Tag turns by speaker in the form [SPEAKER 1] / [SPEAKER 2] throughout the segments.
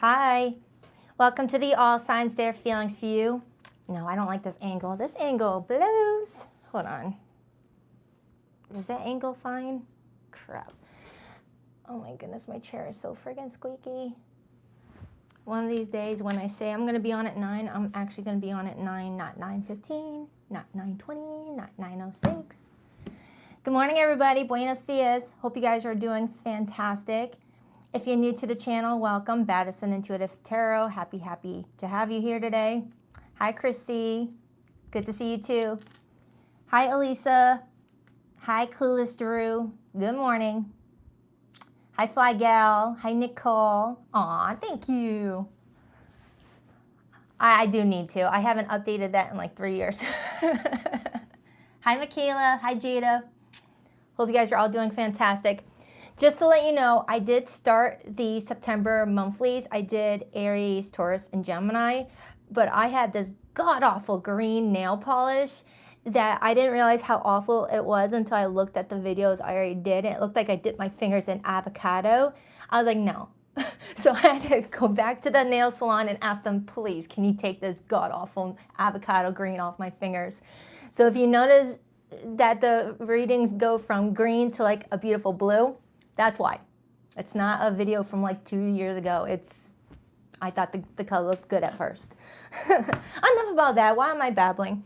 [SPEAKER 1] Hi, welcome to the All Signs Their Feelings for You. No, I don't like this angle. This angle blows. Hold on. Is that angle fine? Crap. Oh my goodness, my chair is so friggin' squeaky. One of these days when I say I'm going to be on at 9, I'm actually going to be on at 9, not 9:15, not 9:20, not 9:06. Good morning, everybody. Buenos dias. Hope you guys are doing fantastic. If you're new to the channel, welcome. Baddison Intuitive Tarot. Happy to have you here today. Hi, Chrissy. Good to see you too. Hi, Elisa. Hi, Clueless Drew. Good morning. Hi, Fly Gal. Hi, Nicole. Aw, thank you. I do need to. I haven't updated that in like 3 years. Hi, Michaela. Hi, Jada. Hope you guys are all doing fantastic. Just to let you know, I did start the September monthlies. I did Aries, Taurus, and Gemini, but I had this god-awful green nail polish that I didn't realize how awful it was until I looked at the videos I already did. And it looked like I dipped my fingers in avocado. I was like, no. So I had to go back to the nail salon and ask them, please, can you take this god-awful avocado green off my fingers? So if you notice that the readings go from green to like a beautiful blue, that's why. It's not a video from like 2 years ago. I thought the color looked good at first. Enough about that. Why am I babbling?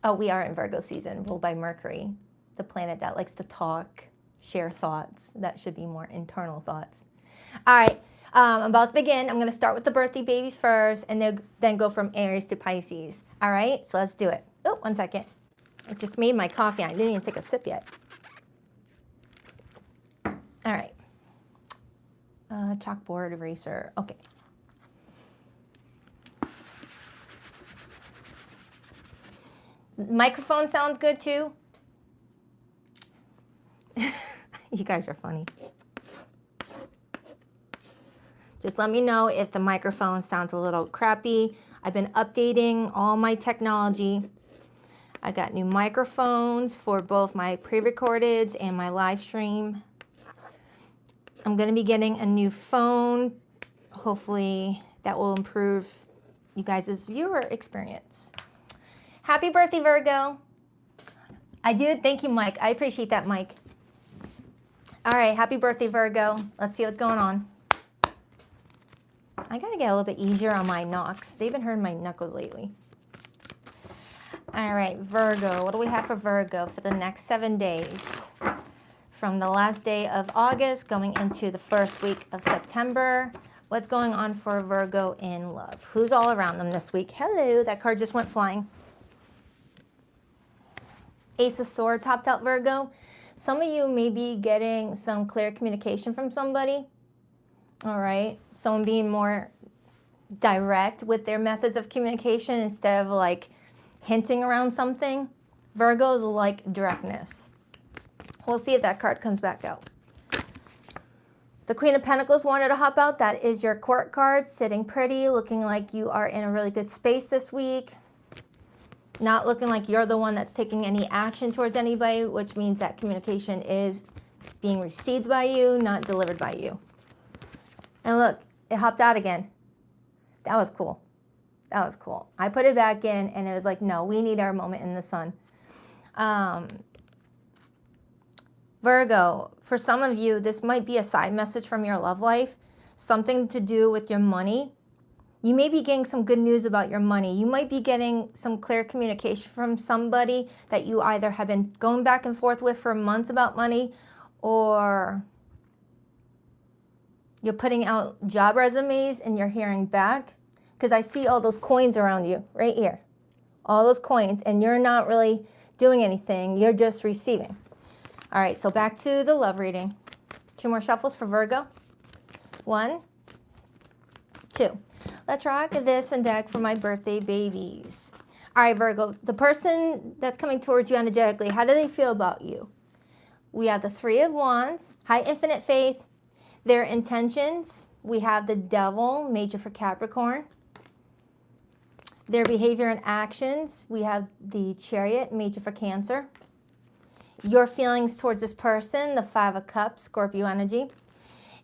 [SPEAKER 1] Oh, we are in Virgo season, ruled by Mercury, the planet that likes to talk, share thoughts. That should be more internal thoughts. All right, I'm about to begin. I'm going to start with the birthday babies first, and then go from Aries to Pisces. All right, so let's do it. Oh, 1 second. I just made my coffee. I didn't even take a sip yet. All right. Chalkboard eraser. Okay. Microphone sounds good too. You guys are funny. Just let me know if the microphone sounds a little crappy. I've been updating all my technology. I got new microphones for both my pre-recordeds and my live stream. I'm going to be getting a new phone. Hopefully that will improve you guys' viewer experience. Happy birthday, Virgo. I do. Thank you, Mike. I appreciate that, Mike. All right. Happy birthday, Virgo. Let's see what's going on. I got to get a little bit easier on my knocks. They've been hurting my knuckles lately. All right, Virgo. What do we have for Virgo for the next 7 days? From the last day of August going into the first week of September. What's going on for Virgo in love? Who's all around them this week? Hello, that card just went flying. Ace of Swords topped out, Virgo. Some of you may be getting some clear communication from somebody. All right, someone being more direct with their methods of communication instead of like hinting around something. Virgos like directness. We'll see if that card comes back out. The Queen of Pentacles wanted to hop out. That is your court card, sitting pretty, looking like you are in a really good space this week. Not looking like you're the one that's taking any action towards anybody, which means that communication is being received by you, not delivered by you. And look, it hopped out again. That was cool. That was cool. I put it back in and it was like, no, we need our moment in the sun. Virgo, for some of you, this might be a side message from your love life, something to do with your money. You may be getting some good news about your money. You might be getting some clear communication from somebody that you either have been going back and forth with for months about money, or you're putting out job resumes and you're hearing back. Because I see all those coins around you right here. All those coins, and you're not really doing anything. You're just receiving. All right, so back to the love reading. 2 more shuffles for Virgo. 1, 2. Let's rock this and deck for my birthday babies. All right, Virgo, the person that's coming towards you energetically, how do they feel about you? We have the 3 of Wands, high infinite faith. Their intentions, we have the Devil, major for Capricorn. Their behavior and actions, we have the Chariot, major for Cancer. Your feelings towards this person, the 5 of Cups, Scorpio energy.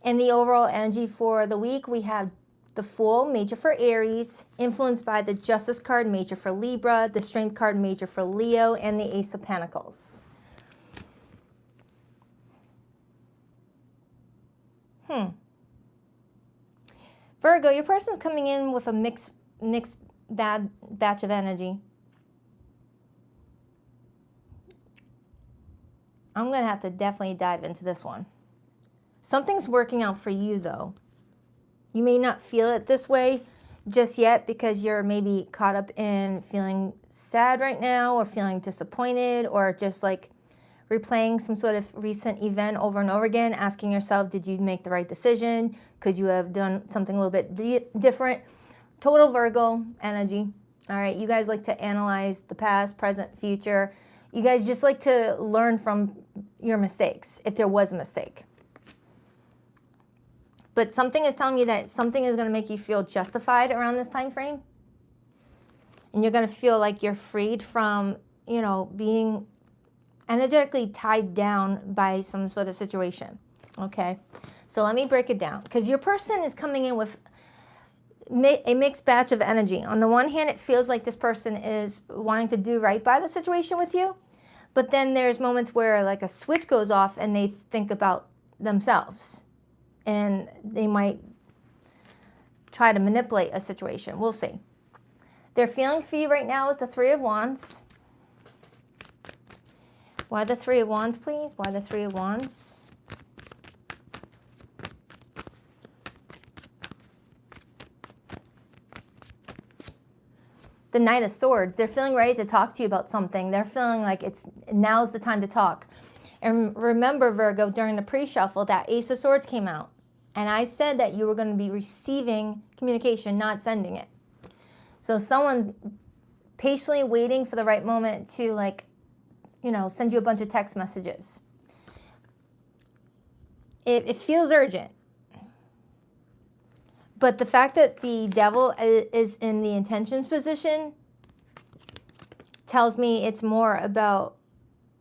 [SPEAKER 1] And the overall energy for the week, we have the Fool, major for Aries, influenced by the Justice card, major for Libra, the Strength card, major for Leo, and the Ace of Pentacles. Virgo, your person's coming in with a mixed bad batch of energy. I'm going to have to definitely dive into this one. Something's working out for you, though. You may not feel it this way just yet because you're maybe caught up in feeling sad right now or feeling disappointed or just like replaying some sort of recent event over and over again, asking yourself, did you make the right decision? Could you have done something a little bit different? Total Virgo energy. All right, you guys like to analyze the past, present, future. You guys just like to learn from your mistakes, if there was a mistake. But something is telling you that something is going to make you feel justified around this time frame. And you're going to feel like you're freed from, you know, being energetically tied down by some sort of situation. Okay? So let me break it down. Because your person is coming in with a mixed batch of energy. On the one hand, it feels like this person is wanting to do right by the situation with you. But then there's moments where like a switch goes off and they think about themselves. And they might try to manipulate a situation. We'll see. Their feelings for you right now is the Three of Wands. Why the Three of Wands, please? Why the Three of Wands? The Knight of Swords. They're feeling ready to talk to you about something. They're feeling like now's the time to talk. And remember, Virgo, during the pre-shuffle, that Ace of Swords came out. And I said that you were going to be receiving communication, not sending it. So someone's patiently waiting for the right moment to, like, you know, send you a bunch of text messages. It feels urgent. But the fact that the Devil is in the intentions position tells me it's more about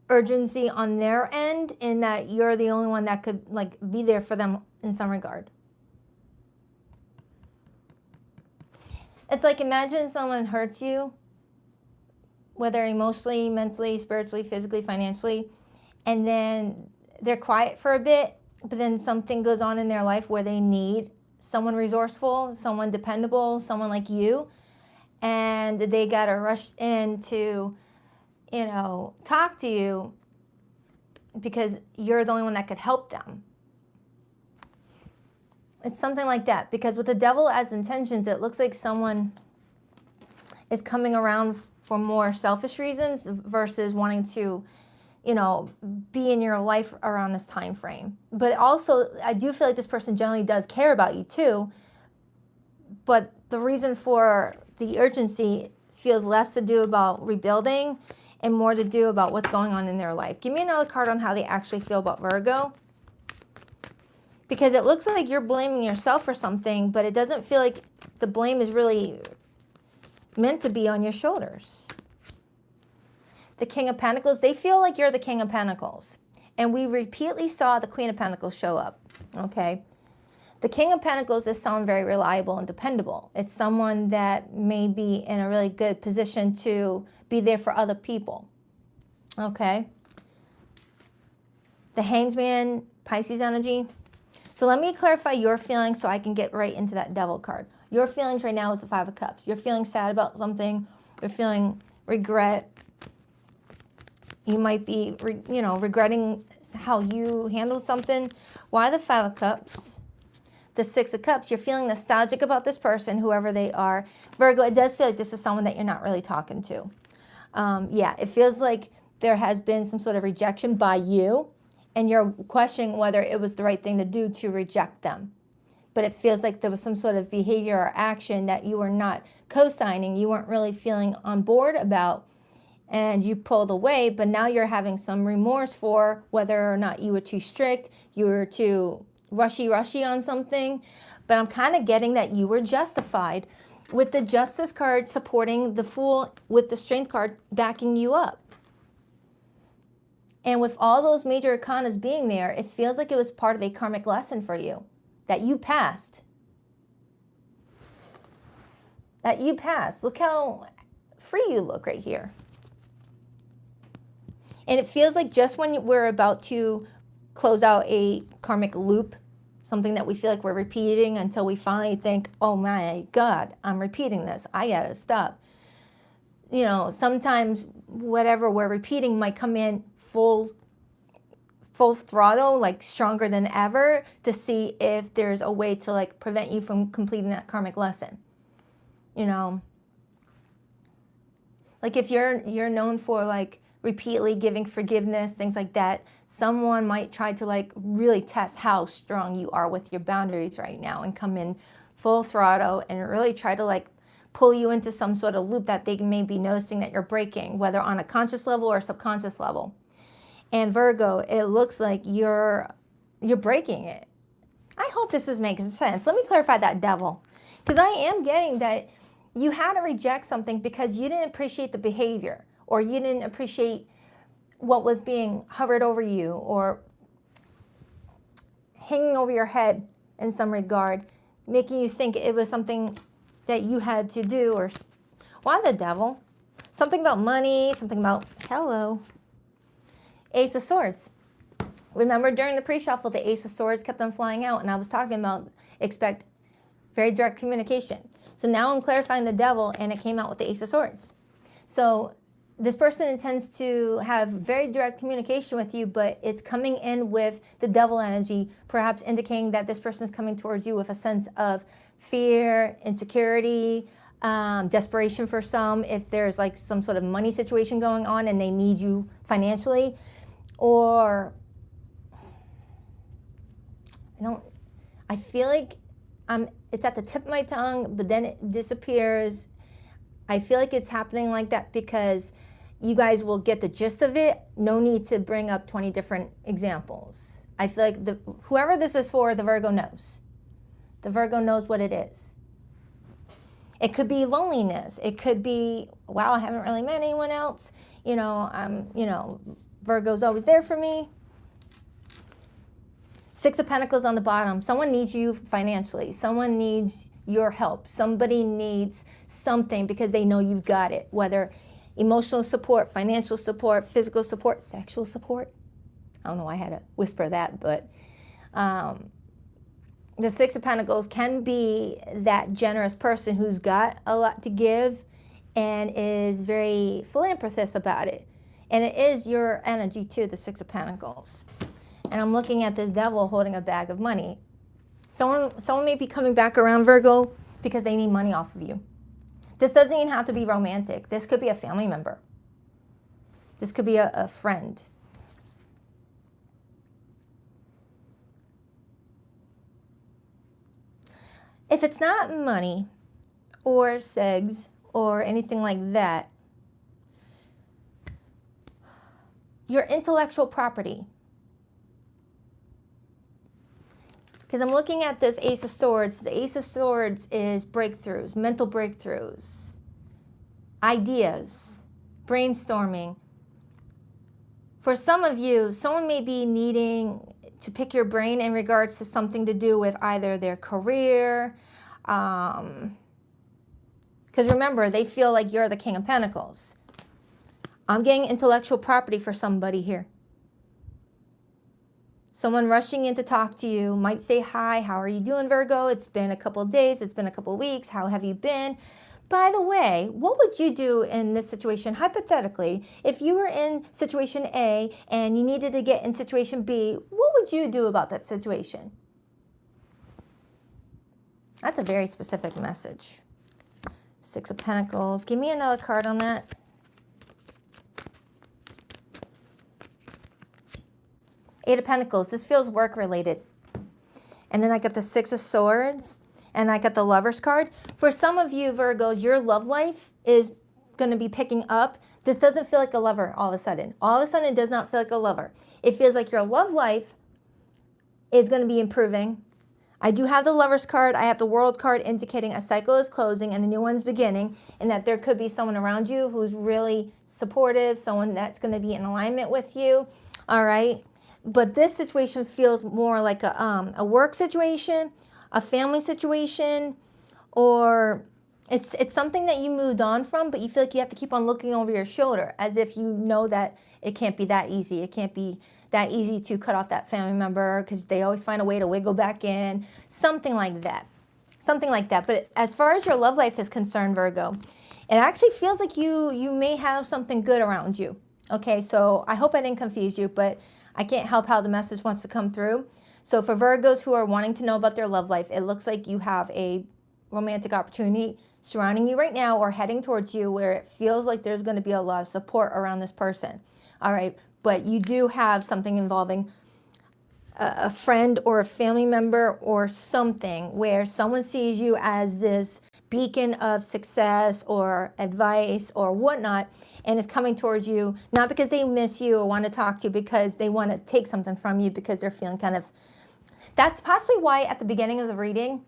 [SPEAKER 1] urgency on their end, in that you're the only one that could like be there for them in some regard. It's like, imagine someone hurts you, whether emotionally, mentally, spiritually, physically, financially, and then they're quiet for a bit, but then something goes on in their life where they need someone resourceful, someone dependable, someone like you, and they got to rush in to, you know, talk to you because you're the only one that could help them. It's something like that, because with the Devil as intentions, it looks like someone is coming around for more selfish reasons versus wanting to, you know, be in your life around this time frame. But also, I do feel like this person generally does care about you too, but the reason for the urgency feels less to do about rebuilding and more to do about what's going on in their life. Give me another card on how they actually feel about Virgo. Because it looks like you're blaming yourself for something, but it doesn't feel like the blame is really meant to be on your shoulders. The King of Pentacles, they feel like you're the King of Pentacles. And we repeatedly saw the Queen of Pentacles show up, okay? The King of Pentacles is someone very reliable and dependable. It's someone that may be in a really good position to be there for other people, okay? The Hanged Man, Pisces energy. So let me clarify your feelings so I can get right into that Devil card. Your feelings right now is the Five of Cups. You're feeling sad about something. You're feeling regret. You might be, you know, regretting how you handled something. Why the Five of Cups? The Six of Cups. You're feeling nostalgic about this person, whoever they are. Virgo, it does feel like this is someone that you're not really talking to. Yeah, it feels like there has been some sort of rejection by you, and you're questioning whether it was the right thing to do to reject them. But it feels like there was some sort of behavior or action that you were not co-signing, you weren't really feeling on board about, and you pulled away, but now you're having some remorse for whether or not you were too strict, you were too rushy on something. But I'm kind of getting that you were justified with the Justice card supporting the Fool, with the Strength card backing you up. And with all those major arcanas being there, it feels like it was part of a karmic lesson for you that you passed. that you passed. Look how free you look right here. And it feels like just when we're about to close out a karmic loop, something that we feel like we're repeating until we finally think, oh my God, I'm repeating this. I gotta stop. You know, sometimes whatever we're repeating might come in full throttle, like stronger than ever, to see if there's a way to like prevent you from completing that karmic lesson. You know, like if you're known for like repeatedly giving forgiveness, things like that, someone might try to like really test how strong you are with your boundaries right now and come in full throttle and really try to like pull you into some sort of loop that they may be noticing that you're breaking, whether on a conscious level or subconscious level. And Virgo, it looks like you're breaking it. I hope this is making sense. Let me clarify that, devil, because I am getting that you had to reject something because you didn't appreciate the behavior, or you didn't appreciate what was being hovered over you or hanging over your head in some regard, making you think it was something that you had to do. Or why the devil? Something about money, something about, hello, Ace of Swords. Remember during the pre-shuffle, the Ace of Swords kept on flying out, and I was talking about expect very direct communication. So now I'm clarifying the devil, and it came out with the Ace of Swords. So this person intends to have very direct communication with you, but it's coming in with the devil energy, perhaps indicating that this person is coming towards you with a sense of fear, insecurity, desperation for some, if there's like some sort of money situation going on and they need you financially, or I feel like it's at the tip of my tongue, but then it disappears. I feel like it's happening like that because you guys will get the gist of it. No need to bring up 20 different examples. I feel like whoever this is for, the Virgo knows. The Virgo knows what it is. It could be loneliness. It could be, wow, I haven't really met anyone else. Virgo's always there for me. Six of Pentacles on the bottom. Someone needs you financially. Someone needs your help. Somebody needs something because they know you've got it, whether emotional support, financial support, physical support, sexual support. I don't know why I had to whisper that, but the Six of Pentacles can be that generous person who's got a lot to give and is very philanthropist about it. And it is your energy too, the Six of Pentacles. And I'm looking at this devil holding a bag of money. Someone may be coming back around, Virgo, because they need money off of you. This doesn't even have to be romantic. This could be a family member. This could be a friend. If it's not money or sex or anything like that, your intellectual property. Because I'm looking at this Ace of Swords. The Ace of Swords is breakthroughs, mental breakthroughs, ideas, brainstorming. For some of you, someone may be needing to pick your brain in regards to something to do with either their career, because remember, they feel like you're the King of Pentacles. I'm getting intellectual property for somebody here. Someone rushing in to talk to you might say, hi, how are you doing, Virgo? It's been a couple of days, it's been a couple of weeks, how have you been? By the way, what would you do in this situation, hypothetically, if you were in situation A and you needed to get in situation B, what would you do about that situation? That's a very specific message. Six of Pentacles. Give me another card on that. Eight of Pentacles. This feels work-related. And then I got the Six of Swords. And I got the Lover's card. For some of you, Virgos, your love life is going to be picking up. This doesn't feel like a lover all of a sudden. All of a sudden, it does not feel like a lover. It feels like your love life is going to be improving. I do have the Lover's card. I have the World card indicating a cycle is closing and a new one's beginning, and that there could be someone around you who's really supportive, someone that's going to be in alignment with you. All right. But this situation feels more like a work situation, a family situation, or It's something that you moved on from, but you feel like you have to keep on looking over your shoulder as if you know that it can't be that easy. It can't be that easy to cut off that family member because they always find a way to wiggle back in. Something like that. Something like that. But as far as your love life is concerned, Virgo, it actually feels like you may have something good around you. Okay, so I hope I didn't confuse you, but I can't help how the message wants to come through. So for Virgos who are wanting to know about their love life, it looks like you have a romantic opportunity surrounding you right now or heading towards you where it feels like there's going to be a lot of support around this person. All right, but you do have something involving a friend or a family member or something where someone sees you as this beacon of success or advice or whatnot and is coming towards you, not because they miss you or want to talk to you, because they want to take something from you because they're feeling kind of... That's possibly why at the beginning of the reading,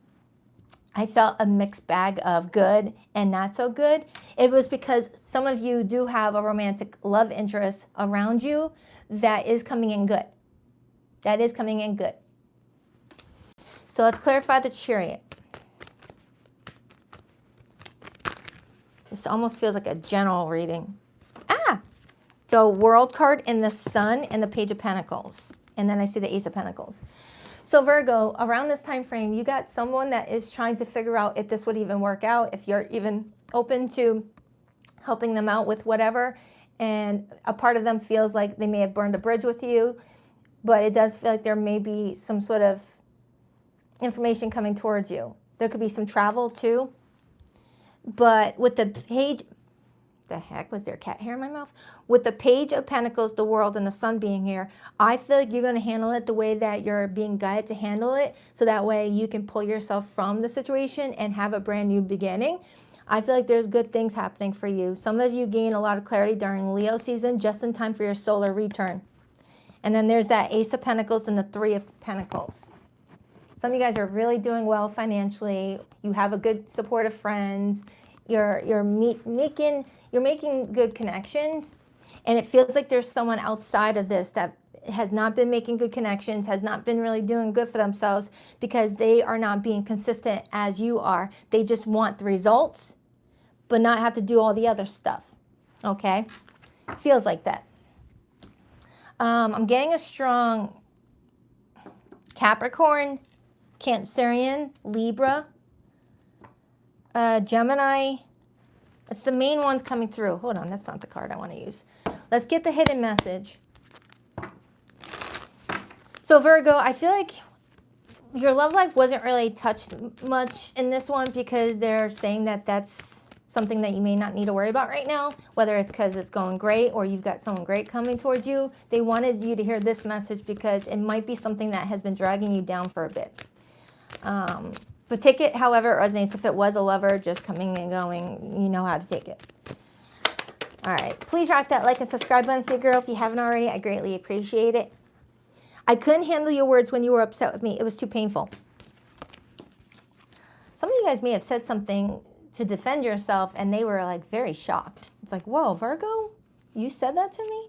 [SPEAKER 1] I felt a mixed bag of good and not so good. It was because some of you do have a romantic love interest around you that is coming in good. That is coming in good. So let's clarify the Chariot. This almost feels like a general reading. The World card and the Sun and the Page of Pentacles. And then I see the Ace of Pentacles. So Virgo, around this time frame, you got someone that is trying to figure out if this would even work out, if you're even open to helping them out with whatever. And a part of them feels like they may have burned a bridge with you, but it does feel like there may be some sort of information coming towards you. There could be some travel too. But with the Page... The heck, was there a cat hair in my mouth? With the Page of Pentacles, the World, and the Sun being here, I feel like you're going to handle it the way that you're being guided to handle it, so that way you can pull yourself from the situation and have a brand new beginning. I feel like there's good things happening for you. Some of you gain a lot of clarity during Leo season, just in time for your solar return. And then there's that Ace of Pentacles and the Three of Pentacles. Some of you guys are really doing well financially. You have a good support of friends. You're making good connections, and it feels like there's someone outside of this that has not been making good connections, has not been really doing good for themselves because they are not being consistent as you are. They just want the results, but not have to do all the other stuff. Okay? Feels like that. I'm getting a strong Capricorn, Cancerian, Libra, Gemini. It's the main ones coming through. Hold on, that's not the card I want to use. Let's get the hidden message. So Virgo, I feel like your love life wasn't really touched much in this one because they're saying that that's something that you may not need to worry about right now, whether it's because it's going great or you've got someone great coming towards you. They wanted you to hear this message because it might be something that has been dragging you down for a bit. But take it however it resonates. If it was a lover just coming and going, you know how to take it. All right. Please rock that like and subscribe button for your girl if you haven't already. I greatly appreciate it. I couldn't handle your words when you were upset with me. It was too painful. Some of you guys may have said something to defend yourself and they were like very shocked. It's like, whoa, Virgo, you said that to me?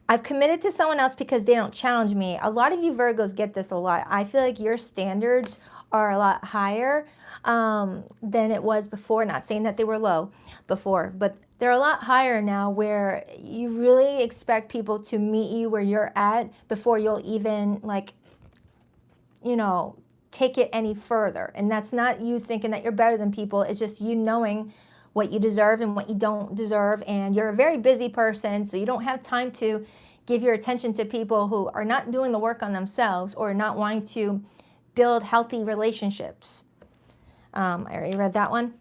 [SPEAKER 1] I've committed to someone else because they don't challenge me. A lot of you Virgos get this a lot. I feel like your standards are a lot higher than it was before. Not saying that they were low before, but they're a lot higher now where you really expect people to meet you where you're at before you'll even, like, you know, take it any further. And that's not you thinking that you're better than people. It's just you knowing what you deserve and what you don't deserve. And you're a very busy person, so you don't have time to give your attention to people who are not doing the work on themselves or not wanting to build healthy relationships. I already read that one.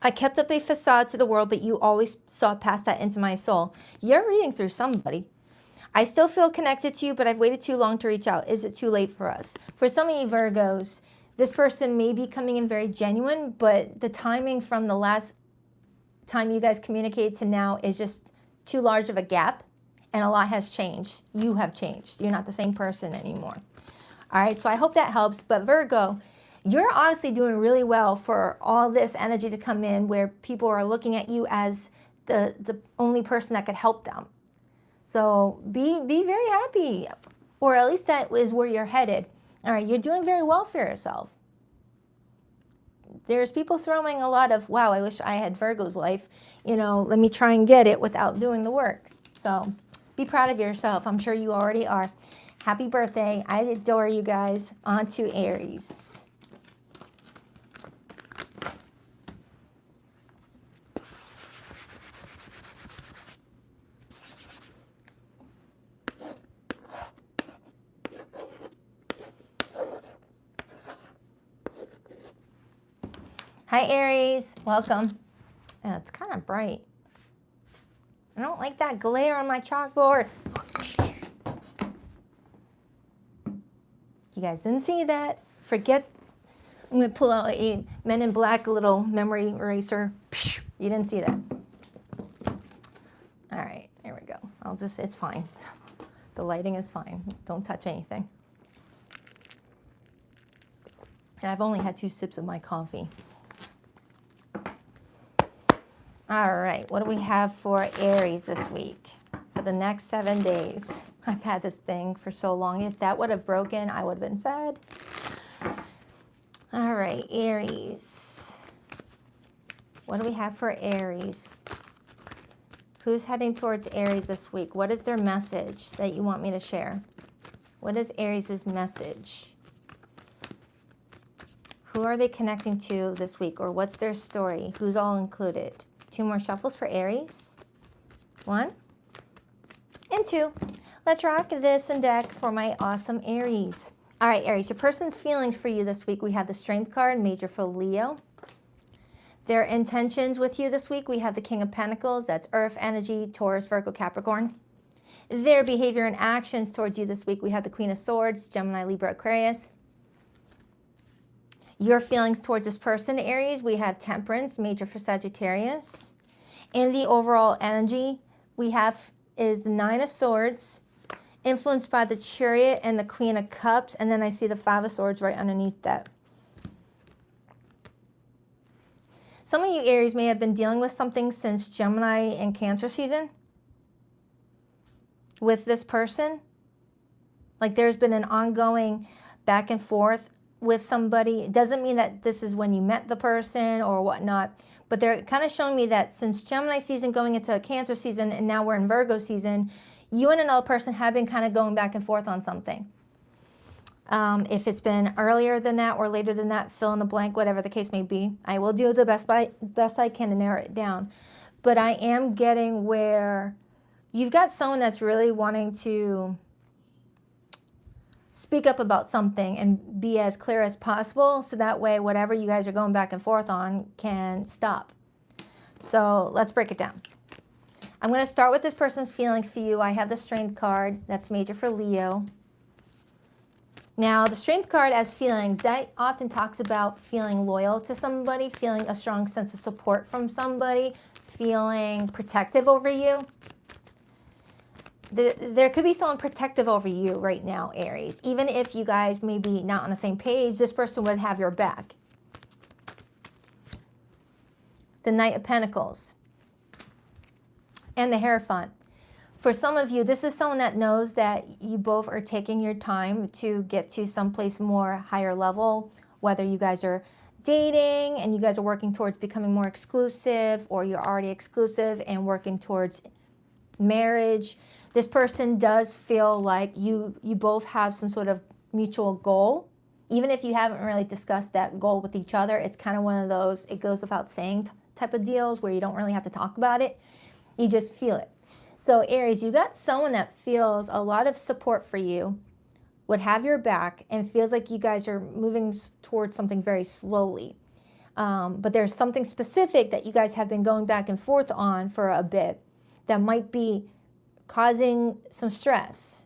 [SPEAKER 1] I kept up a facade to the world, but you always saw past that into my soul. You're reading through somebody. I still feel connected to you, but I've waited too long to reach out. Is it too late for us? For some of you Virgos, this person may be coming in very genuine, but the timing from the last time you guys communicated to now is just too large of a gap, and a lot has changed. You have changed. You're not the same person anymore. All right, so I hope that helps. But Virgo, you're obviously doing really well for all this energy to come in where people are looking at you as the only person that could help them. So be very happy, or at least that is where you're headed. All right, you're doing very well for yourself. there's people throwing a lot of, wow, I wish I had Virgo's life. You know, let me try and get it without doing the work. So be proud of yourself. I'm sure you already are. Happy birthday. I adore you guys. On to Aries. Hi, Aries. Welcome. Oh, it's kind of bright. I don't like that glare on my chalkboard. You guys didn't see that. Forget. I'm going to pull out a Men in Black little memory eraser. You didn't see that. All right, there we go. It's fine. The lighting is fine. Don't touch anything. And I've only had 2 sips of my coffee. All right, what do we have for Aries this week? For the next 7 days. I've had this thing for so long. If that would have broken, I would have been sad. All right, Aries. What do we have for Aries? Who's heading towards Aries this week? What is their message that you want me to share? What is Aries' message? Who are they connecting to this week? Or what's their story? Who's all included? 2 more shuffles for Aries. 1 and 2. Let's rock this and deck for my awesome Aries. All right, Aries, your person's feelings for you this week. We have the Strength card, major for Leo. Their intentions with you this week, we have the King of Pentacles. That's Earth energy, Taurus, Virgo, Capricorn. Their behavior and actions towards you this week, we have the Queen of Swords, Gemini, Libra, Aquarius. Your feelings towards this person, Aries, we have Temperance, major for Sagittarius. And the overall energy we have is the 9 of Swords, influenced by the Chariot and the Queen of Cups. And then I see the 5 of Swords right underneath that. Some of you, Aries, may have been dealing with something since Gemini and Cancer season with this person. Like there's been an ongoing back and forth with somebody. It doesn't mean that this is when you met the person or whatnot, but they're kind of showing me that since Gemini season going into Cancer season and now we're in Virgo season, you and another person have been kind of going back and forth on something. If it's been earlier than that or later than that, fill in the blank, whatever the case may be. I will do the best I can to narrow it down. But I am getting where you've got someone that's really wanting to speak up about something and be as clear as possible, so that way whatever you guys are going back and forth on can stop. So let's break it down. I'm going to start with this person's feelings for you. I have the Strength card. That's major for Leo. Now, the Strength card as feelings, that often talks about feeling loyal to somebody, feeling a strong sense of support from somebody, feeling protective over you. There could be someone protective over you right now, Aries. Even if you guys may be not on the same page, this person would have your back. The Knight of Pentacles and the Hierophant. For some of you, this is someone that knows that you both are taking your time to get to someplace more higher level, whether you guys are dating and you guys are working towards becoming more exclusive, or you're already exclusive and working towards marriage. This person does feel like you both have some sort of mutual goal. Even if you haven't really discussed that goal with each other, it's kind of one of those, it goes without saying type of deals where you don't really have to talk about it. You just feel it. So Aries, you got someone that feels a lot of support for you, would have your back, and feels like you guys are moving towards something very slowly. But there's something specific that you guys have been going back and forth on for a bit that might be causing some stress.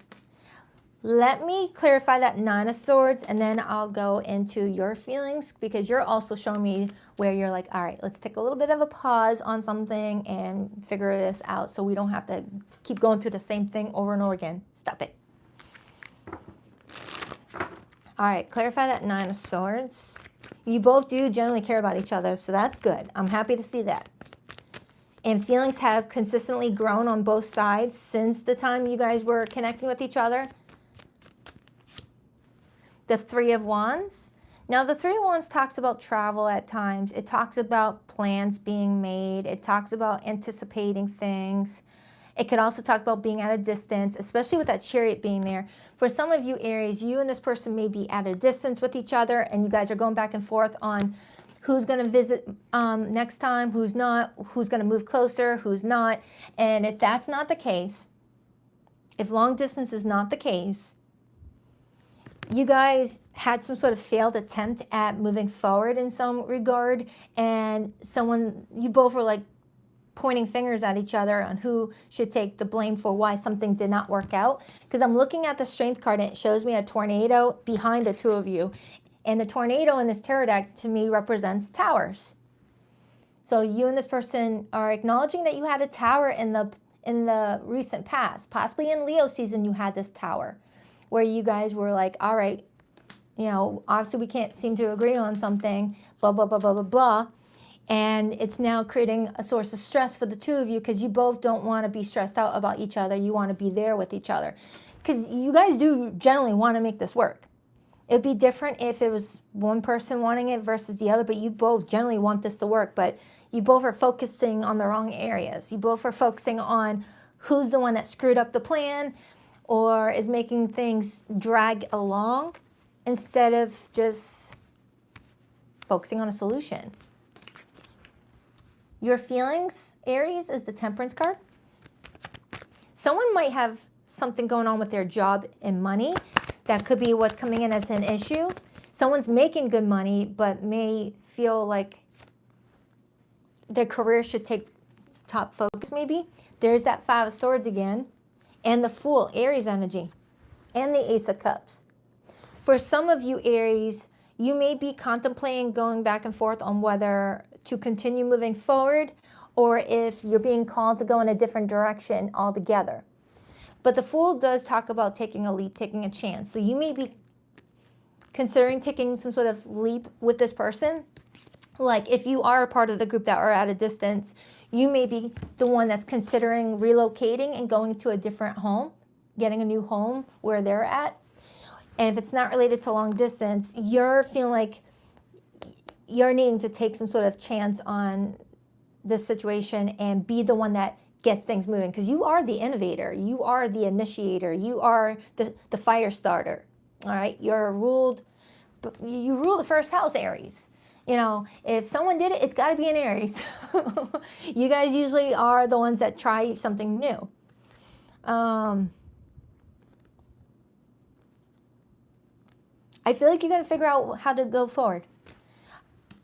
[SPEAKER 1] Let me clarify that 9 of Swords, and then I'll go into your feelings, because you're also showing me where you're like, all right, let's take a little bit of a pause on something and figure this out so we don't have to keep going through the same thing over and over again. Stop it. All right, clarify that 9 of Swords. You both do generally care about each other, so that's good. I'm happy to see that. And feelings have consistently grown on both sides since the time you guys were connecting with each other. The 3 of Wands. Now, the Three of Wands talks about travel at times. It talks about plans being made. It talks about anticipating things. It could also talk about being at a distance, especially with that Chariot being there. For some of you, Aries, you and this person may be at a distance with each other, and you guys are going back and forth on who's going to visit next time, who's not, who's going to move closer, who's not. And if that's not the case, if long distance is not the case, you guys had some sort of failed attempt at moving forward in some regard, and you both were like pointing fingers at each other on who should take the blame for why something did not work out. Because I'm looking at the Strength card and it shows me a tornado behind the two of you. And the tornado in this tarot deck to me represents towers. So you and this person are acknowledging that you had a tower in the recent past. Possibly in Leo season you had this tower where you guys were like, all right, you know, obviously we can't seem to agree on something, blah, blah, blah, blah, blah, blah. And it's now creating a source of stress for the two of you because you both don't want to be stressed out about each other. You want to be there with each other because you guys do generally want to make this work. It would be different if it was one person wanting it versus the other, but you both generally want this to work, but you both are focusing on the wrong areas. You both are focusing on who's the one that screwed up the plan or is making things drag along instead of just focusing on a solution. Your feelings, Aries, is the Temperance card. Someone might have something going on with their job and money. That could be what's coming in as an issue. Someone's making good money, but may feel like their career should take top focus maybe. There's that Five of Swords again. And the Fool, Aries energy. And the Ace of Cups. For some of you, Aries, you may be contemplating going back and forth on whether to continue moving forward or if you're being called to go in a different direction altogether. But the Fool does talk about taking a leap, taking a chance. So you may be considering taking some sort of leap with this person. Like if you are a part of the group that are at a distance, you may be the one that's considering relocating and going to a different home, getting a new home where they're at. And if it's not related to long distance, you're feeling like you're needing to take some sort of chance on this situation and be the one that gets things moving. Because you are the innovator. You are the initiator. You are the fire starter. All right? You rule the first house, Aries. You know, if someone did it, it's got to be an Aries. You guys usually are the ones that try something new. I feel like you're going to figure out how to go forward.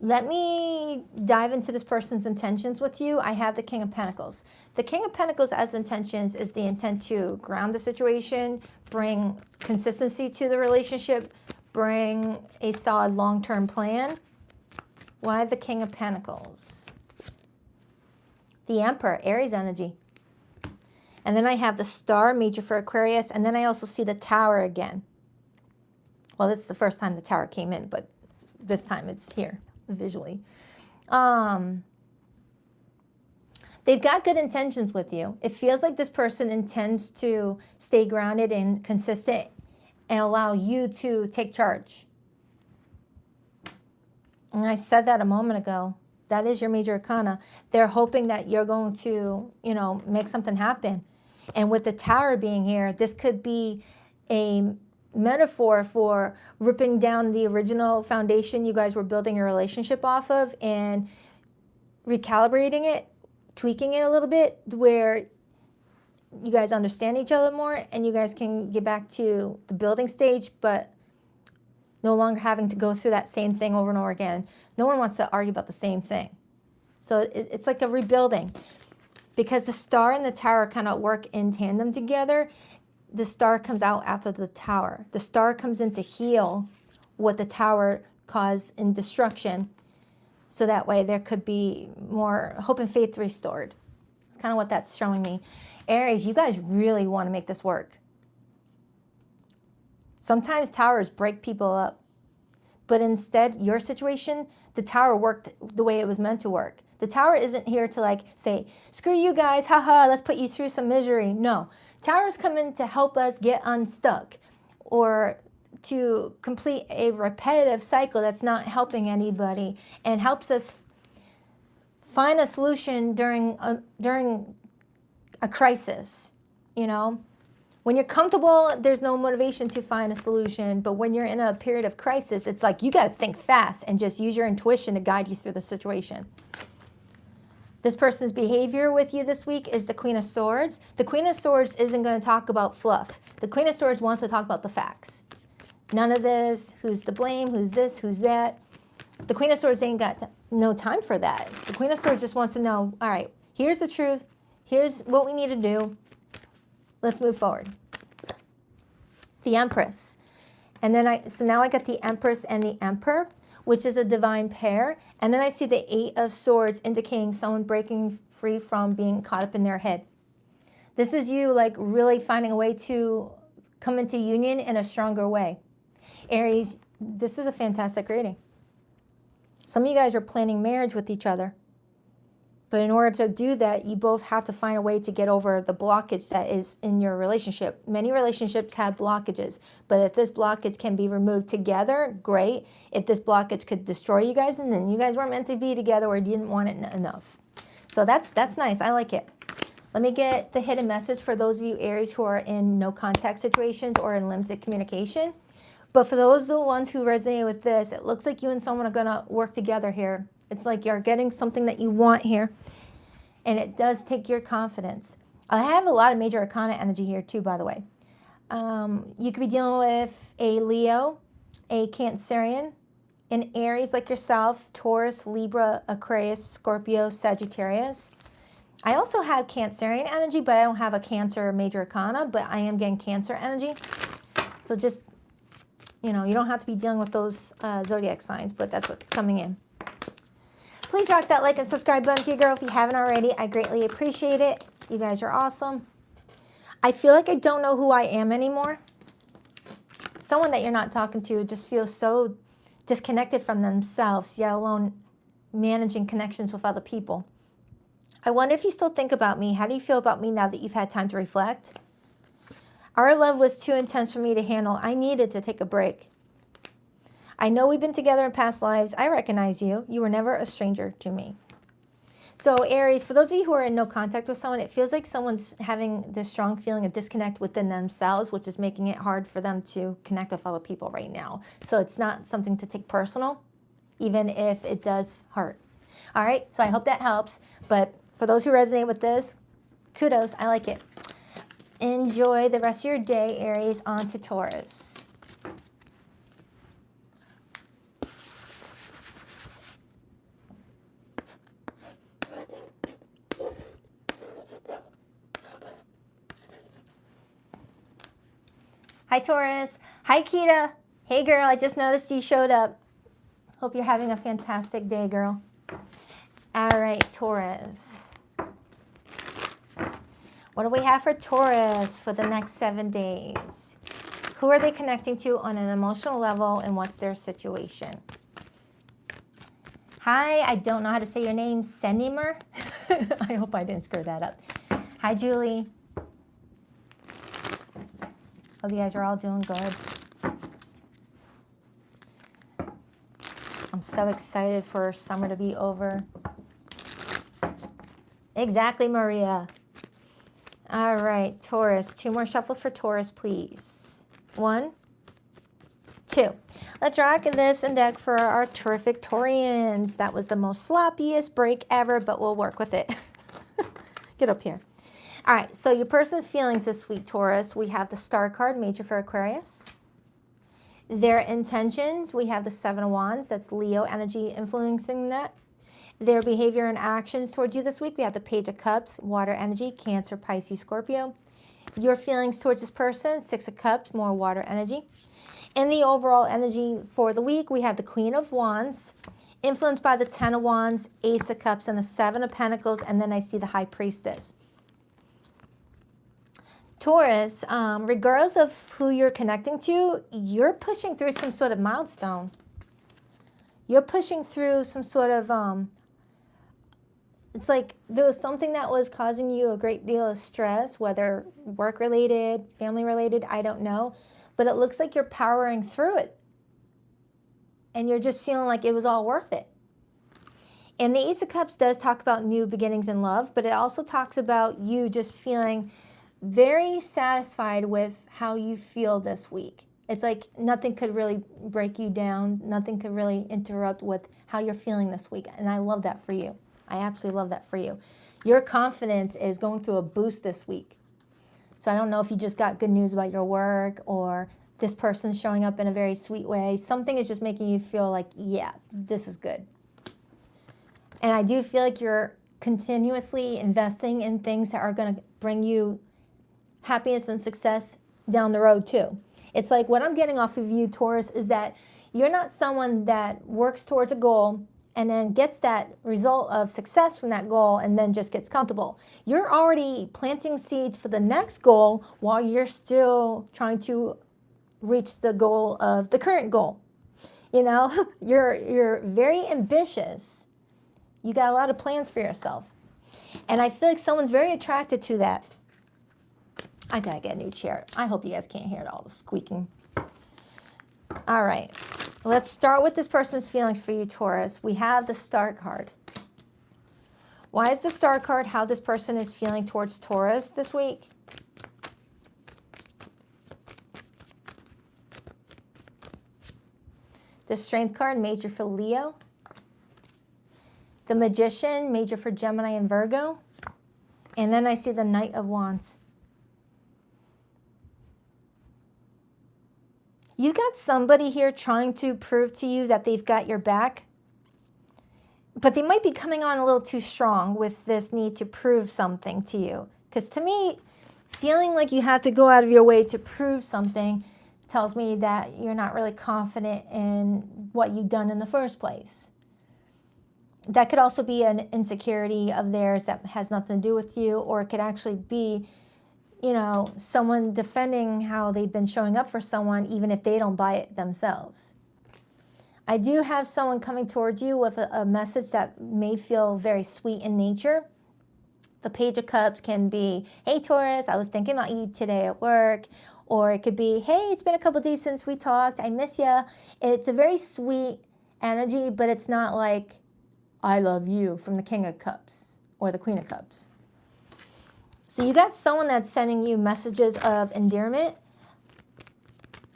[SPEAKER 1] Let me dive into this person's intentions with you. I have the King of Pentacles. The King of Pentacles as intentions is the intent to ground the situation, bring consistency to the relationship, bring a solid long-term plan. Why the King of Pentacles? The Emperor, Aries energy. And then I have the Star, major for Aquarius, and then I also see the Tower again. Well, it's the first time the Tower came in, but this time it's here visually. They've got good intentions with you. It feels like this person intends to stay grounded and consistent and allow you to take charge. And I said that a moment ago. That is your major arcana. They're hoping that you're going to, you know, make something happen. And with the Tower being here, this could be a metaphor for ripping down the original foundation you guys were building your relationship off of and recalibrating it, tweaking it a little bit where you guys understand each other more and you guys can get back to the building stage, but no longer having to go through that same thing over and over again. No one wants to argue about the same thing. So it's like a rebuilding because the Star and the Tower kind of work in tandem together. The Star comes out after the Tower. The Star comes in to heal what the Tower caused in destruction. So that way there could be more hope and faith restored. It's kind of what that's showing me. Aries, you guys really want to make this work. Sometimes Towers break people up. But instead, your situation, the Tower worked the way it was meant to work. The Tower isn't here to like say, screw you guys, haha, let's put you through some misery. No. Towers come in to help us get unstuck or to complete a repetitive cycle that's not helping anybody, and helps us find a solution during a crisis. You know, when you're comfortable, there's no motivation to find a solution. But when you're in a period of crisis, it's like you got to think fast and just use your intuition to guide you through the situation. This person's behavior with you this week is the Queen of Swords. The Queen of Swords isn't going to talk about fluff. The Queen of Swords wants to talk about the facts. None of this, who's to blame, who's this, who's that. The Queen of Swords ain't got no time for that. The Queen of Swords just wants to know, all right, here's the truth. Here's what we need to do. Let's move forward. The Empress. And then so now I got the Empress and the Emperor, which is a divine pair. And then I see the Eight of Swords indicating someone breaking free from being caught up in their head. This is you like really finding a way to come into union in a stronger way. Aries, this is a fantastic reading. Some of you guys are planning marriage with each other. But in order to do that, you both have to find a way to get over the blockage that is in your relationship. Many relationships have blockages, but if this blockage can be removed together, great. If this blockage could destroy you guys, and then you guys weren't meant to be together or didn't want it enough. So that's nice. I like it. Let me get the hidden message for those of you Aries who are in no contact situations or in limited communication. But for those the ones who resonate with this, it looks like you and someone are going to work together here. It's like you're getting something that you want here. And it does take your confidence. I have a lot of major arcana energy here too, by the way. You could be dealing with a Leo, a Cancerian, an Aries like yourself, Taurus, Libra, Aquarius, Scorpio, Sagittarius. I also have Cancerian energy, but I don't have a Cancer major arcana, but I am getting Cancer energy. So just, you know, you don't have to be dealing with those zodiac signs, but that's what's coming in. Please rock that like and subscribe button for you, girl, if you haven't already. I greatly appreciate it. You guys are awesome. I feel like I don't know who I am anymore. Someone that you're not talking to just feels so disconnected from themselves, yet alone managing connections with other people. I wonder if you still think about me. How do you feel about me now that you've had time to reflect? Our love was too intense for me to handle. I needed to take a break. I know we've been together in past lives. I recognize you. You were never a stranger to me. So Aries, for those of you who are in no contact with someone, it feels like someone's having this strong feeling of disconnect within themselves, which is making it hard for them to connect with other people right now. So it's not something to take personal, even if it does hurt. All right, so I hope that helps. But for those who resonate with this, kudos, I like it. Enjoy the rest of your day, Aries. On to Taurus. Hi, Taurus. Hi, Kita. Hey, girl, I just noticed you showed up. Hope you're having a fantastic day, girl. All right, Taurus. What do we have for Taurus for the next 7 days? Who are they connecting to on an emotional level, and what's their situation? Hi, I don't know how to say your name, Senimer. I hope I didn't screw that up. Hi, Julie. Hope you guys are all doing good. I'm so excited for summer to be over. Exactly, Maria. All right, Taurus. 2 more shuffles for Taurus, please. 1, 2. Let's rock this and deck for our terrific Taurians. That was the most sloppiest break ever, but we'll work with it. Get up here. All right, so your person's feelings this week, Taurus. We have the Star card, major for Aquarius. Their intentions, we have the 7 of Wands. That's Leo energy influencing that. Their behavior and actions towards you this week, we have the Page of Cups, water energy, Cancer, Pisces, Scorpio. Your feelings towards this person, 6 of Cups, more water energy. And the overall energy for the week, we have the Queen of Wands, influenced by the 10 of Wands, Ace of Cups, and the 7 of Pentacles, and then I see the High Priestess. Taurus, regardless of who you're connecting to, you're pushing through some sort of milestone. You're pushing through some sort of It's like there was something that was causing you a great deal of stress, whether work-related, family-related, I don't know. But it looks like you're powering through it. And you're just feeling like it was all worth it. And the Ace of Cups does talk about new beginnings in love, but it also talks about you just feeling very satisfied with how you feel this week. It's like nothing could really break you down. Nothing could really interrupt with how you're feeling this week. And I love that for you. I absolutely love that for you. Your confidence is going through a boost this week. So I don't know if you just got good news about your work or this person's showing up in a very sweet way. Something is just making you feel like, yeah, this is good. And I do feel like you're continuously investing in things that are going to bring you happiness and success down the road too. It's like what I'm getting off of you, Taurus, is that you're not someone that works towards a goal and then gets that result of success from that goal and then just gets comfortable. You're already planting seeds for the next goal while you're still trying to reach the goal of the current goal. You know, you're very ambitious. You got a lot of plans for yourself. And I feel like someone's very attracted to that. I gotta get a new chair. I hope you guys can't hear all the squeaking. All right, let's start with this person's feelings for you, Taurus. We have the Star card. Why is the Star card how this person is feeling towards Taurus this week? The Strength card, major for Leo. The Magician, major for Gemini and Virgo. And then I see the Knight of Wands. You've got somebody here trying to prove to you that they've got your back, but they might be coming on a little too strong with this need to prove something to you. Because to me, feeling like you have to go out of your way to prove something tells me that you're not really confident in what you've done in the first place. That could also be an insecurity of theirs that has nothing to do with you, or it could actually be, you know, someone defending how they've been showing up for someone even if they don't buy it themselves. I do have someone coming towards you with a message that may feel very sweet in nature. The Page of Cups can be, hey Taurus, I was thinking about you today at work. Or it could be, hey, it's been a couple days since we talked, I miss ya. It's a very sweet energy, but it's not like, I love you from the King of Cups or the Queen of Cups. So you got someone that's sending you messages of endearment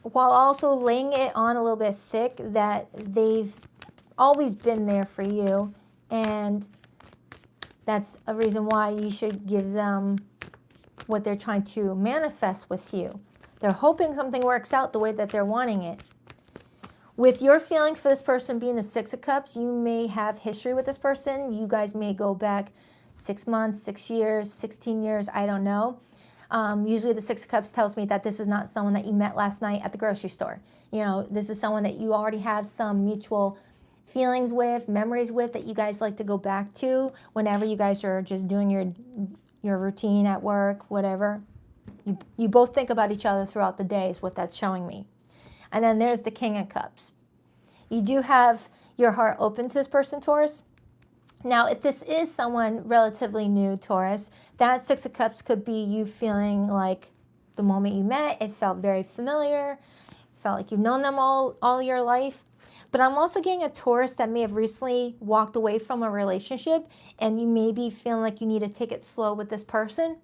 [SPEAKER 1] while also laying it on a little bit thick that they've always been there for you. And that's a reason why you should give them what they're trying to manifest with you. They're hoping something works out the way that they're wanting it. With your feelings for this person being the Six of Cups, you may have history with this person. You guys may go back 6 months, 6 years, 16 years, I don't know. Usually the Six of Cups tells me that this is not someone that you met last night at the grocery store. You know, this is someone that you already have some mutual feelings with, memories with, that you guys like to go back to whenever you guys are just doing your routine at work, whatever. You both think about each other throughout the day is what that's showing me. And then there's the King of Cups. You do have your heart open to this person, Taurus. Now, if this is someone relatively new, Taurus, that Six of Cups could be you feeling like the moment you met, it felt very familiar, felt like you've known them all your life. But I'm also getting a Taurus that may have recently walked away from a relationship and you may be feeling like you need to take it slow with this person.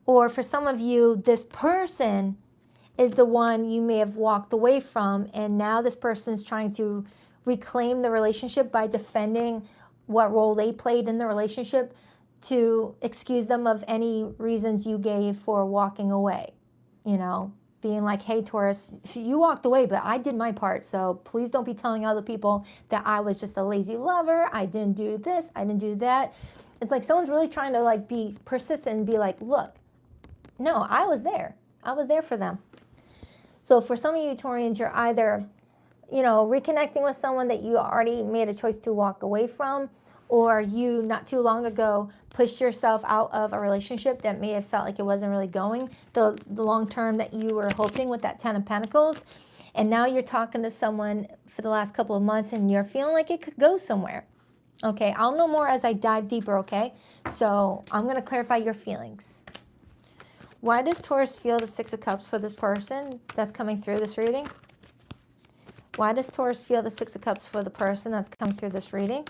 [SPEAKER 1] Or for some of you, this person is the one you may have walked away from, and now this person is trying to reclaim the relationship by defending what role they played in the relationship to excuse them of any reasons you gave for walking away. You know, being like, hey, Taurus, you walked away, but I did my part, so please don't be telling other people that I was just a lazy lover, I didn't do this, I didn't do that. It's like someone's really trying to like be persistent and be like, look, no, I was there. I was there for them. So for some of you Taurians, you're either, you know, reconnecting with someone that you already made a choice to walk away from, or you not too long ago pushed yourself out of a relationship that may have felt like it wasn't really going the long term that you were hoping with that Ten of Pentacles. And now you're talking to someone for the last couple of months and you're feeling like it could go somewhere. Okay, I'll know more as I dive deeper, okay? So I'm going to clarify your feelings. Why does Taurus feel the Six of Cups for this person that's coming through this reading? Why does Taurus feel the Six of Cups for the person that's coming through this reading?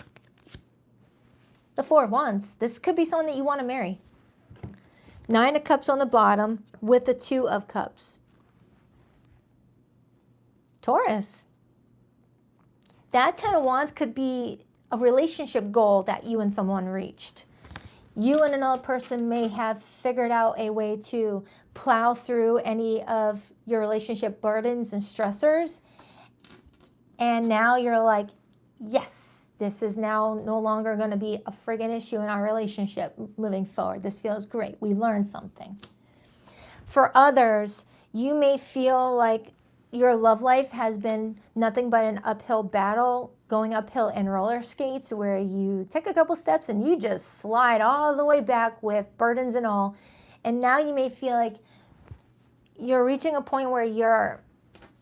[SPEAKER 1] The Four of Wands. This could be someone that you want to marry. Nine of Cups on the bottom with the Two of Cups. Taurus. That Ten of Wands could be a relationship goal that you and someone reached. You and another person may have figured out a way to plow through any of your relationship burdens and stressors. And now you're like, yes, this is now no longer going to be a friggin' issue in our relationship moving forward. This feels great. We learned something. For others, you may feel like your love life has been nothing but an uphill battle, going uphill in roller skates, where you take a couple steps and you just slide all the way back with burdens and all. And now you may feel like you're reaching a point where you're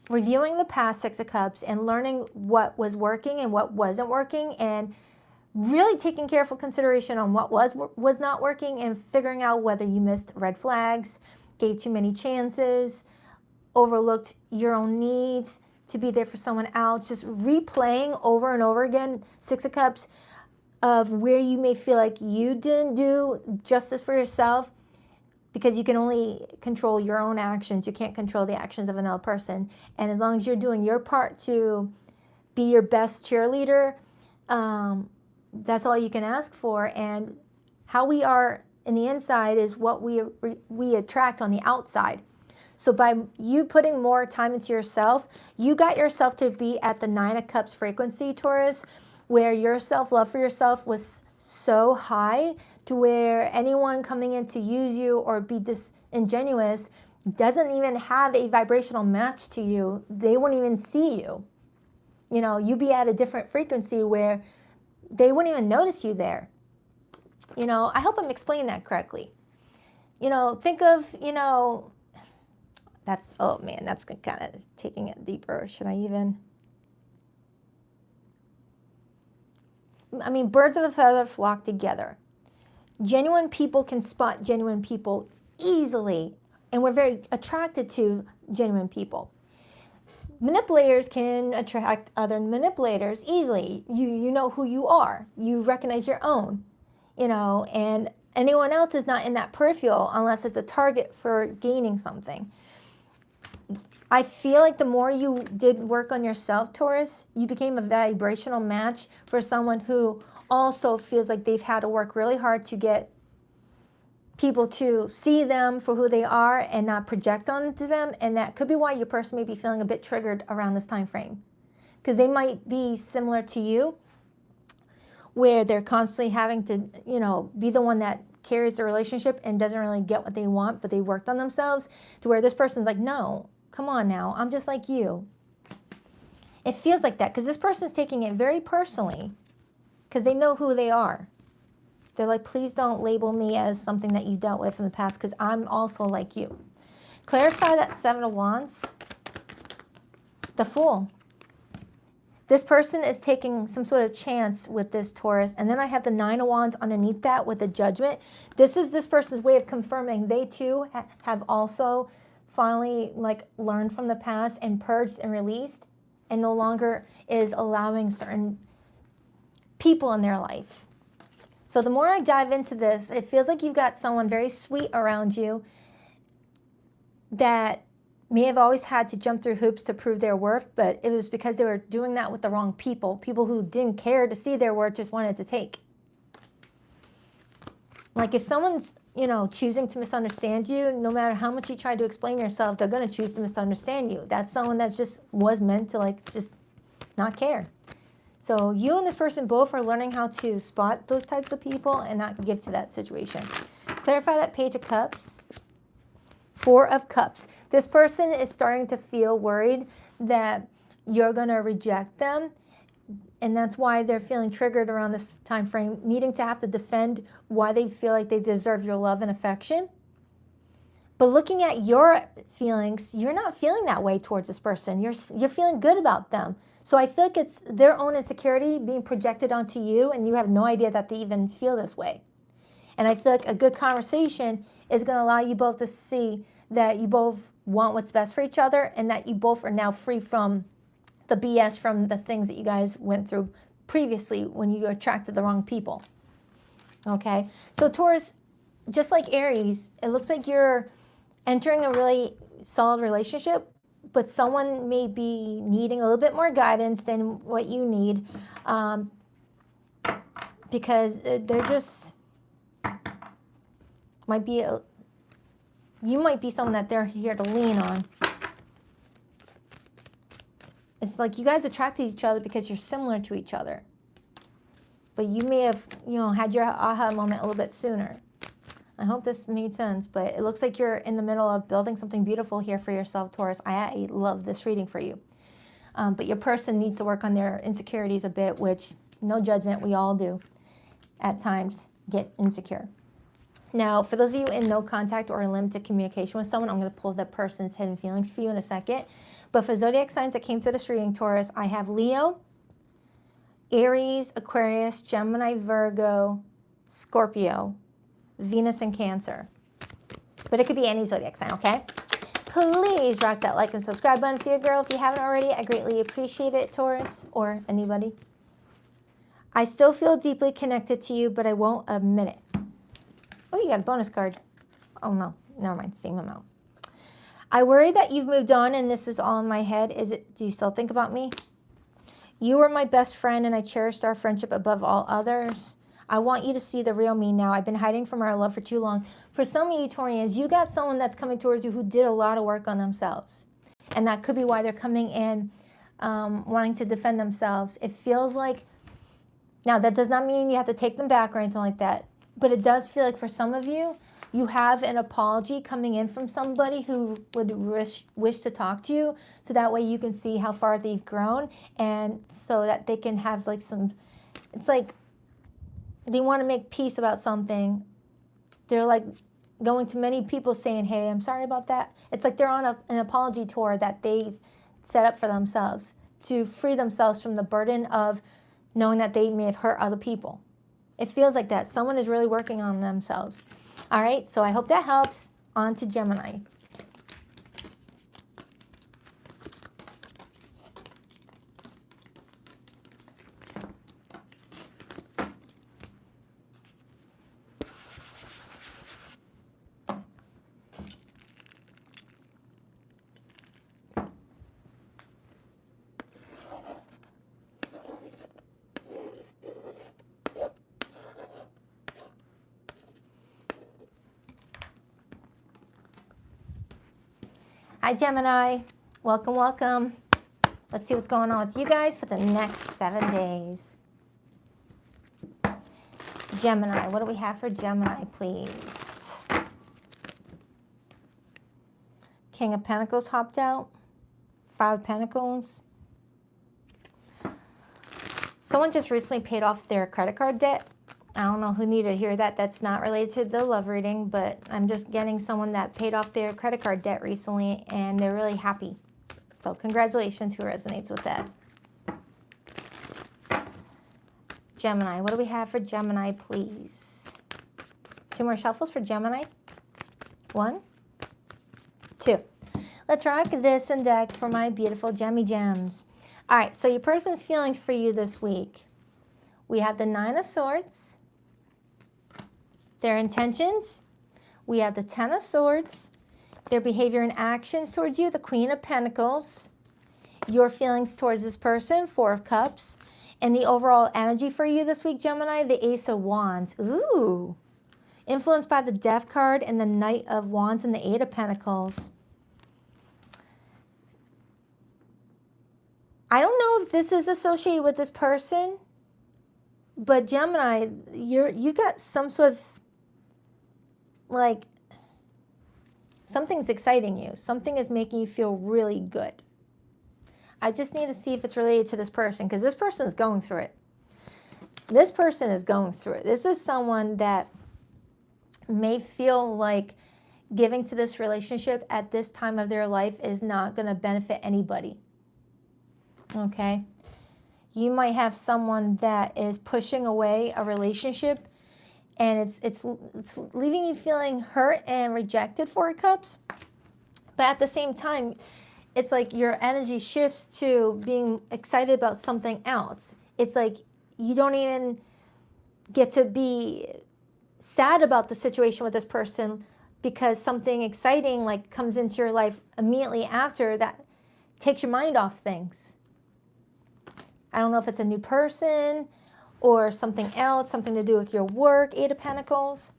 [SPEAKER 1] reviewing the past Six of Cups and learning what was working and what wasn't working, and really taking careful consideration on what was not working, and figuring out whether you missed red flags, gave too many chances, overlooked your own needs to be there for someone else. Just replaying over and over again Six of Cups of where you may feel like you didn't do justice for yourself, because you can only control your own actions. You can't control the actions of another person. And as long as you're doing your part to be your best cheerleader, that's all you can ask for. And how we are in the inside is what we attract on the outside. So by you putting more time into yourself, you got yourself to be at the Nine of Cups frequency, Taurus, where your self-love for yourself was so high to where anyone coming in to use you or be disingenuous doesn't even have a vibrational match to you. They won't even see you. You know, you be at a different frequency where they wouldn't even notice you there. You know, I hope I'm explaining that correctly. You know, think of, you know, that's, oh man, that's kind of taking it deeper. Should I even? I mean, birds of a feather flock together. Genuine people can spot genuine people easily, and we're very attracted to genuine people. Manipulators can attract other manipulators easily. You know who you are. You recognize your own, you know, and anyone else is not in that peripheral unless it's a target for gaining something. I feel like the more you did work on yourself, Taurus, you became a vibrational match for someone who also feels like they've had to work really hard to get people to see them for who they are and not project onto them. And that could be why your person may be feeling a bit triggered around this time frame, because they might be similar to you, where they're constantly having to, you know, be the one that carries the relationship and doesn't really get what they want, but they worked on themselves, to where this person's like, no, come on now, I'm just like you. It feels like that because this person's taking it very personally, because they know who they are. They're like, please don't label me as something that you dealt with in the past, because I'm also like you. Clarify that Seven of Wands. The Fool. This person is taking some sort of chance with this Taurus. And then I have the Nine of Wands underneath that with the Judgment. This is this person's way of confirming they too have also finally like learned from the past and purged and released, and no longer is allowing certain people in their life. So the more I dive into this, it feels like you've got someone very sweet around you that may have always had to jump through hoops to prove their worth, but it was because they were doing that with the wrong people. People who didn't care to see their worth, just wanted to take. Like if someone's, you know, choosing to misunderstand you, no matter how much you try to explain yourself, they're going to choose to misunderstand you. That's someone that just was meant to like just not care. So you and this person both are learning how to spot those types of people and not give to that situation. Clarify that Page of Cups. Four of Cups. This person is starting to feel worried that you're going to reject them. And that's why they're feeling triggered around this time frame, needing to have to defend why they feel like they deserve your love and affection. But looking at your feelings, you're not feeling that way towards this person. You're feeling good about them. So I feel like it's their own insecurity being projected onto you, and you have no idea that they even feel this way. And I feel like a good conversation is going to allow you both to see that you both want what's best for each other, and that you both are now free from the BS, from the things that you guys went through previously when you attracted the wrong people. Okay? So Taurus, just like Aries, it looks like you're entering a really solid relationship, but someone may be needing a little bit more guidance than what you need, because they're just you might be someone that they're here to lean on. It's like you guys attracted each other because you're similar to each other, but you may have, had your aha moment a little bit sooner. I hope this made sense, but it looks like you're in the middle of building something beautiful here for yourself, Taurus. I love this reading for you. But your person needs to work on their insecurities a bit, which, no judgment, we all do at times get insecure. Now, for those of you in no contact or in limited communication with someone, I'm going to pull the person's hidden feelings for you in a second. But for zodiac signs that came through this reading, Taurus, I have Leo, Aries, Aquarius, Gemini, Virgo, Scorpio, Venus, and Cancer. But it could be any zodiac sign, okay? Please rock that like and subscribe button for your girl if you haven't already. I greatly appreciate it, Taurus, or anybody. I still feel deeply connected to you, but I won't admit it. Oh, you got a bonus card. Oh, no. Never mind. Same amount. I worry that you've moved on and this is all in my head. Do you still think about me? You were my best friend and I cherished our friendship above all others. I want you to see the real me now. I've been hiding from our love for too long. For some of you Taurians, you got someone that's coming towards you who did a lot of work on themselves. And that could be why they're coming in wanting to defend themselves. It feels like, now that does not mean you have to take them back or anything like that. But it does feel like for some of you, you have an apology coming in from somebody who would wish to talk to you. So that way you can see how far they've grown. And so that they can have like it's like they want to make peace about something. They're like going to many people saying, hey, I'm sorry about that. It's like they're on an apology tour that they've set up for themselves to free themselves from the burden of knowing that they may have hurt other people. It feels like that. Someone is really working on themselves. All right, so I hope that helps. On to Gemini. Hi, Gemini. Welcome, welcome. Let's see what's going on with you guys for the next 7 days. Gemini, what do we have for Gemini, please? King of Pentacles hopped out. 5 of Pentacles. Someone just recently paid off their credit card debt. I don't know who needed to hear that. That's not related to the love reading, but I'm just getting someone that paid off their credit card debt recently, and they're really happy. So congratulations, who resonates with that. Gemini, what do we have for Gemini, please? 2 more shuffles for Gemini. 1, 2. Let's rock this and deck for my beautiful Gemmy Gems. All right, so your person's feelings for you this week. We have the 9 of Swords. Their intentions. We have the 10 of Swords. Their behavior and actions towards you, the Queen of Pentacles. Your feelings towards this person, 4 of Cups. And the overall energy for you this week, Gemini, the Ace of Wands. Ooh. Influenced by the Death card and the Knight of Wands and the 8 of Pentacles. I don't know if this is associated with this person, but Gemini, you got some sort of, like, something's exciting you. Something is making you feel really good. I just need to see if it's related to this person, because this person is going through it. This person is going through it. This is someone that may feel like giving to this relationship at this time of their life is not going to benefit anybody. okay? You might have someone that is pushing away a relationship, and it's leaving you feeling hurt and rejected, Four of Cups. But at the same time, it's like your energy shifts to being excited about something else. It's like you don't even get to be sad about the situation with this person because something exciting like comes into your life immediately after that takes your mind off things. I don't know if it's a new person or something else, something to do with your work, Eight of Pentacles.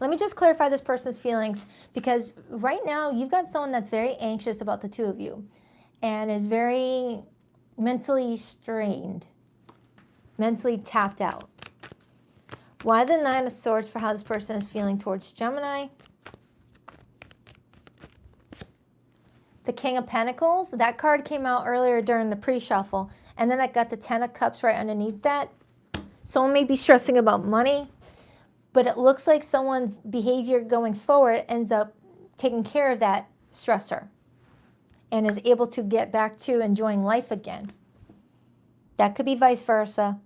[SPEAKER 1] Let me just clarify this person's feelings, because right now you've got someone that's very anxious about the two of you and is very mentally strained, mentally tapped out. Why the Nine of Swords for how this person is feeling towards Gemini? The King of Pentacles, that card came out earlier during the pre-shuffle, and then I got the Ten of Cups right underneath that. Someone may be stressing about money, but it looks like someone's behavior going forward ends up taking care of that stressor and is able to get back to enjoying life again. That could be vice versa.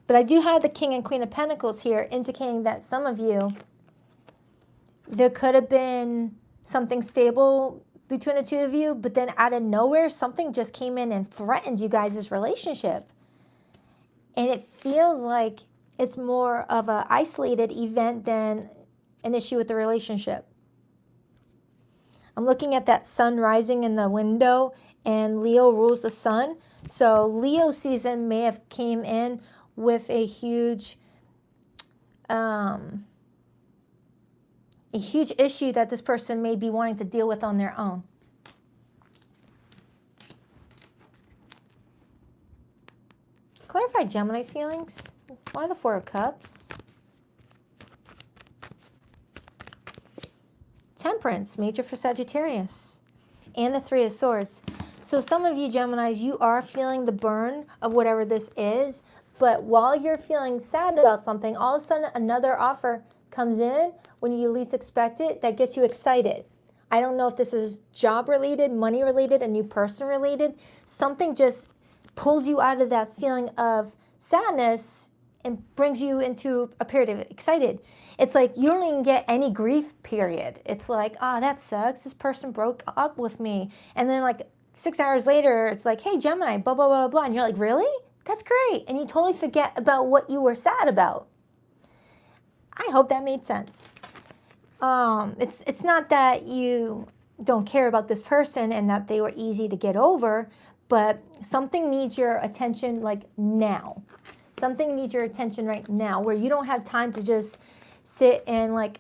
[SPEAKER 1] But I do have the King and Queen of Pentacles here, indicating that some of you, there could have been something stable between the two of you, but then out of nowhere, something just came in and threatened you guys' relationship. And it feels like it's more of an isolated event than an issue with the relationship. I'm looking at that sun rising in the window, and Leo rules the sun. So Leo season may have came in with a huge issue that this person may be wanting to deal with on their own. Clarify Gemini's feelings. Why the Four of Cups? Temperance, major for Sagittarius. And the Three of Swords. So some of you Geminis, you are feeling the burn of whatever this is. But while you're feeling sad about something, all of a sudden another offer comes in when you least expect it that gets you excited. I don't know if this is job related, money related, a new person related. Something just pulls you out of that feeling of sadness and brings you into a period of excited. It's like you don't even get any grief period. It's like, oh, that sucks. This person broke up with me. And then like 6 hours later, it's like, hey, Gemini, blah, blah, blah, blah. And you're like, really? That's great. And you totally forget about what you were sad about. I hope that made sense. It's not that you don't care about this person and that they were easy to get over, but something needs your attention like now. Something needs your attention right now, where you don't have time to just sit and like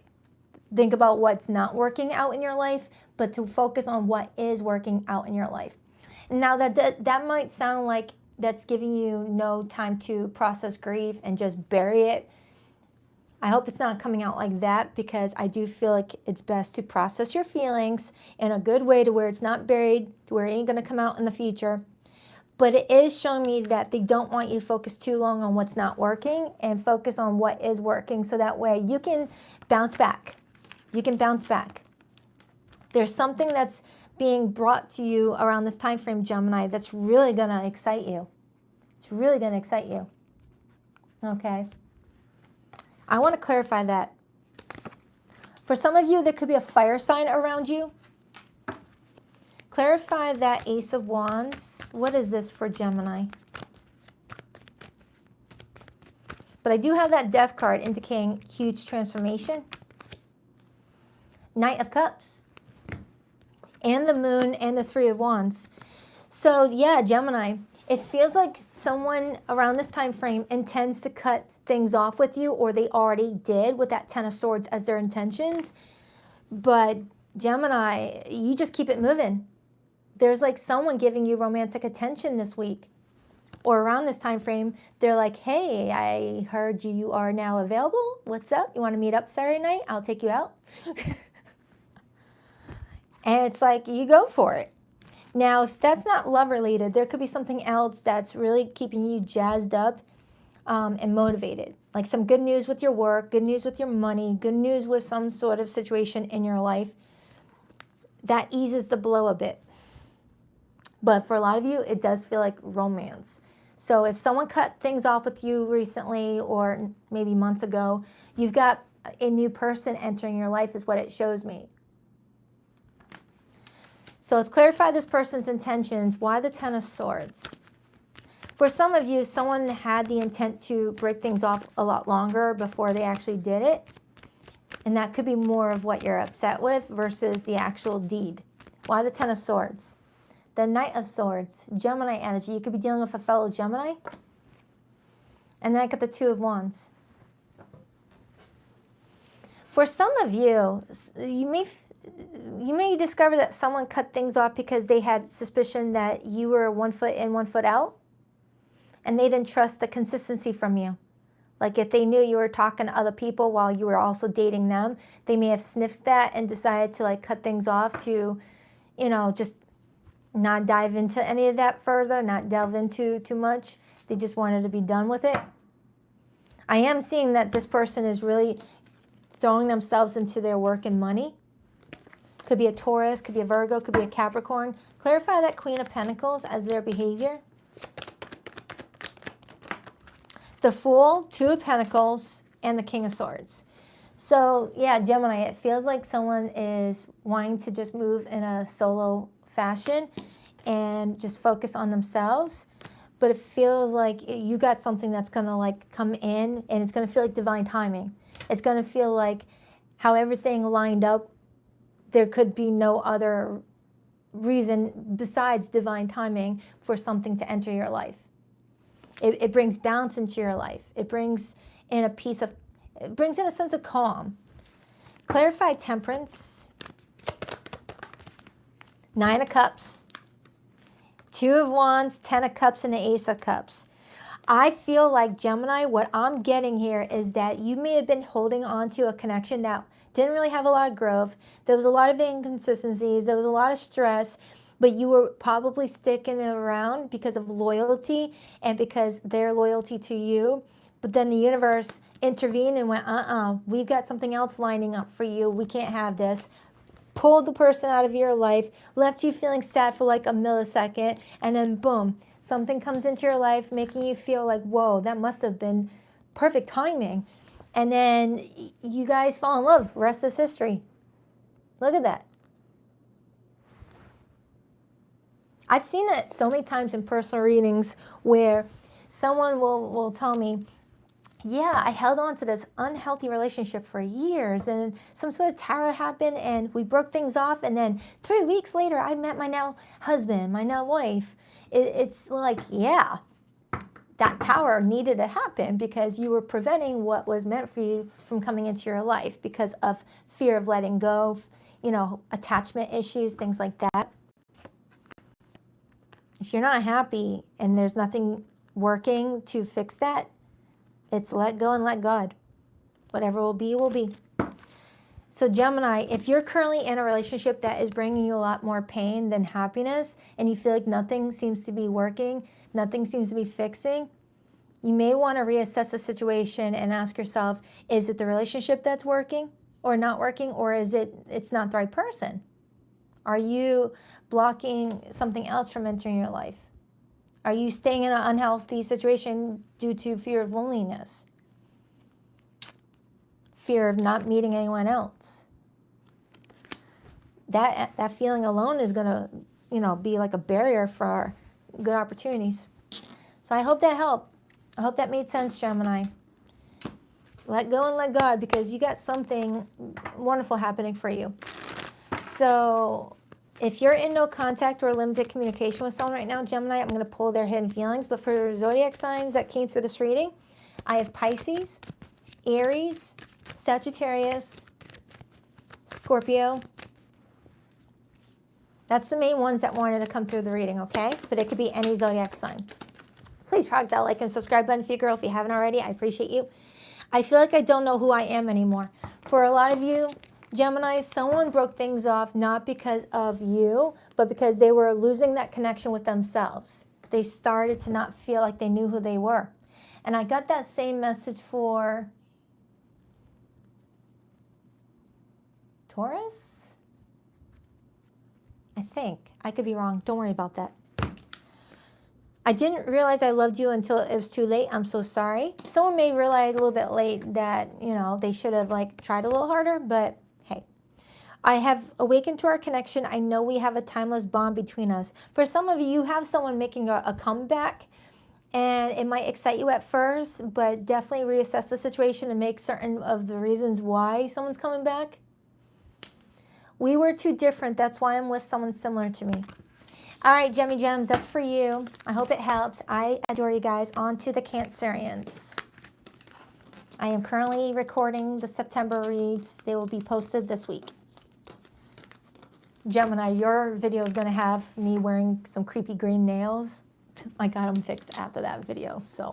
[SPEAKER 1] think about what's not working out in your life, but to focus on what is working out in your life. Now that might sound like that's giving you no time to process grief and just bury it. I hope it's not coming out like that, because I do feel like it's best to process your feelings in a good way to where it's not buried, to where it ain't going to come out in the future. But it is showing me that they don't want you to focus too long on what's not working and focus on what is working, so that way you can bounce back. You can bounce back. There's something that's being brought to you around this time frame, Gemini, that's really going to excite you. It's really going to excite you. Okay. I want to clarify that. For some of you, there could be a fire sign around you. Clarify that Ace of Wands. What is this for Gemini? But I do have that Death card indicating huge transformation. Knight of Cups. And the Moon and the Three of Wands. So yeah, Gemini, it feels like someone around this time frame intends to cut things off with you, or they already did with that Ten of Swords as their intentions. But Gemini, you just keep it moving. There's like someone giving you romantic attention this week, or around this time frame. They're like, hey, I heard you are now available. What's up? You want to meet up Saturday night? I'll take you out. And it's like, you go for it. Now, if that's not love related, there could be something else that's really keeping you jazzed up and motivated. Like some good news with your work, good news with your money, good news with some sort of situation in your life. that eases the blow a bit. But for a lot of you, it does feel like romance. So if someone cut things off with you recently or maybe months ago, you've got a new person entering your life is what it shows me. So let's clarify this person's intentions. Why the Ten of Swords? For some of you, someone had the intent to break things off a lot longer before they actually did it. And that could be more of what you're upset with versus the actual deed. Why the Ten of Swords? The Knight of Swords, Gemini energy. You could be dealing with a fellow Gemini. And then I got the Two of Wands. For some of you, you may discover that someone cut things off because they had suspicion that you were 1 foot in, 1 foot out. And they didn't trust the consistency from you. Like if they knew you were talking to other people while you were also dating them, they may have sniffed that and decided to like cut things off to, you know, just not dive into any of that further, not delve into too much. They just wanted to be done with it. I am seeing that this person is really throwing themselves into their work and money. Could be a Taurus, could be a Virgo, could be a Capricorn. Clarify that Queen of Pentacles as their behavior. The Fool, Two of Pentacles, and the King of Swords. So yeah, Gemini, it feels like someone is wanting to just move in a solo fashion and just focus on themselves. But it feels like you got something that's going to like come in and it's going to feel like divine timing. It's going to feel like how everything lined up. There could be no other reason besides divine timing for something to enter your life. It brings balance into your life. It brings in it brings in a sense of calm. Clarify Temperance. Nine of Cups. Two of Wands, Ten of Cups, and the Ace of Cups. I feel like, Gemini, what I'm getting here is that you may have been holding on to a connection that didn't really have a lot of growth. There was a lot of inconsistencies. There was a lot of stress. But you were probably sticking around because of loyalty and because their loyalty to you. But then the universe intervened and went, we've got something else lining up for you. We can't have this. Pulled the person out of your life, left you feeling sad for like a millisecond, and then boom, something comes into your life making you feel like, whoa, that must have been perfect timing. And then you guys fall in love. Rest is history. Look at that. I've seen it so many times in personal readings where someone will tell me, yeah, I held on to this unhealthy relationship for years and some sort of tower happened and we broke things off, and then 3 weeks later I met my now husband, my now wife. It's like, yeah, that tower needed to happen because you were preventing what was meant for you from coming into your life because of fear of letting go, you know, attachment issues, things like that. If you're not happy and there's nothing working to fix that, it's let go and let God. Whatever will be, will be. So Gemini, if you're currently in a relationship that is bringing you a lot more pain than happiness, and you feel like nothing seems to be working, nothing seems to be fixing, you may want to reassess the situation and ask yourself, is it the relationship that's working or not working, or is it's not the right person? Are you blocking something else from entering your life? Are you staying in an unhealthy situation due to fear of loneliness? Fear of not meeting anyone else? That feeling alone is going to, you know, be like a barrier for good opportunities. So I hope that helped. I hope that made sense, Gemini. Let go and let God, because you got something wonderful happening for you. So if you're in no contact or limited communication with someone right now, Gemini, I'm going to pull their hidden feelings. But for zodiac signs that came through this reading, I have Pisces, Aries, Sagittarius, Scorpio. That's the main ones that wanted to come through the reading, okay? But it could be any zodiac sign. Please rock that like and subscribe button for you, girl, if you haven't already. I appreciate you. I feel like I don't know who I am anymore. For a lot of you, Gemini, someone broke things off not because of you, but because they were losing that connection with themselves. They started to not feel like they knew who they were. And I got that same message for Taurus? I think. I could be wrong. Don't worry about that. I didn't realize I loved you until it was too late. I'm so sorry. Someone may realize a little bit late that, you know, they should have like tried a little harder, but hey. I have awakened to our connection. I know we have a timeless bond between us. For some of you, you have someone making a comeback, and it might excite you at first, but definitely reassess the situation and make certain of the reasons why someone's coming back. We were too different. That's why I'm with someone similar to me. All right, Gemmy Gems, that's for you. I hope it helps. I adore you guys. On to the Cancerians. I am currently recording the September reads. They will be posted this week. Gemini, your video is going to have me wearing some creepy green nails. I got them fixed after that video, so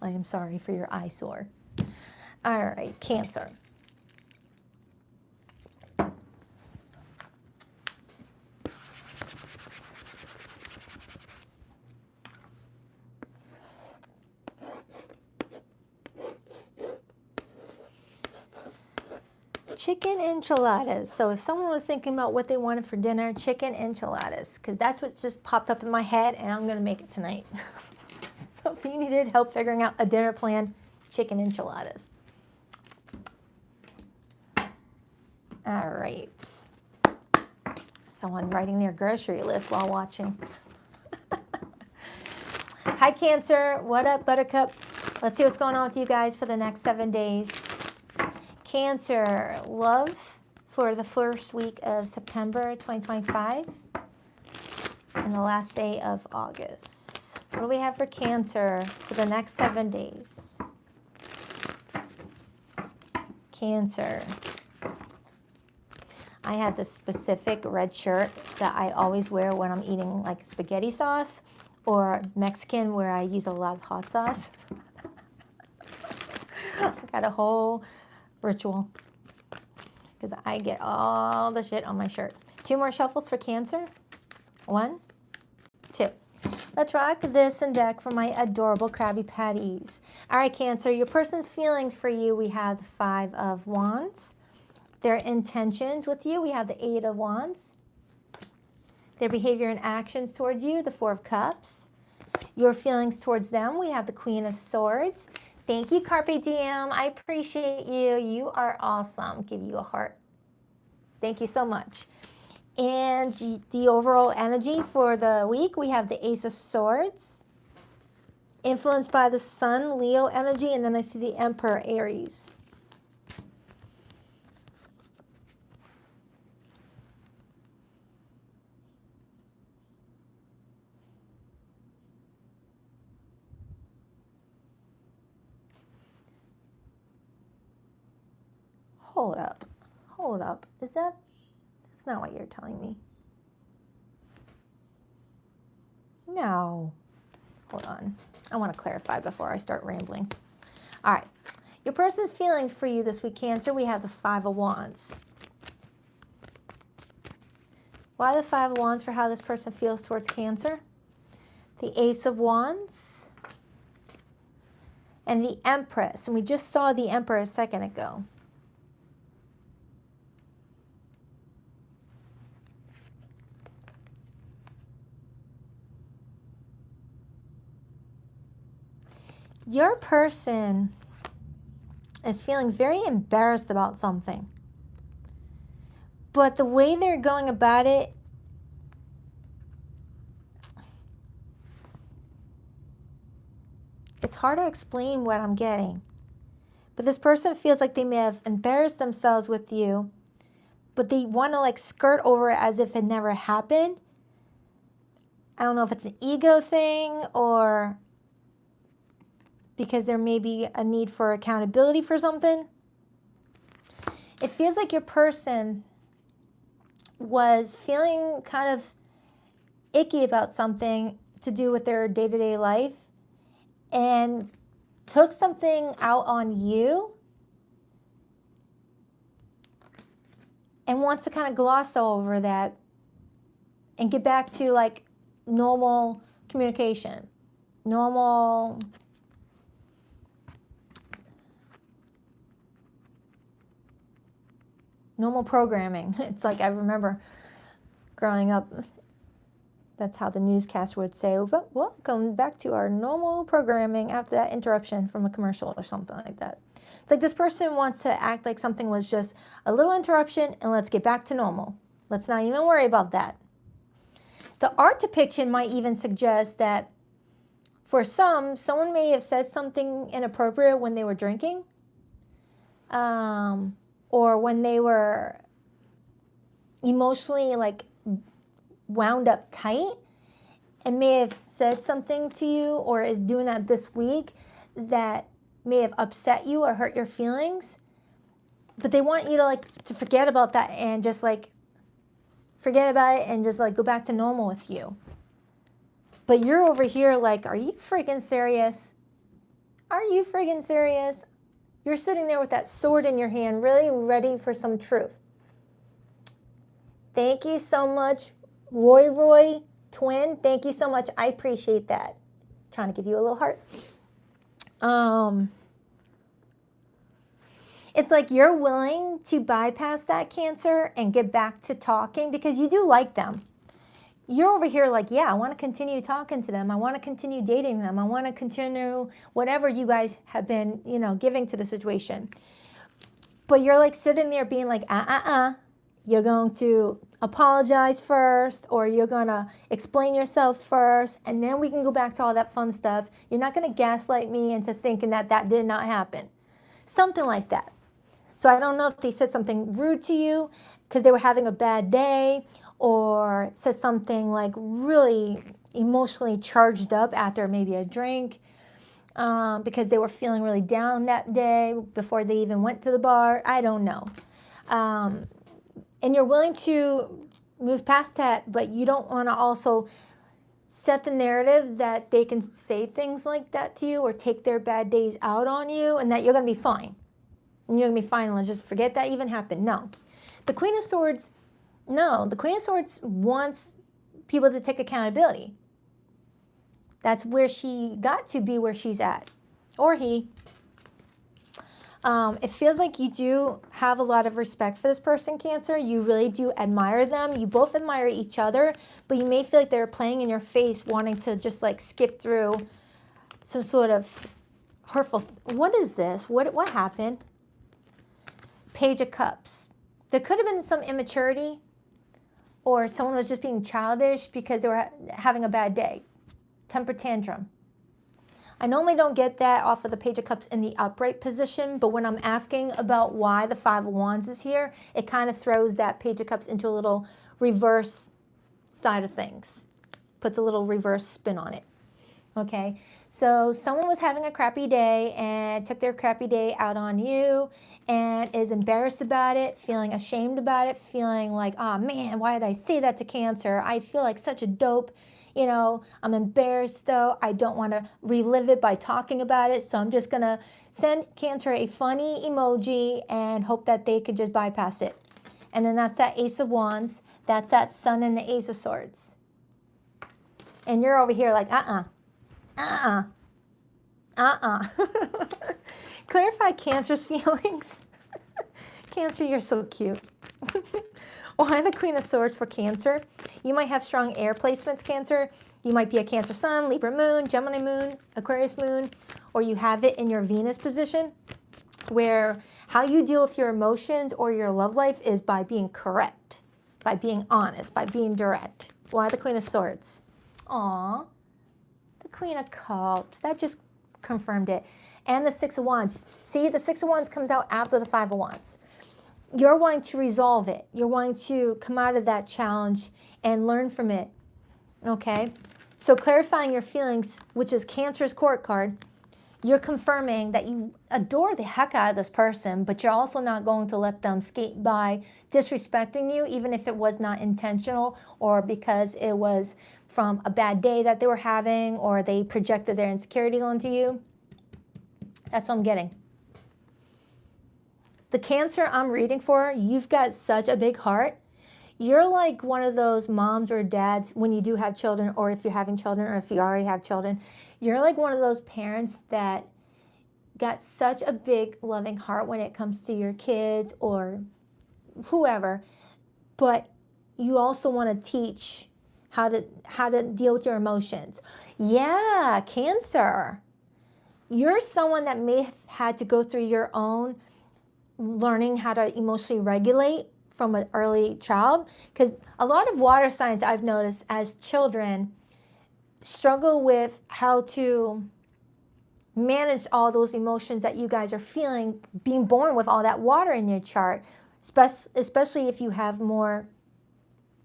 [SPEAKER 1] I am sorry for your eyesore. All right, Cancer. Chicken enchiladas. So if someone was thinking about what they wanted for dinner, chicken enchiladas, because that's what just popped up in my head, and I'm going to make it tonight. So if you needed help figuring out a dinner plan, chicken enchiladas. All right. Someone writing their grocery list while watching. Hi, Cancer. What up, Buttercup? Let's see what's going on with you guys for the next 7 days. Cancer, love for the first week of September 2025 and the last day of August. What do we have for Cancer for the next 7 days? Cancer. I had this specific red shirt that I always wear when I'm eating like spaghetti sauce or Mexican where I use a lot of hot sauce. I got a whole ritual because I get all the shit on my shirt. 2 more shuffles for Cancer. 1, 2. Let's rock this and deck for my adorable Krabby Patties. All right, Cancer, your person's feelings for you, we have the 5 of Wands. Their intentions with you, we have the 8 of Wands. Their behavior and actions towards you, the 4 of Cups. Your feelings towards them, we have the Queen of Swords. Thank you, Carpe Diem. I appreciate you. You are awesome. Give you a heart. Thank you so much. And the overall energy for the week, we have the Ace of Swords. Influenced by the Sun, Leo energy, and then I see the Emperor, Aries. Hold up. Hold up. That's not what you're telling me. No. Hold on. I want to clarify before I start rambling. All right. Your person's feelings for you this week, Cancer, we have the 5 of Wands. Why the 5 of Wands for how this person feels towards Cancer? The Ace of Wands. And the Empress. And we just saw the Emperor a second ago. Your person is feeling very embarrassed about something. But the way they're going about it, it's hard to explain what I'm getting. But this person feels like they may have embarrassed themselves with you, but they want to like skirt over it as if it never happened. I don't know if it's an ego thing or because there may be a need for accountability for something. It feels like your person was feeling kind of icky about something to do with their day-to-day life and took something out on you and wants to kind of gloss over that and get back to like normal communication, normal programming. It's like I remember growing up, that's how the newscaster would say, well, welcome back to our normal programming after that interruption from a commercial or something like that. It's like this person wants to act like something was just a little interruption and let's get back to normal. Let's not even worry about that. The art depiction might even suggest that for someone may have said something inappropriate when they were drinking, or when they were emotionally like wound up tight, and may have said something to you or is doing that this week that may have upset you or hurt your feelings, but they want you to to forget about that and just forget about it and just go back to normal with you. But you're over here like, are you freaking serious? Are you freaking serious? You're sitting there with that sword in your hand, really ready for some truth. Thank you so much, Roy Twin. Thank you so much. I appreciate that. Trying to give you a little heart. It's like you're willing to bypass that Cancer and get back to talking because you do like them. You're over here like, yeah, I want to continue talking to them. I want to continue dating them. I want to continue whatever you guys have been, giving to the situation. But you're sitting there being like, You're going to apologize first, or you're going to explain yourself first, and then we can go back to all that fun stuff. You're not going to gaslight me into thinking that did not happen. Something like that. So I don't know if they said something rude to you because they were having a bad day, or said something really emotionally charged up after maybe a drink, because they were feeling really down that day before they even went to the bar. I don't know. And you're willing to move past that, but you don't want to also set the narrative that they can say things like that to you or take their bad days out on you and that you're going to be fine. And you're going to be fine. Let's just forget that even happened. No. The Queen of Swords, no. The Queen of Swords wants people to take accountability. That's where she got to be where she's at. Or he. It feels like you do have a lot of respect for this person, Cancer. You really do admire them. You both admire each other, but you may feel like they're playing in your face, wanting to just skip through some sort of hurtful. What is this? What happened? Page of Cups. There could have been some immaturity, or someone was just being childish because they were having a bad day. Temper tantrum. I normally don't get that off of the Page of Cups in the upright position, but when I'm asking about why the Five of Wands is here, it kind of throws that Page of Cups into a little reverse side of things. Put the little reverse spin on it. Okay, so someone was having a crappy day and took their crappy day out on you and is embarrassed about it, feeling ashamed about it, feeling like, oh man, why did I say that to Cancer? I feel like such a dope. I'm embarrassed though. I don't want to relive it by talking about it. So I'm just going to send Cancer a funny emoji and hope that they could just bypass it. And then that's that Ace of Wands. That's that Sun and the Ace of Swords. And you're over here like, Clarify Cancer's feelings. Cancer, you're so cute. Why the Queen of Swords for Cancer? You might have strong air placements, Cancer. You might be a Cancer Sun, Libra Moon, Gemini Moon, Aquarius Moon, or you have it in your Venus position, where how you deal with your emotions or your love life is by being correct, by being honest, by being direct. Why the Queen of Swords? Aw, the Queen of Cups. That just confirmed it. And the Six of Wands. See, the Six of Wands comes out after the Five of Wands. You're wanting to resolve it. You're wanting to come out of that challenge and learn from it. Okay? So clarifying your feelings, which is Cancer's court card, you're confirming that you adore the heck out of this person, but you're also not going to let them skate by disrespecting you, even if it was not intentional or because it was from a bad day that they were having or they projected their insecurities onto you. That's what I'm getting. The Cancer I'm reading for, you've got such a big heart. You're like one of those moms or dads when you do have children, or if you're having children, or if you already have children. You're like one of those parents that got such a big loving heart when it comes to your kids or whoever, but you also want to teach how to deal with your emotions. Yeah, Cancer. You're someone that may have had to go through your own learning how to emotionally regulate from an early child, because a lot of water signs I've noticed as children struggle with how to manage all those emotions that you guys are feeling, being born with all that water in your chart, especially if you have more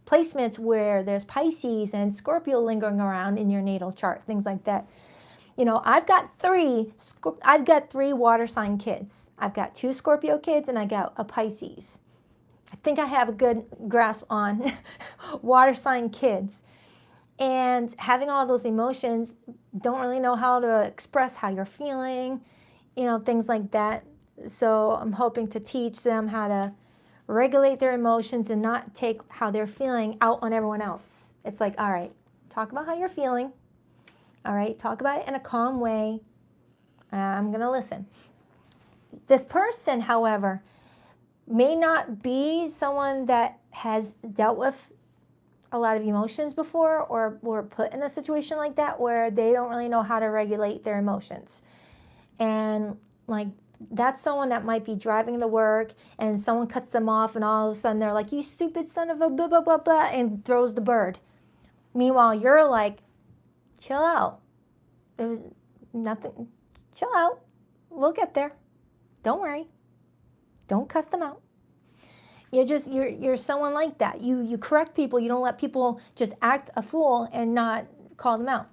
[SPEAKER 1] placements where there's Pisces and Scorpio lingering around in your natal chart, things like that. You know, I've got three water sign kids. I've got 2 Scorpio kids and I got a Pisces. I think I have a good grasp on water sign kids. And having all those emotions, don't really know how to express how you're feeling, you know, things like that. So I'm hoping to teach them how to regulate their emotions and not take how they're feeling out on everyone else. It's like, all right, talk about how you're feeling. All right, talk about it in a calm way. I'm going to listen. This person, however, may not be someone that has dealt with a lot of emotions before or were put in a situation like that where they don't really know how to regulate their emotions. And like, that's someone that might be driving to work and someone cuts them off and all of a sudden they're like, you stupid son of a blah, blah, blah, blah, and throws the bird. Meanwhile, you're like, chill out. It was nothing. Chill out. We'll get there. Don't worry. Don't cuss them out. You're someone like that. You correct people. You don't let people just act a fool and not call them out.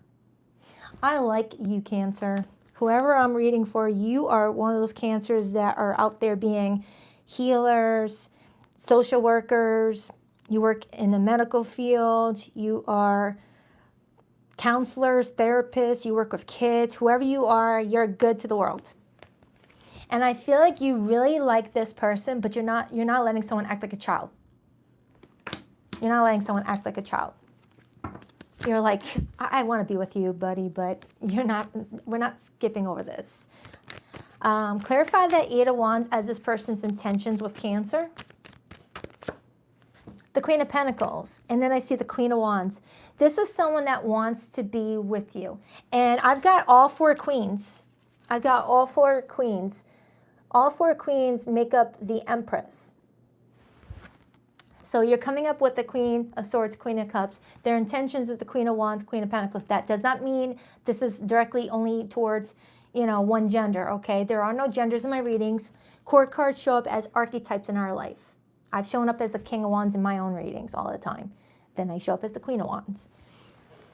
[SPEAKER 1] I like you, Cancer. Whoever I'm reading for, you are one of those Cancers that are out there being healers, social workers. You work in the medical field. You are counselors, therapists. You work with kids. Whoever you are, you're good to the world. And I feel like you really like this person, but you're not letting someone act like a child. You're not letting someone act like a child. You're like, I want to be with you, buddy, but we're not skipping over this. Clarify that 8 of Wands as this person's intentions with Cancer. The Queen of Pentacles, and then I see the Queen of Wands. This is someone that wants to be with you. And I've got all 4 queens. I've got all 4 queens. All 4 queens make up the Empress. So you're coming up with the Queen of Swords, Queen of Cups. Their intentions is the Queen of Wands, Queen of Pentacles. That does not mean this is directly only towards, you know, one gender, okay? There are no genders in my readings. Court cards show up as archetypes in our life. I've shown up as the King of Wands in my own readings all the time. Then I show up as the Queen of Wands.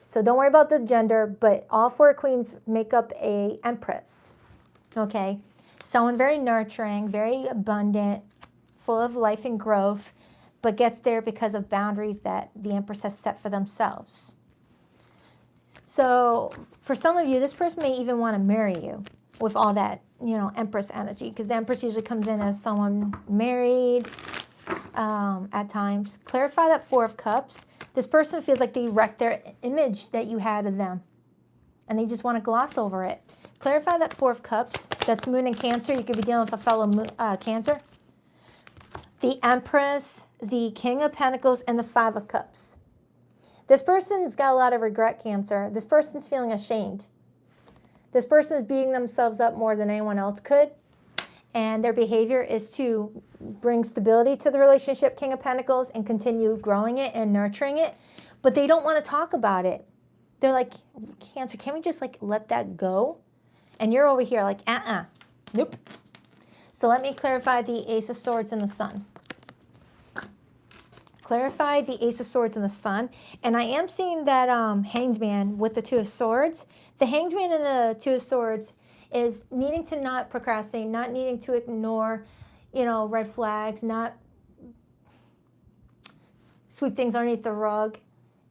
[SPEAKER 1] So don't worry about the gender, but all 4 queens make up a Empress, okay? Someone very nurturing, very abundant, full of life and growth, but gets there because of boundaries that the Empress has set for themselves. So for some of you, this person may even want to marry you with all that, you know, Empress energy, because the Empress usually comes in as someone married at times. Clarify that 4 of Cups. This person feels like they wrecked their image that you had of them, and they just want to gloss over it. Clarify that 4 of Cups. That's Moon and Cancer. You could be dealing with a fellow Cancer. The Empress, the King of Pentacles, and the 5 of Cups. This person's got a lot of regret, Cancer. This person's feeling ashamed. This person is beating themselves up more than anyone else could. And their behavior is to bring stability to the relationship, King of Pentacles, and continue growing it and nurturing it. But they don't want to talk about it. They're like, Cancer, can we just like let that go? And you're over here like, nope. So let me clarify the Ace of Swords and the Sun. Clarify the Ace of Swords and the Sun. And I am seeing that Hanged Man with the 2 of Swords. The Hanged Man and the 2 of Swords is needing to not procrastinate, not needing to ignore, you know, red flags, not sweep things underneath the rug.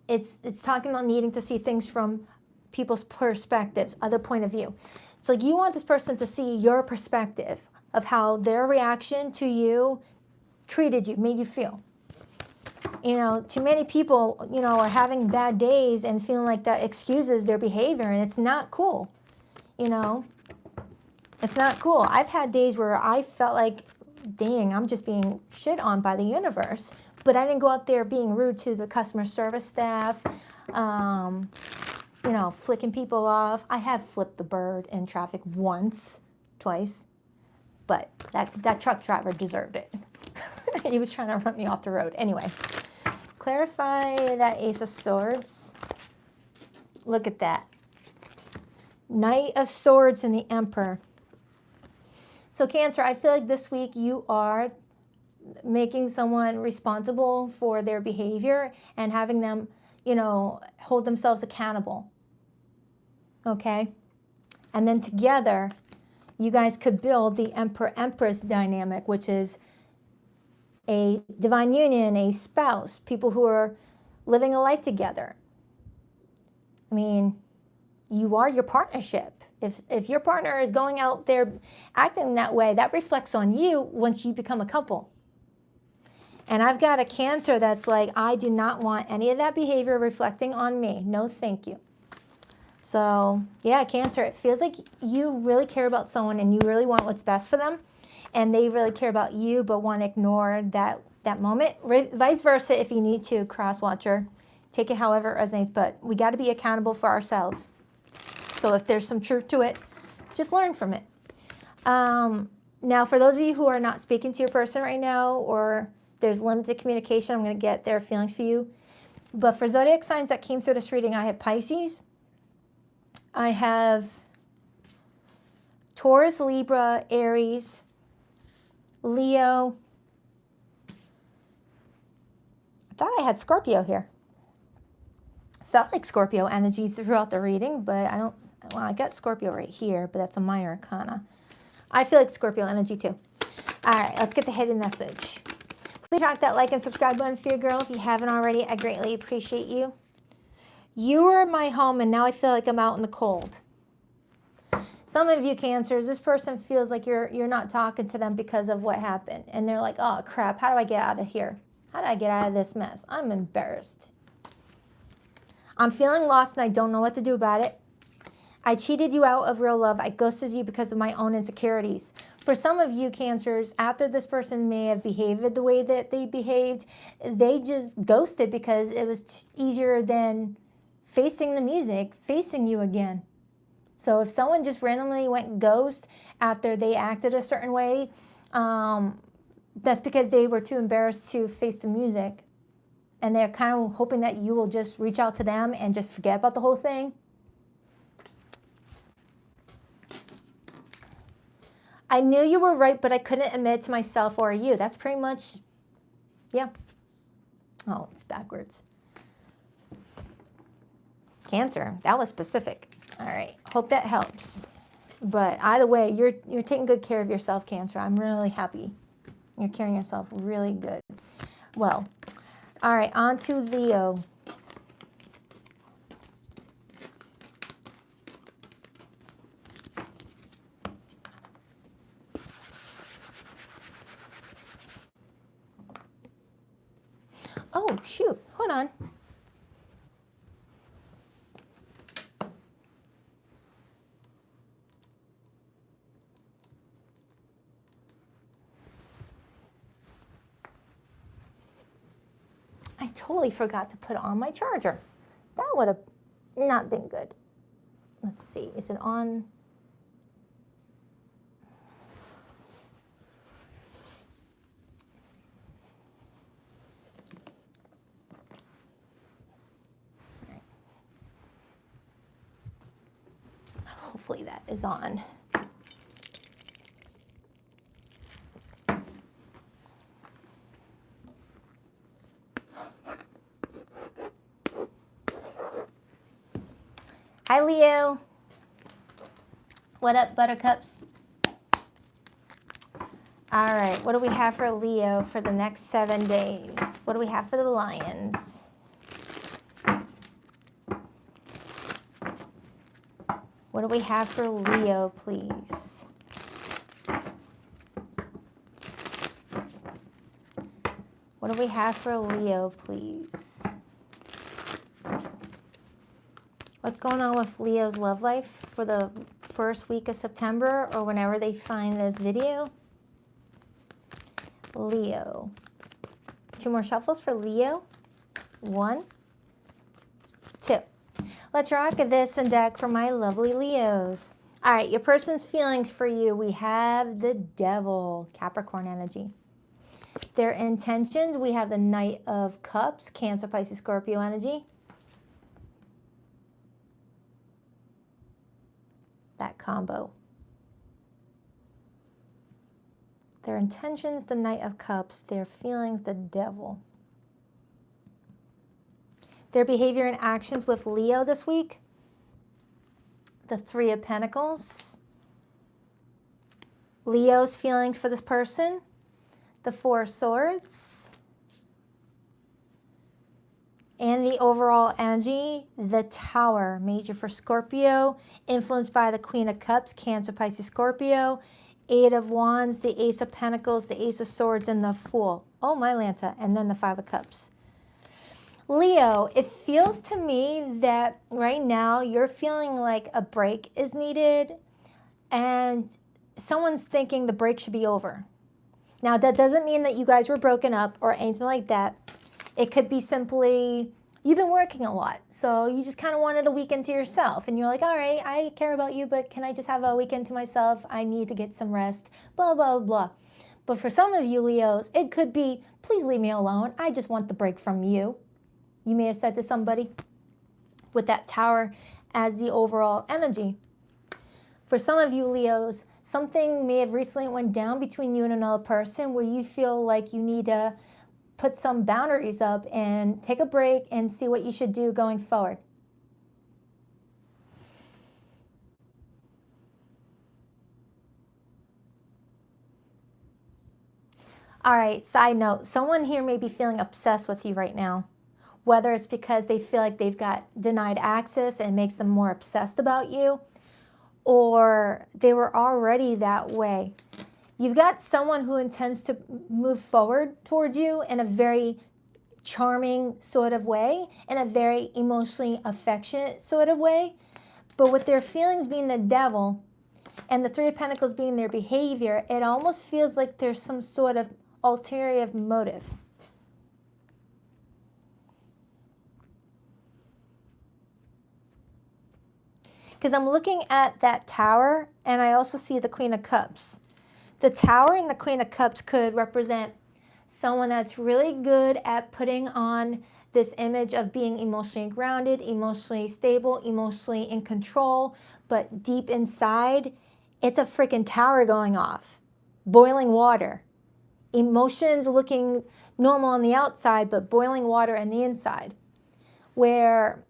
[SPEAKER 1] It's talking about needing to see things from people's perspectives, other point of view. It's like you want this person to see your perspective of how their reaction to you treated you, made you feel. You know, too many people, you know, are having bad days and feeling like that excuses their behavior, and it's not cool, you know. It's not cool. I've had days where I felt like, dang, I'm just being shit on by the universe. But I didn't go out there being rude to the customer service staff, you know, flicking people off. I have flipped the bird in traffic once, twice, but that truck driver deserved it. He was trying to run me off the road. Anyway, clarify that Ace of Swords. Look at that. Knight of Swords and the Emperor. So Cancer, I feel like this week you are making someone responsible for their behavior and having them, you know, hold themselves accountable. Okay? And then together, you guys could build the Emperor-Empress dynamic, which is a divine union, a spouse, people who are living a life together. I mean, you are your partnership. If your partner is going out there acting that way, that reflects on you once you become a couple. And I've got a Cancer that's like, I do not want any of that behavior reflecting on me. No, thank you. So, yeah, Cancer, it feels like you really care about someone and you really want what's best for them. And they really care about you but want to ignore that moment. Vice versa if you need to, cross-watcher. Take it however it resonates, but we got to be accountable for ourselves. So if there's some truth to it, just learn from it. Now, for those of you who are not speaking to your person right now, or there's limited communication, I'm going to get their feelings for you. But for zodiac signs that came through this reading, I have Pisces. I have Taurus, Libra, Aries, Leo. I thought I had Scorpio here. Felt like Scorpio energy throughout the reading, but I don't, well, I got Scorpio right here, but that's a minor arcana. I feel like Scorpio energy too. All right, let's get the hidden message. Please rock that like and subscribe button for your girl. If you haven't already, I greatly appreciate you. You are my home, and now I feel like I'm out in the cold. Some of you Cancers, this person feels like you're not talking to them because of what happened. And they're like, oh, crap, how do I get out of here? How do I get out of this mess? I'm embarrassed. I'm feeling lost, and I don't know what to do about it. I cheated you out of real love. I ghosted you because of my own insecurities. For some of you Cancers, after this person may have behaved the way that they behaved, they just ghosted because it was easier than facing the music, facing you again. So if someone just randomly went ghost after they acted a certain way, that's because they were too embarrassed to face the music. And they're kind of hoping that you will just reach out to them and just forget about the whole thing. I knew you were right, but I couldn't admit it to myself or you. That's pretty much, yeah. Oh, it's backwards. Cancer, that was specific. All right, hope that helps. But either way, you're taking good care of yourself, Cancer. I'm really happy. You're carrying yourself really good. Well, all right, on to Leo. Oh, shoot, hold on. I totally forgot to put on my charger. That would have not been good. Let's see, is it on? Hopefully that is on. Hi, Leo. What up, buttercups? All right, what do we have for Leo for the next 7 days? What do we have for the Lions? What do we have for Leo, please? What do we have for Leo, please? What's going on with Leo's love life for the first week of September or whenever they find this video? Leo. 2 more shuffles for Leo. 1, 2. Let's rock this and deck for my lovely Leos. All right, your person's feelings for you. We have the Devil, Capricorn energy. Their intentions, we have the Knight of Cups, Cancer, Pisces, Scorpio energy. That combo. Their intentions, the Knight of Cups. Their feelings, the Devil. Their behavior and actions with Leo this week. The 3 of Pentacles. Leo's feelings for this person. The 4 of Swords. And the overall energy, the Tower, major for Scorpio, influenced by the Queen of Cups, Cancer, Pisces, Scorpio, 8 of Wands, the Ace of Pentacles, the Ace of Swords, and the Fool. Oh, my Lanta. And then the 5 of Cups. Leo, it feels to me that right now you're feeling like a break is needed and someone's thinking the break should be over. Now, that doesn't mean that you guys were broken up or anything like that. It could be simply you've been working a lot, so you just kind of wanted a weekend to yourself, and you're like, all right, I care about you, but can I just have a weekend to myself? I need to get some rest, blah, blah, blah. But for some of you Leos, it could be, please leave me alone. I just want the break from you. You may have said to somebody with that Tower as the overall energy. For some of you Leos, something may have recently went down between you and another person where you feel like you need to put some boundaries up and take a break and see what you should do going forward. All right, side note, someone here may be feeling obsessed with you right now. Whether it's because they feel like they've got denied access and it makes them more obsessed about you, or they were already that way. You've got someone who intends to move forward towards you in a very charming sort of way, in a very emotionally affectionate sort of way. But with their feelings being the Devil and the 3 of Pentacles being their behavior, it almost feels like there's some sort of ulterior motive. Because I'm looking at that Tower and I also see the Queen of Cups. The Tower and the Queen of Cups could represent someone that's really good at putting on this image of being emotionally grounded, emotionally stable, emotionally in control, but deep inside, it's a freaking tower going off. Boiling water. Emotions looking normal on the outside, but boiling water on the inside. Where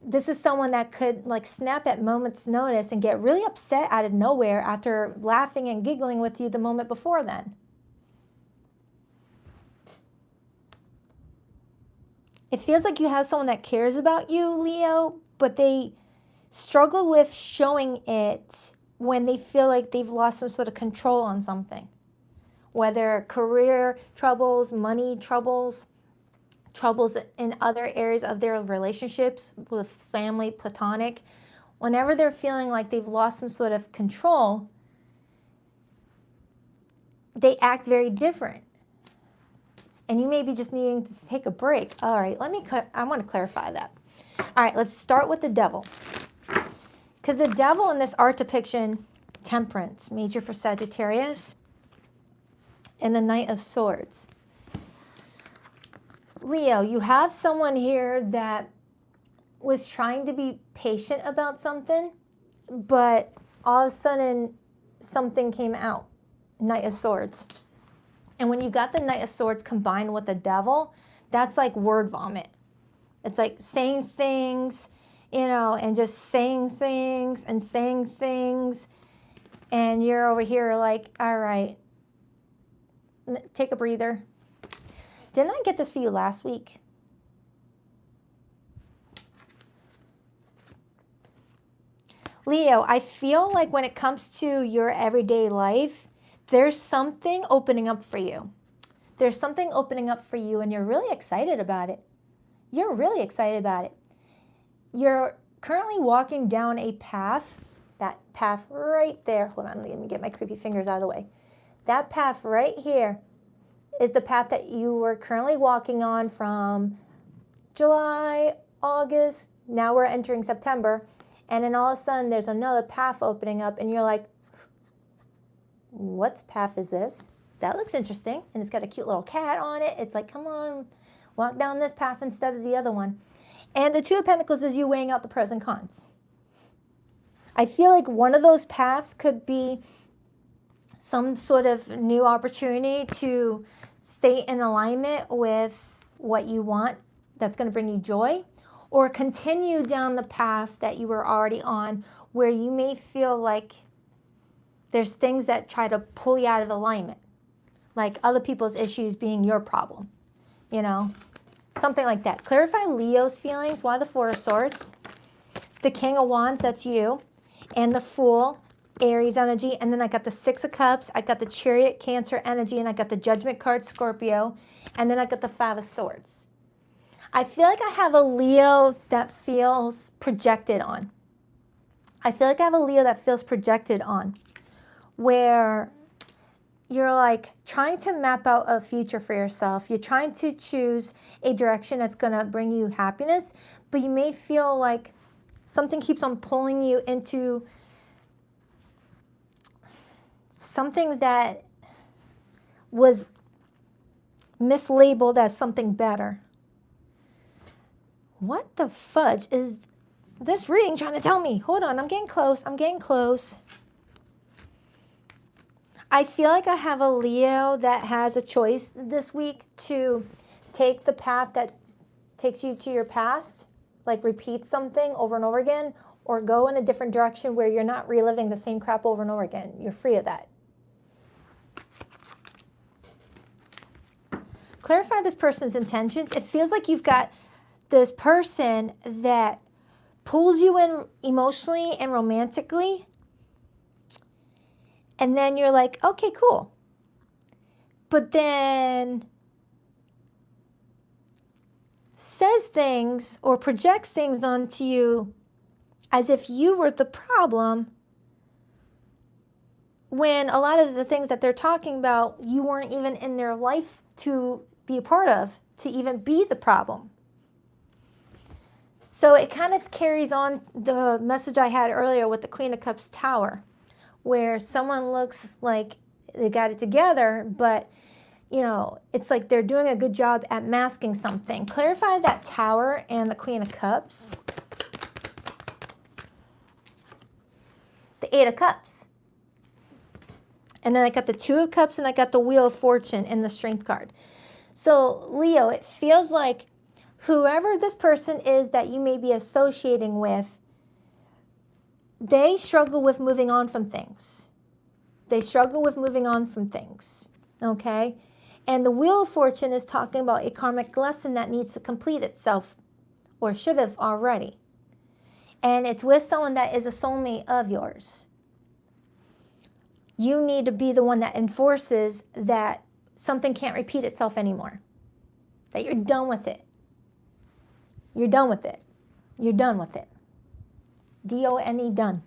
[SPEAKER 1] this is someone that could like snap at moment's notice and get really upset out of nowhere after laughing and giggling with you the moment before then. It feels like you have someone that cares about you, Leo, but they struggle with showing it when they feel like they've lost some sort of control on something. Whether career troubles, money troubles, troubles in other areas of their relationships with family, platonic. Whenever they're feeling like they've lost some sort of control, they act very different. And you may be just needing to take a break. All right, I want to clarify that. All right, let's start with the Devil. Because the Devil in this art depiction, Temperance, major for Sagittarius, and the Knight of Swords. Leo, you have someone here that was trying to be patient about something, but all of a sudden something came out. Knight of Swords. And when you got the Knight of Swords combined with the Devil, that's like word vomit. It's like saying things, and just saying things and saying things. And you're over here like, all right, take a breather. Didn't I get this for you last week? Leo, I feel like when it comes to your everyday life, there's something opening up for you. There's something opening up for you and you're really excited about it. You're really excited about it. You're currently walking down a path, that path right there. Hold on, let me get my creepy fingers out of the way. That path right here is the path that you were currently walking on from July, August, now we're entering September, and then all of a sudden there's another path opening up and you're like, what path is this? That looks interesting. And it's got a cute little cat on it. It's like, come on, walk down this path instead of the other one. And the Two of Pentacles is you weighing out the pros and cons. I feel like one of those paths could be some sort of new opportunity to stay in alignment with what you want that's going to bring you joy, or continue down the path that you were already on where you may feel like there's things that try to pull you out of alignment, like other people's issues being your problem, you know, something like that. Clarify Leo's feelings. Why the Four of Swords? The King of Wands, that's you, and the Fool, Aries energy, and then I got the Six of Cups, I got the Chariot, Cancer energy, and I got the Judgment card, Scorpio, and then I got the Five of Swords. I feel like I have a Leo that feels projected on. I feel like I have a Leo that feels projected on, where you're like trying to map out a future for yourself. You're trying to choose a direction that's going to bring you happiness, but you may feel like something keeps on pulling you into something that was mislabeled as something better. What the fudge is this reading trying to tell me? Hold on, I'm getting close. I'm getting close. I feel like I have a Leo that has a choice this week to take the path that takes you to your past, like repeat something over and over again, or go in a different direction where you're not reliving the same crap over and over again. You're free of that. Clarify this person's intentions. It feels like you've got this person that pulls you in emotionally and romantically, and then you're like, okay, cool. But then says things or projects things onto you as if you were the problem, when a lot of the things that they're talking about, you weren't even in their life to be a part of, to even be the problem. So it kind of carries on the message I had earlier with the Queen of Cups Tower, where someone looks like they got it together, but, you know, it's like they're doing a good job at masking something. Clarify that Tower and the Queen of Cups. The Eight of Cups. And then I got the Two of Cups and I got the Wheel of Fortune and the Strength card. So, Leo, it feels like whoever this person is that you may be associating with, they struggle with moving on from things. They struggle with moving on from things, okay? And the Wheel of Fortune is talking about a karmic lesson that needs to complete itself, or should have already. And it's with someone that is a soulmate of yours. You need to be the one that enforces that something can't repeat itself anymore. That you're done with it. You're done with it. You're done with it. D-O-N-E, done.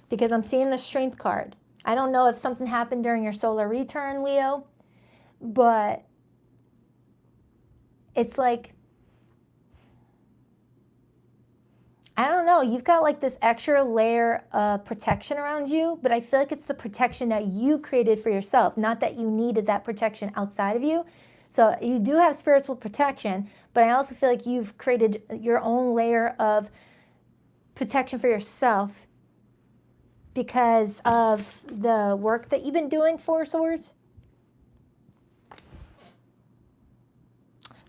[SPEAKER 1] Because I'm seeing the Strength card. I don't know if something happened during your solar return, Leo, but it's like, I don't know, you've got like this extra layer of protection around you, but I feel like it's the protection that you created for yourself, not that you needed that protection outside of you. So you do have spiritual protection, but I also feel like you've created your own layer of protection for yourself because of the work that you've been doing, Four Swords.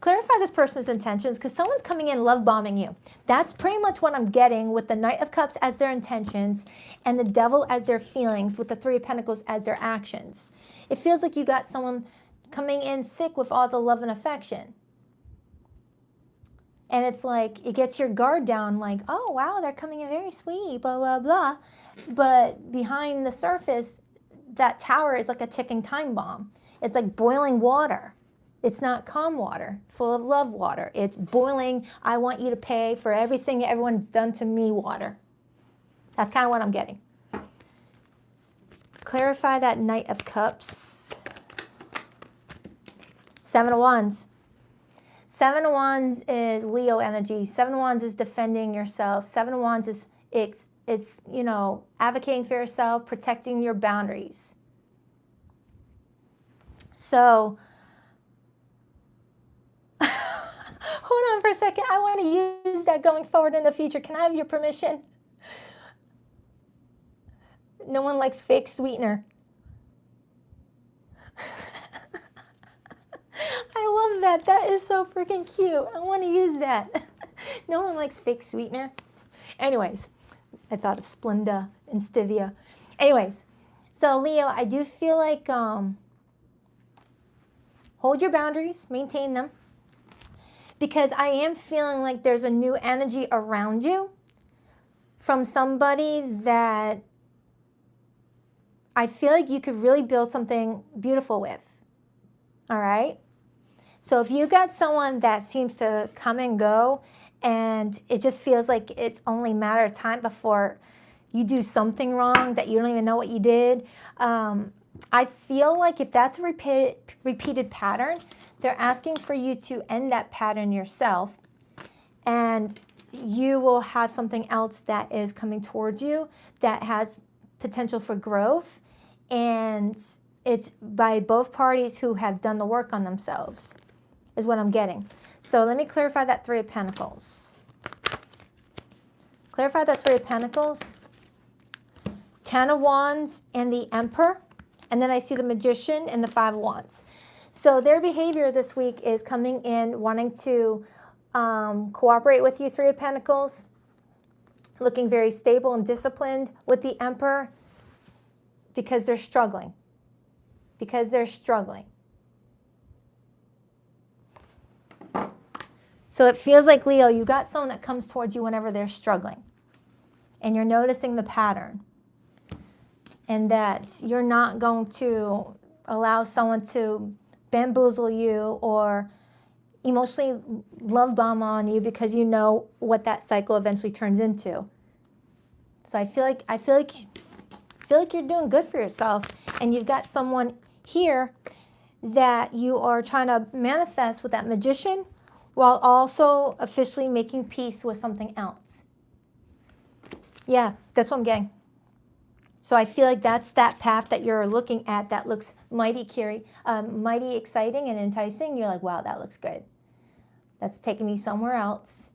[SPEAKER 1] Clarify this person's intentions, because someone's coming in love bombing you. That's pretty much what I'm getting with the Knight of Cups as their intentions and the Devil as their feelings, with the Three of Pentacles as their actions. It feels like you got someone coming in thick with all the love and affection. And it's like, it gets your guard down, like, oh, wow, they're coming in very sweet, blah, blah, blah. But behind the surface, that tower is like a ticking time bomb. It's like boiling water. It's not calm water, full of love water. It's boiling, I want you to pay for everything everyone's done to me water. That's kind of what I'm getting. Clarify that Knight of Cups. Seven of Wands. Seven of Wands is Leo energy. Seven of Wands is defending yourself. Seven of Wands is it's you know, advocating for yourself, protecting your boundaries. So, hold on for a second. I want to use that going forward in the future. Can I have your permission? No one likes fake sweetener. I love that. That is so freaking cute. I want to use that. No one likes fake sweetener. Anyways, I thought of Splenda and Stevia. Anyways, so Leo, I do feel like hold your boundaries, maintain them, because I am feeling like there's a new energy around you from somebody that I feel like you could really build something beautiful with. All right? So if you got someone that seems to come and go and it just feels like it's only a matter of time before you do something wrong that you don't even know what you did, I feel like if that's a repeated pattern, they're asking for you to end that pattern yourself, and you will have something else that is coming towards you that has potential for growth, and it's by both parties who have done the work on themselves, is what I'm getting. So let me clarify that Three of Pentacles. Clarify that Three of Pentacles. Ten of Wands and the Emperor. And then I see the Magician and the Five of Wands. So their behavior this week is coming in, wanting to cooperate with you, Three of Pentacles. Looking very stable and disciplined with the Emperor because they're struggling. Because they're struggling. So it feels like, Leo, you got someone that comes towards you whenever they're struggling. And you're noticing the pattern. And that you're not going to allow someone to bamboozle you or emotionally love bomb on you because you know what that cycle eventually turns into. So I feel like you're doing good for yourself, and you've got someone here that you are trying to manifest with that Magician, while also officially making peace with something else. Yeah, that's what I'm getting. So I feel like that's that path that you're looking at that looks mighty exciting and enticing. You're like, wow, that looks good. That's taking me somewhere else.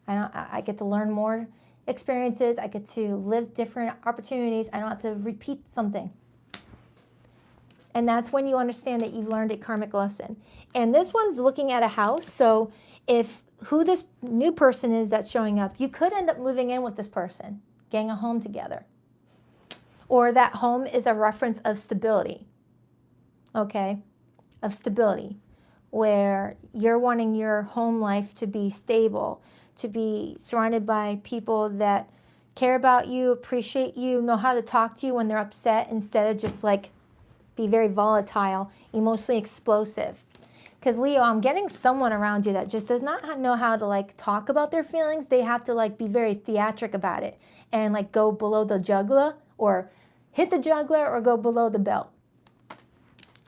[SPEAKER 1] I get to learn more experiences. I get to live different opportunities. I don't have to repeat something. And that's when you understand that you've learned a karmic lesson. And this one's looking at a house. So if who this new person is that's showing up, you could end up moving in with this person, getting a home together. Or that home is a reference of stability, okay? Of stability, where you're wanting your home life to be stable, to be surrounded by people that care about you, appreciate you, know how to talk to you when they're upset, instead of just like be very volatile, emotionally explosive. Because Leo, I'm getting someone around you that just does not know how to like talk about their feelings. They have to like be very theatric about it and like go below the jugular, or hit the jugular, or go below the belt.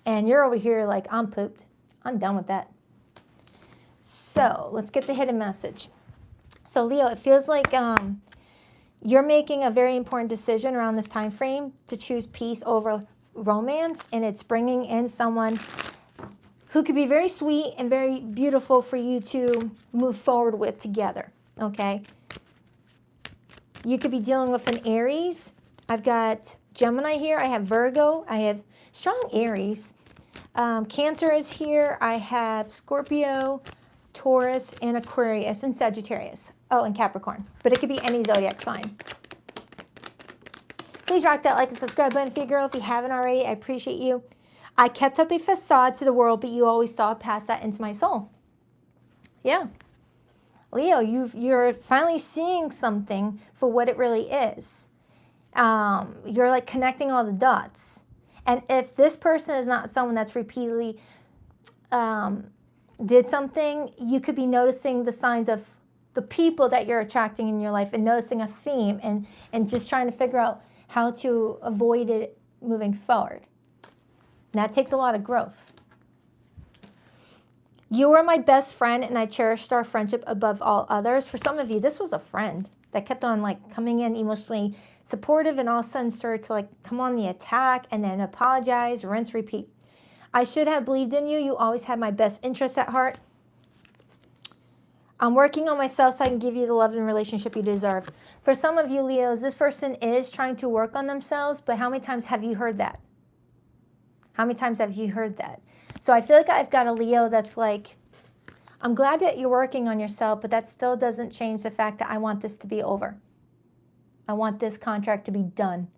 [SPEAKER 1] And you're over here like, I'm pooped. I'm done with that. So let's get the hidden message. So Leo, it feels like you're making a very important decision around this time frame to choose peace over romance, and it's bringing in someone who could be very sweet and very beautiful for you to move forward with together, okay? You could be dealing with an Aries. I've got Gemini here. I have Virgo. I have strong Aries. Cancer is here. I have Scorpio, Taurus, and Aquarius, and Sagittarius. Oh, and Capricorn. But it could be any zodiac sign. Please rock that like and subscribe button for your girl if you haven't already. I appreciate you. I kept up a facade to the world, but you always saw past that into my soul. Yeah. Leo, you're finally seeing something for what it really is. You're like connecting all the dots. And if this person is not someone that's repeatedly did something, you could be noticing the signs of the people that you're attracting in your life and noticing a theme and just trying to figure out how to avoid it moving forward. And that takes a lot of growth. You were my best friend and I cherished our friendship above all others. For some of you, this was a friend that kept on like coming in emotionally supportive and all of a sudden started to like come on the attack and then apologize, rinse, repeat. I should have believed in you. You always had my best interests at heart. I'm working on myself so I can give you the love and relationship you deserve. For some of you, Leos, this person is trying to work on themselves, but how many times have you heard that? How many times have you heard that? So I feel like I've got a Leo that's like, I'm glad that you're working on yourself, but that still doesn't change the fact that I want this to be over. I want this contract to be done.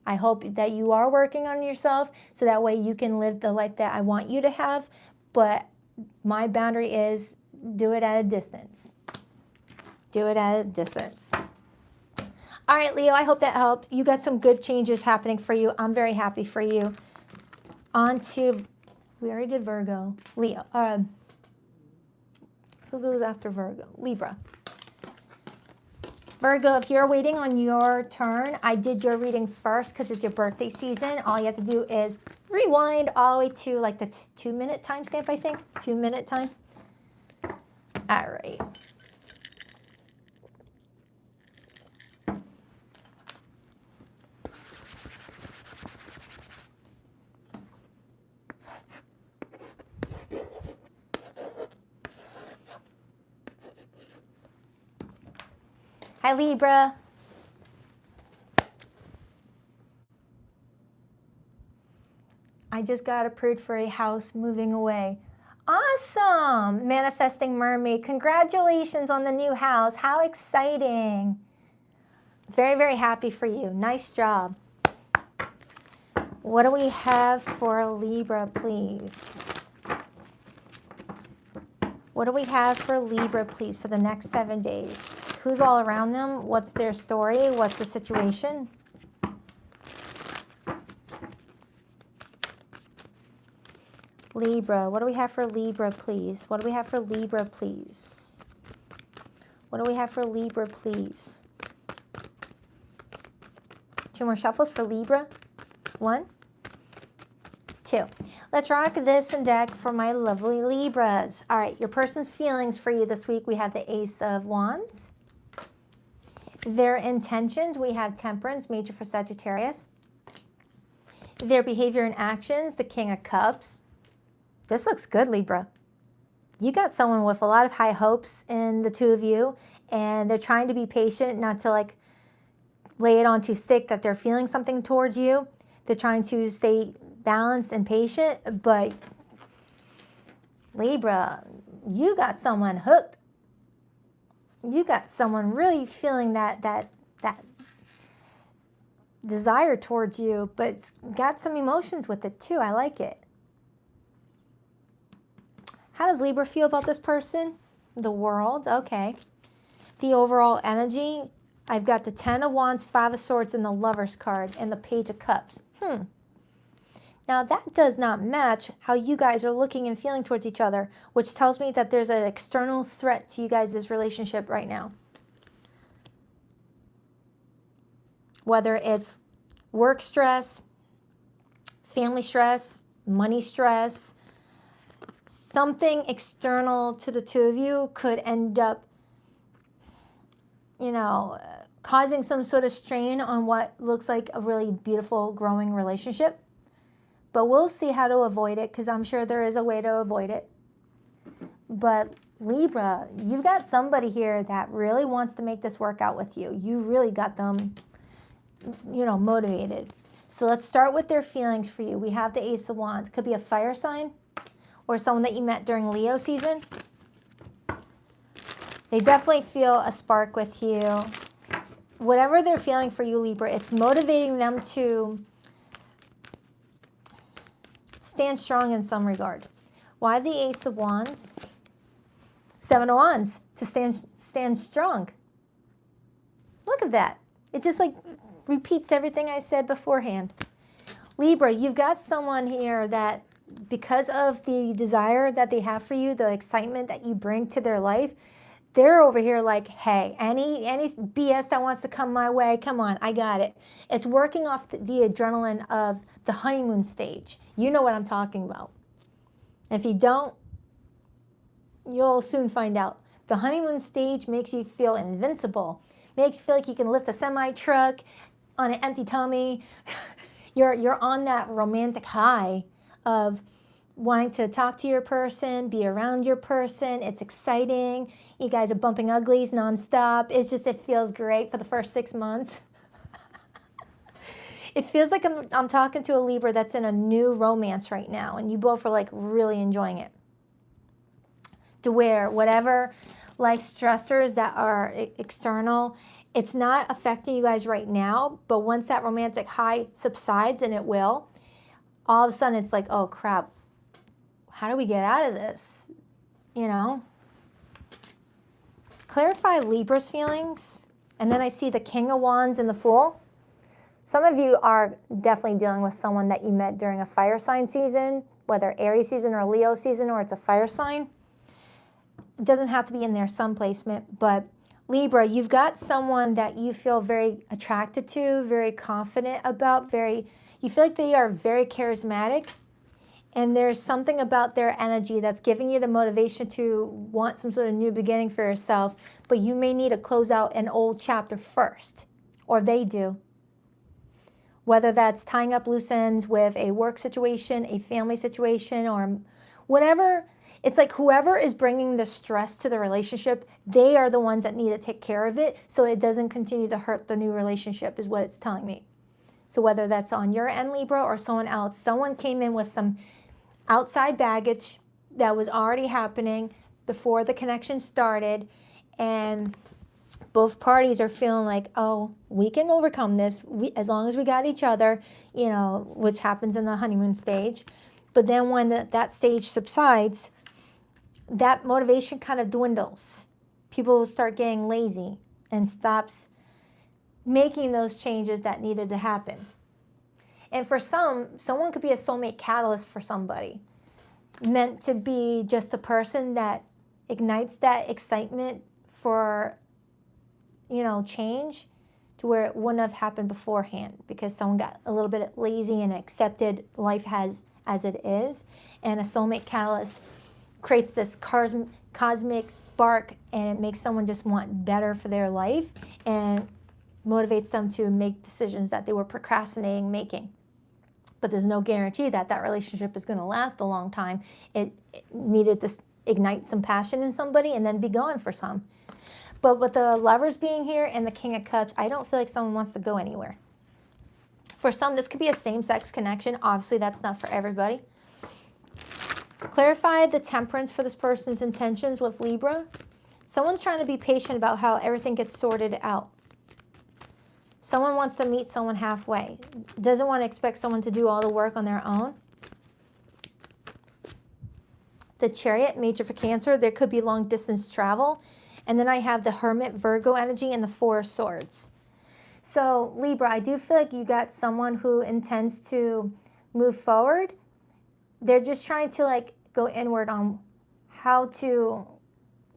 [SPEAKER 1] I hope that you are working on yourself so that way you can live the life that I want you to have, but my boundary is do it at a distance. Do it at a distance. All right, Leo, I hope that helped. You got some good changes happening for you. I'm very happy for you. On to, we already did Virgo. Leo. Who goes after Virgo? Libra. Virgo, if you're waiting on your turn, I did your reading first because it's your birthday season. All you have to do is rewind all the way to like the 2-minute timestamp, I think. 2-minute time. All right. Hi, Libra. I just got approved for a house moving away. Awesome. Manifesting Mermaid. Congratulations on the new house. How exciting. Very, very happy for you. Nice job. What do we have for Libra, please? What do we have for Libra, please, for the next 7 days? Who's all around them? What's their story? What's the situation? Libra, what do we have for Libra, please? What do we have for Libra, please? What do we have for Libra, please? 2 more shuffles for Libra. 1, 2. Let's rock this and deck for my lovely Libras. All right, your person's feelings for you this week. We have the Ace of Wands. Their intentions, we have Temperance, major for Sagittarius. Their behavior and actions, the King of Cups. This looks good, Libra. You got someone with a lot of high hopes in the two of you, and they're trying to be patient, not to like lay it on too thick that they're feeling something towards you. They're trying to stay balanced and patient, but Libra, you got someone hooked. You got someone really feeling that desire towards you, but it's got some emotions with it too. I like it. How does Libra feel about this person? The World, okay. The overall energy, I've got the 10 of Wands, 5 of Swords, and the Lover's card, and the Page of Cups. Now that does not match how you guys are looking and feeling towards each other, which tells me that there's an external threat to you guys' relationship right now. Whether it's work stress, family stress, money stress, something external to the two of you could end up, you know, causing some sort of strain on what looks like a really beautiful, growing relationship. But we'll see how to avoid it, because I'm sure there is a way to avoid it. But Libra, you've got somebody here that really wants to make this work out with you. You really got them, you know, motivated. So let's start with their feelings for you. We have the Ace of Wands. Could be a fire sign or someone that you met during Leo season. They definitely feel a spark with you. Whatever they're feeling for you, Libra, it's motivating them to stand strong in some regard. Why the Ace of Wands? 7 of Wands, to stand strong. Look at that. It just like repeats everything I said beforehand. Libra, you've got someone here that, because of the desire that they have for you, the excitement that you bring to their life, they're over here like, hey, any BS that wants to come my way, come on, I got it. It's working off the adrenaline of the honeymoon stage. You know what I'm talking about. If you don't, You'll soon find out. The honeymoon stage makes you feel invincible. Makes you feel like you can lift a semi-truck on an empty tummy. You're on that romantic high of wanting to talk to your person, be around your person. It's exciting. You guys are bumping uglies nonstop. It feels great for the first 6 months. It feels like I'm talking to a Libra that's in a new romance right now, and you both are like really enjoying it. To where whatever life stressors that are external, it's not affecting you guys right now, but once that romantic high subsides, and it will, all of a sudden it's like, oh crap, how do we get out of this? You know? Clarify Libra's feelings. And then I see the King of Wands and the Fool. Some of you are definitely dealing with someone that you met during a fire sign season, whether Aries season or Leo season, or it's a fire sign. It doesn't have to be in their sun placement, but Libra, you've got someone that you feel very attracted to, very confident about, you feel like they are very charismatic, and there's something about their energy that's giving you the motivation to want some sort of new beginning for yourself, but you may need to close out an old chapter first, or they do. Whether that's tying up loose ends with a work situation, a family situation, or whatever. It's like whoever is bringing the stress to the relationship, they are the ones that need to take care of it so it doesn't continue to hurt the new relationship, is what it's telling me. So whether that's on your end, Libra, or someone else, someone came in with some outside baggage that was already happening before the connection started, and both parties are feeling like, oh, we can overcome this as long as we got each other, you know, which happens in the honeymoon stage. But then when that stage subsides, that motivation kind of dwindles. People will start getting lazy and stops making those changes that needed to happen. And for someone could be a soulmate catalyst for somebody, meant to be just a person that ignites that excitement for, you know, change to where it wouldn't have happened beforehand because someone got a little bit lazy and accepted life as it is. And a soulmate catalyst creates this cosmic spark, and it makes someone just want better for their life and motivates them to make decisions that they were procrastinating making. But there's no guarantee that that relationship is going to last a long time. It needed to ignite some passion in somebody and then be gone for some. But with the Lovers being here and the King of Cups, I don't feel like someone wants to go anywhere. For some, this could be a same-sex connection. Obviously, that's not for everybody. Clarify the temperance for this person's intentions with Libra. Someone's trying to be patient about how everything gets sorted out. Someone wants to meet someone halfway. Doesn't want to expect someone to do all the work on their own. The Chariot, major for Cancer. There could be long-distance travel. And then I have the Hermit, Virgo energy, and the Four of Swords. So, Libra, I do feel like you got someone who intends to move forward. They're just trying to like go inward on how to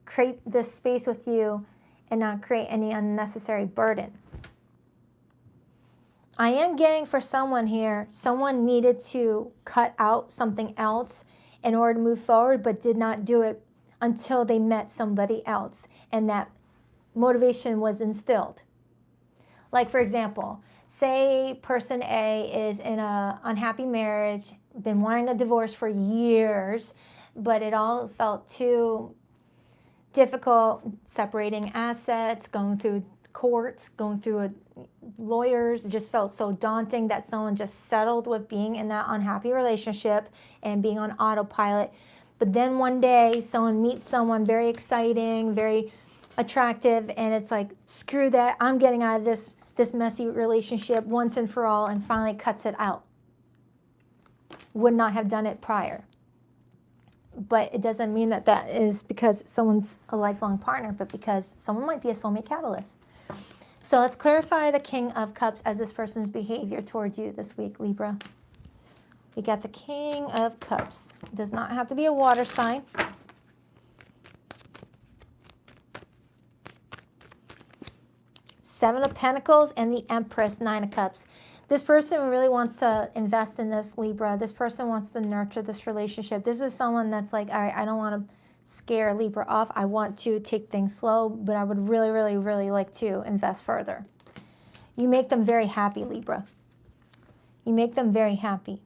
[SPEAKER 1] create this space with you and not create any unnecessary burden. I am getting for someone here, someone needed to cut out something else in order to move forward, but did not do it until they met somebody else and that motivation was instilled. Like, for example, say person A is in an unhappy marriage, been wanting a divorce for years, but it all felt too difficult, separating assets, going through courts, going through lawyers. It just felt so daunting that someone just settled with being in that unhappy relationship and being on autopilot. But then one day someone meets someone very exciting, very attractive, and it's like, screw that, I'm getting out of this messy relationship once and for all, and finally cuts it out. Would not have done it prior. But it doesn't mean that that is because someone's a lifelong partner, but because someone might be a soulmate catalyst. So let's clarify the King of Cups as this person's behavior towards you this week, Libra. We got the King of Cups. Does not have to be a water sign. Seven of Pentacles and the Empress, Nine of Cups. This person really wants to invest in this, Libra. This person wants to nurture this relationship. This is someone that's like, all right, I don't want to scare Libra off. I want to take things slow, but I would really, really, really like to invest further. You make them very happy, Libra. You make them very happy.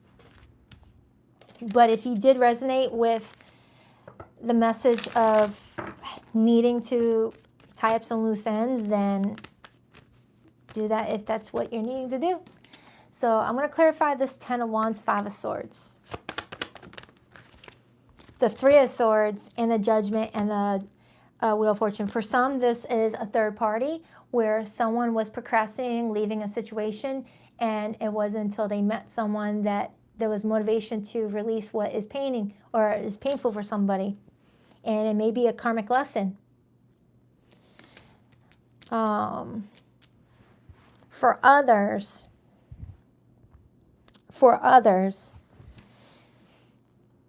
[SPEAKER 1] But if you did resonate with the message of needing to tie up some loose ends, then do that if that's what you're needing to do. So I'm going to clarify this 10 of Wands, 5 of Swords. The 3 of Swords and the Judgment and the Wheel of Fortune. For some, this is a third party where someone was procrastinating, leaving a situation, and it wasn't until they met someone that there was motivation to release what is paining or is painful for somebody. And it may be a karmic lesson. For others,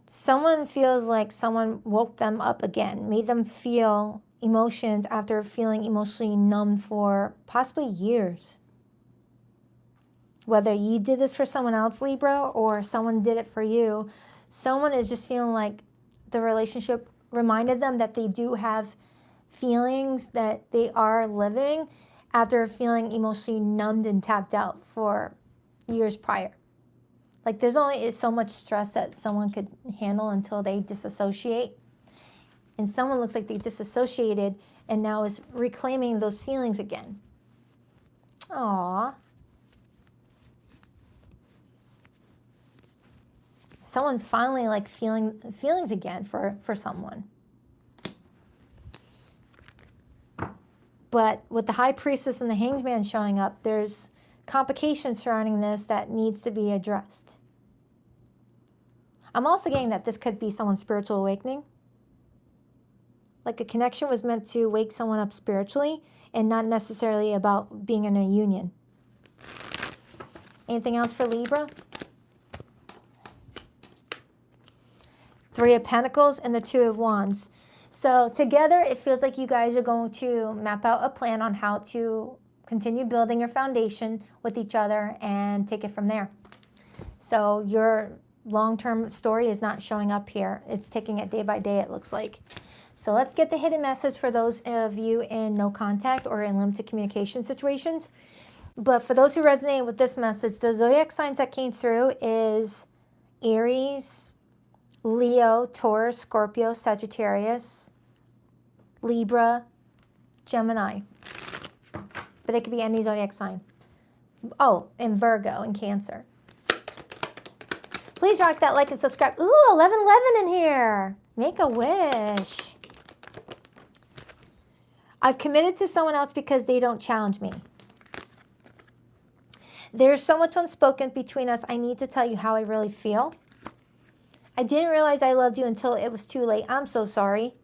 [SPEAKER 1] someone feels like someone woke them up again, made them feel emotions after feeling emotionally numb for possibly years. Whether you did this for someone else, Libra, or someone did it for you, someone is just feeling like the relationship reminded them that they do have feelings that they are living after feeling emotionally numbed and tapped out for years prior. Like there's only so much stress that someone could handle until they disassociate. And someone looks like they disassociated and now is reclaiming those feelings again. Aww. Someone's finally like feeling feelings again for someone. But with the High Priestess and the Hanged Man showing up, there's complications surrounding this that needs to be addressed. I'm also getting that this could be someone's spiritual awakening. Like a connection was meant to wake someone up spiritually and not necessarily about being in a union. Anything else for Libra? 3 of Pentacles and the 2 of Wands. So together, it feels like you guys are going to map out a plan on how to continue building your foundation with each other and take it from there. So your long-term story is not showing up here. It's taking it day by day, it looks like. So let's get the hidden message for those of you in no contact or in limited communication situations. But for those who resonate with this message, the zodiac signs that came through is Aries, Leo, Taurus, Scorpio, Sagittarius, Libra, Gemini. But it could be any zodiac sign. Oh, and Virgo and Cancer. Please rock that like and subscribe. Ooh, 1111 in here. Make a wish. I've committed to someone else because they don't challenge me. There's so much unspoken between us. I need to tell you how I really feel. I didn't realize I loved you until it was too late. I'm so sorry.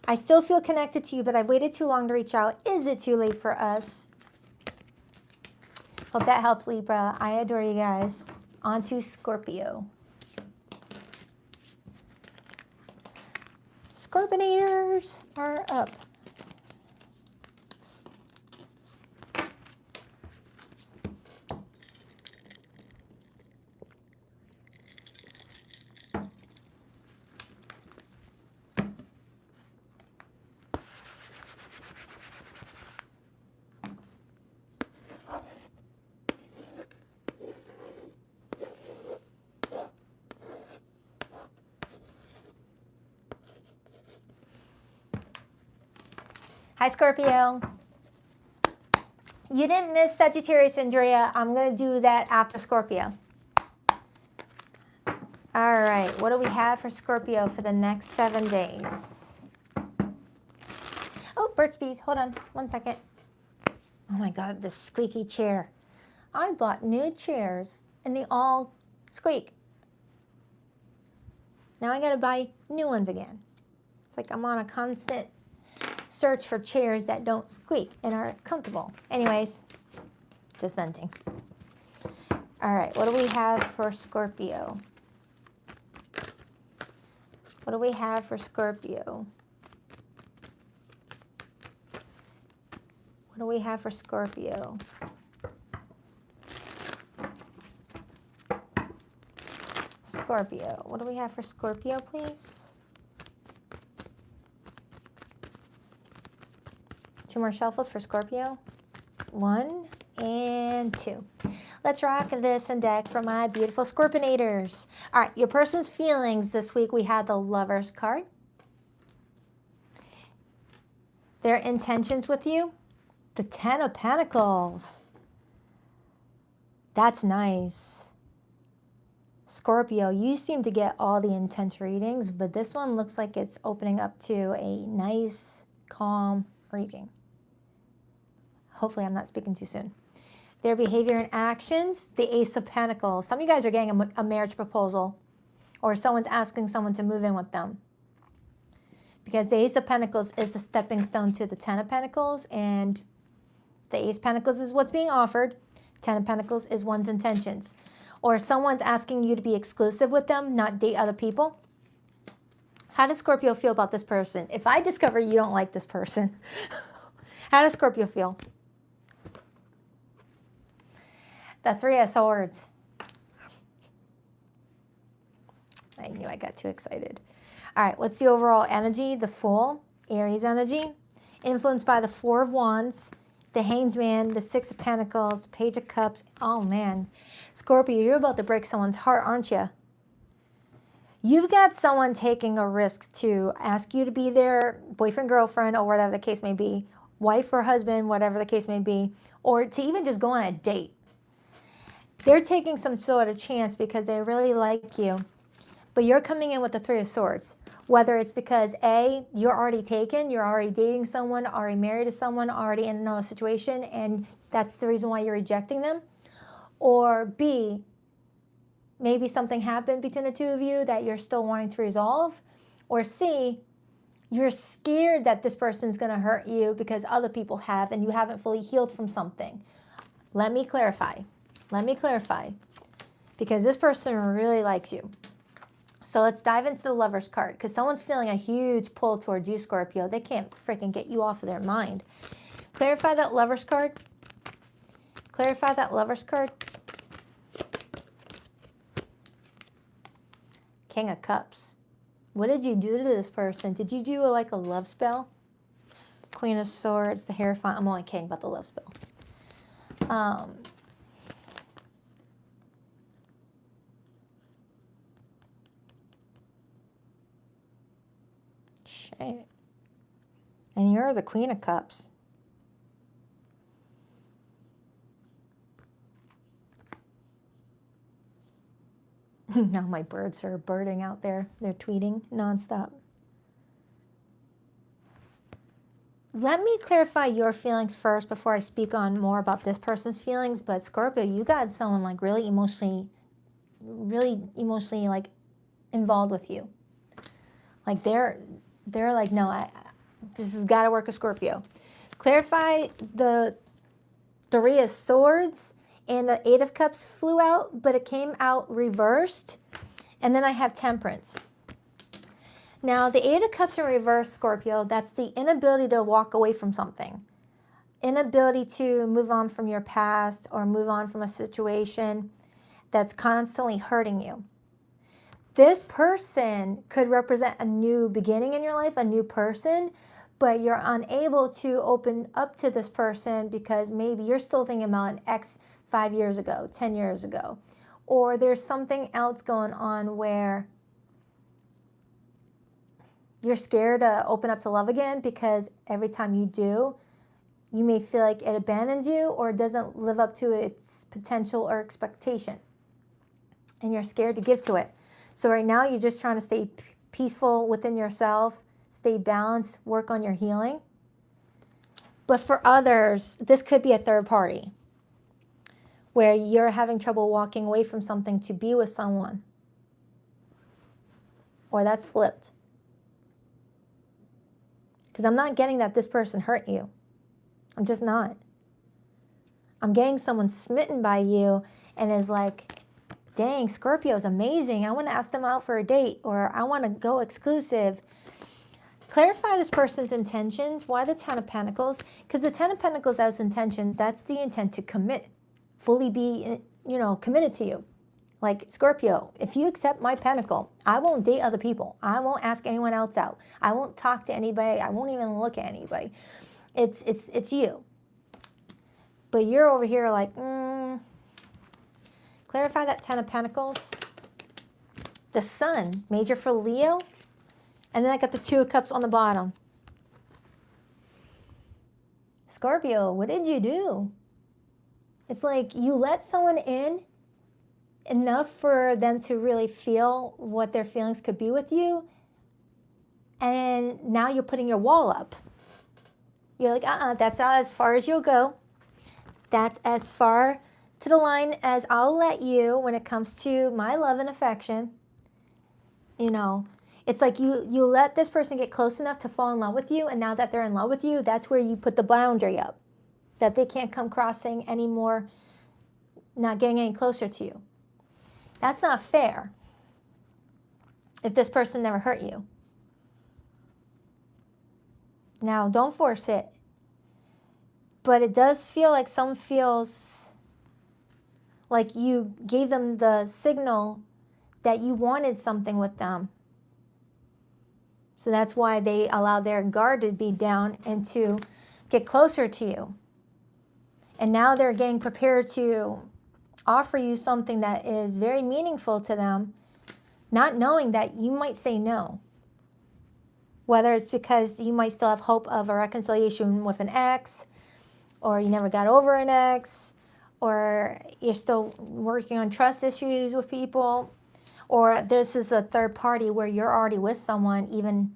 [SPEAKER 1] I still feel connected to you, but I've waited too long to reach out. Is it too late for us? Hope that helps, Libra. I adore you guys. On to Scorpio. Scorpionators are up. Hi, Scorpio. You didn't miss Sagittarius, Andrea. I'm going to do that after Scorpio. All right, what do we have for Scorpio for the next 7 days? Oh, Burt's Bees. Hold on 1 second. Oh my God, this squeaky chair. I bought new chairs and they all squeak. Now I got to buy new ones again. It's like I'm on a constant search for chairs that don't squeak and are comfortable. Anyways, just venting. All right, what do we have for Scorpio? What do we have for Scorpio? What do we have for Scorpio? Scorpio. What do we have for Scorpio, please? 2 more shuffles for Scorpio. 1 and 2. Let's rock this deck for my beautiful Scorpionators. All right, your person's feelings this week. We had the Lovers card. Their intentions with you. The 10 of Pentacles. That's nice. Scorpio, you seem to get all the intense readings, but this one looks like it's opening up to a nice, calm reading. Hopefully I'm not speaking too soon. Their behavior and actions, the Ace of Pentacles. Some of you guys are getting a marriage proposal, or someone's asking someone to move in with them. Because the Ace of Pentacles is the stepping stone to the 10 of Pentacles, and the Ace of Pentacles is what's being offered. 10 of Pentacles is one's intentions. Or someone's asking you to be exclusive with them, not date other people. How does Scorpio feel about this person? If I discover you don't like this person, how does Scorpio feel? The 3 of Swords. I knew I got too excited. All right, what's the overall energy? The Fool, Aries energy. Influenced by the 4 of Wands, the Hanged Man, the 6 of Pentacles, Page of Cups. Oh, man. Scorpio, you're about to break someone's heart, aren't you? You've got someone taking a risk to ask you to be their boyfriend, girlfriend, or whatever the case may be, wife or husband, whatever the case may be, or to even just go on a date. They're taking some sort of chance because they really like you. But you're coming in with the 3 of Swords. Whether it's because A, you're already taken, you're already dating someone, already married to someone, already in another situation, and that's the reason why you're rejecting them. Or B, maybe something happened between the two of you that you're still wanting to resolve. Or C, you're scared that this person's going to hurt you because other people have and you haven't fully healed from something. Let me clarify. Let me clarify. Because this person really likes you. So let's dive into the Lovers card, because someone's feeling a huge pull towards you, Scorpio. They can't freaking get you off of their mind. Clarify that Lovers card. Clarify that Lovers card. King of Cups. What did you do to this person? Did you do like a love spell? Queen of Swords, the Hierophant. I'm only kidding about the love spell. Shit. And you're the Queen of Cups. Now my birds are birding out there. They're tweeting nonstop. Let me clarify your feelings first before I speak on more about this person's feelings. But Scorpio, you got someone like really emotionally like involved with you. Like they're like, no, this has got to work with Scorpio. Clarify the 3 of Swords and the 8 of Cups flew out, but it came out reversed. And then I have Temperance. Now, the 8 of Cups in reverse, Scorpio, that's the inability to walk away from something. Inability to move on from your past or move on from a situation that's constantly hurting you. This person could represent a new beginning in your life, a new person, but you're unable to open up to this person because maybe you're still thinking about an ex 5 years ago, 10 years ago. Or there's something else going on where you're scared to open up to love again because every time you do, you may feel like it abandons you or doesn't live up to its potential or expectation. And you're scared to give to it. So right now you're just trying to stay peaceful within yourself, stay balanced, work on your healing. But for others, this could be a third party where you're having trouble walking away from something to be with someone. Or that's flipped. Because I'm not getting that this person hurt you. I'm just not. I'm getting someone smitten by you and is like, dang, Scorpio's amazing. I want to ask them out for a date, or I want to go exclusive. Clarify this person's intentions. Why the 10 of Pentacles? Because the 10 of Pentacles has intentions. That's the intent to commit. Fully be, committed to you. Like Scorpio, if you accept my pentacle, I won't date other people. I won't ask anyone else out. I won't talk to anybody. I won't even look at anybody. It's you. But you're over here like, clarify that Ten of Pentacles. The Sun, major for Leo. And then I got the Two of Cups on the bottom. Scorpio, what did you do? It's like you let someone in enough for them to really feel what their feelings could be with you. And now you're putting your wall up. You're like, that's as far as you'll go. That's as far to the line as I'll let you when it comes to my love and affection. You know, it's like you let this person get close enough to fall in love with you, and now that they're in love with you, that's where you put the boundary up. That they can't come crossing anymore, not getting any closer to you. That's not fair if this person never hurt you. Now, don't force it. But it does feel like some feels like you gave them the signal that you wanted something with them. So that's why they allow their guard to be down and to get closer to you. And now they're getting prepared to offer you something that is very meaningful to them, not knowing that you might say no. Whether it's because you might still have hope of a reconciliation with an ex, or you never got over an ex, or you're still working on trust issues with people, or this is a third party where you're already with someone, even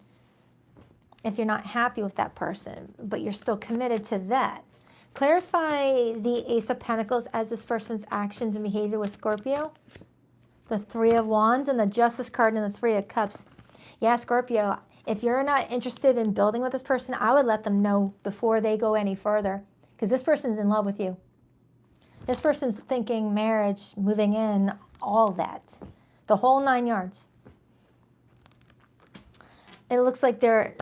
[SPEAKER 1] if you're not happy with that person, but you're still committed to that. Clarify the Ace of Pentacles as this person's actions and behavior with Scorpio. The Three of Wands and the Justice card and the Three of Cups. Yeah, Scorpio, if you're not interested in building with this person, I would let them know before they go any further, because this person's in love with you. This person's thinking marriage, moving in, all that. The whole 9 yards. It looks like they're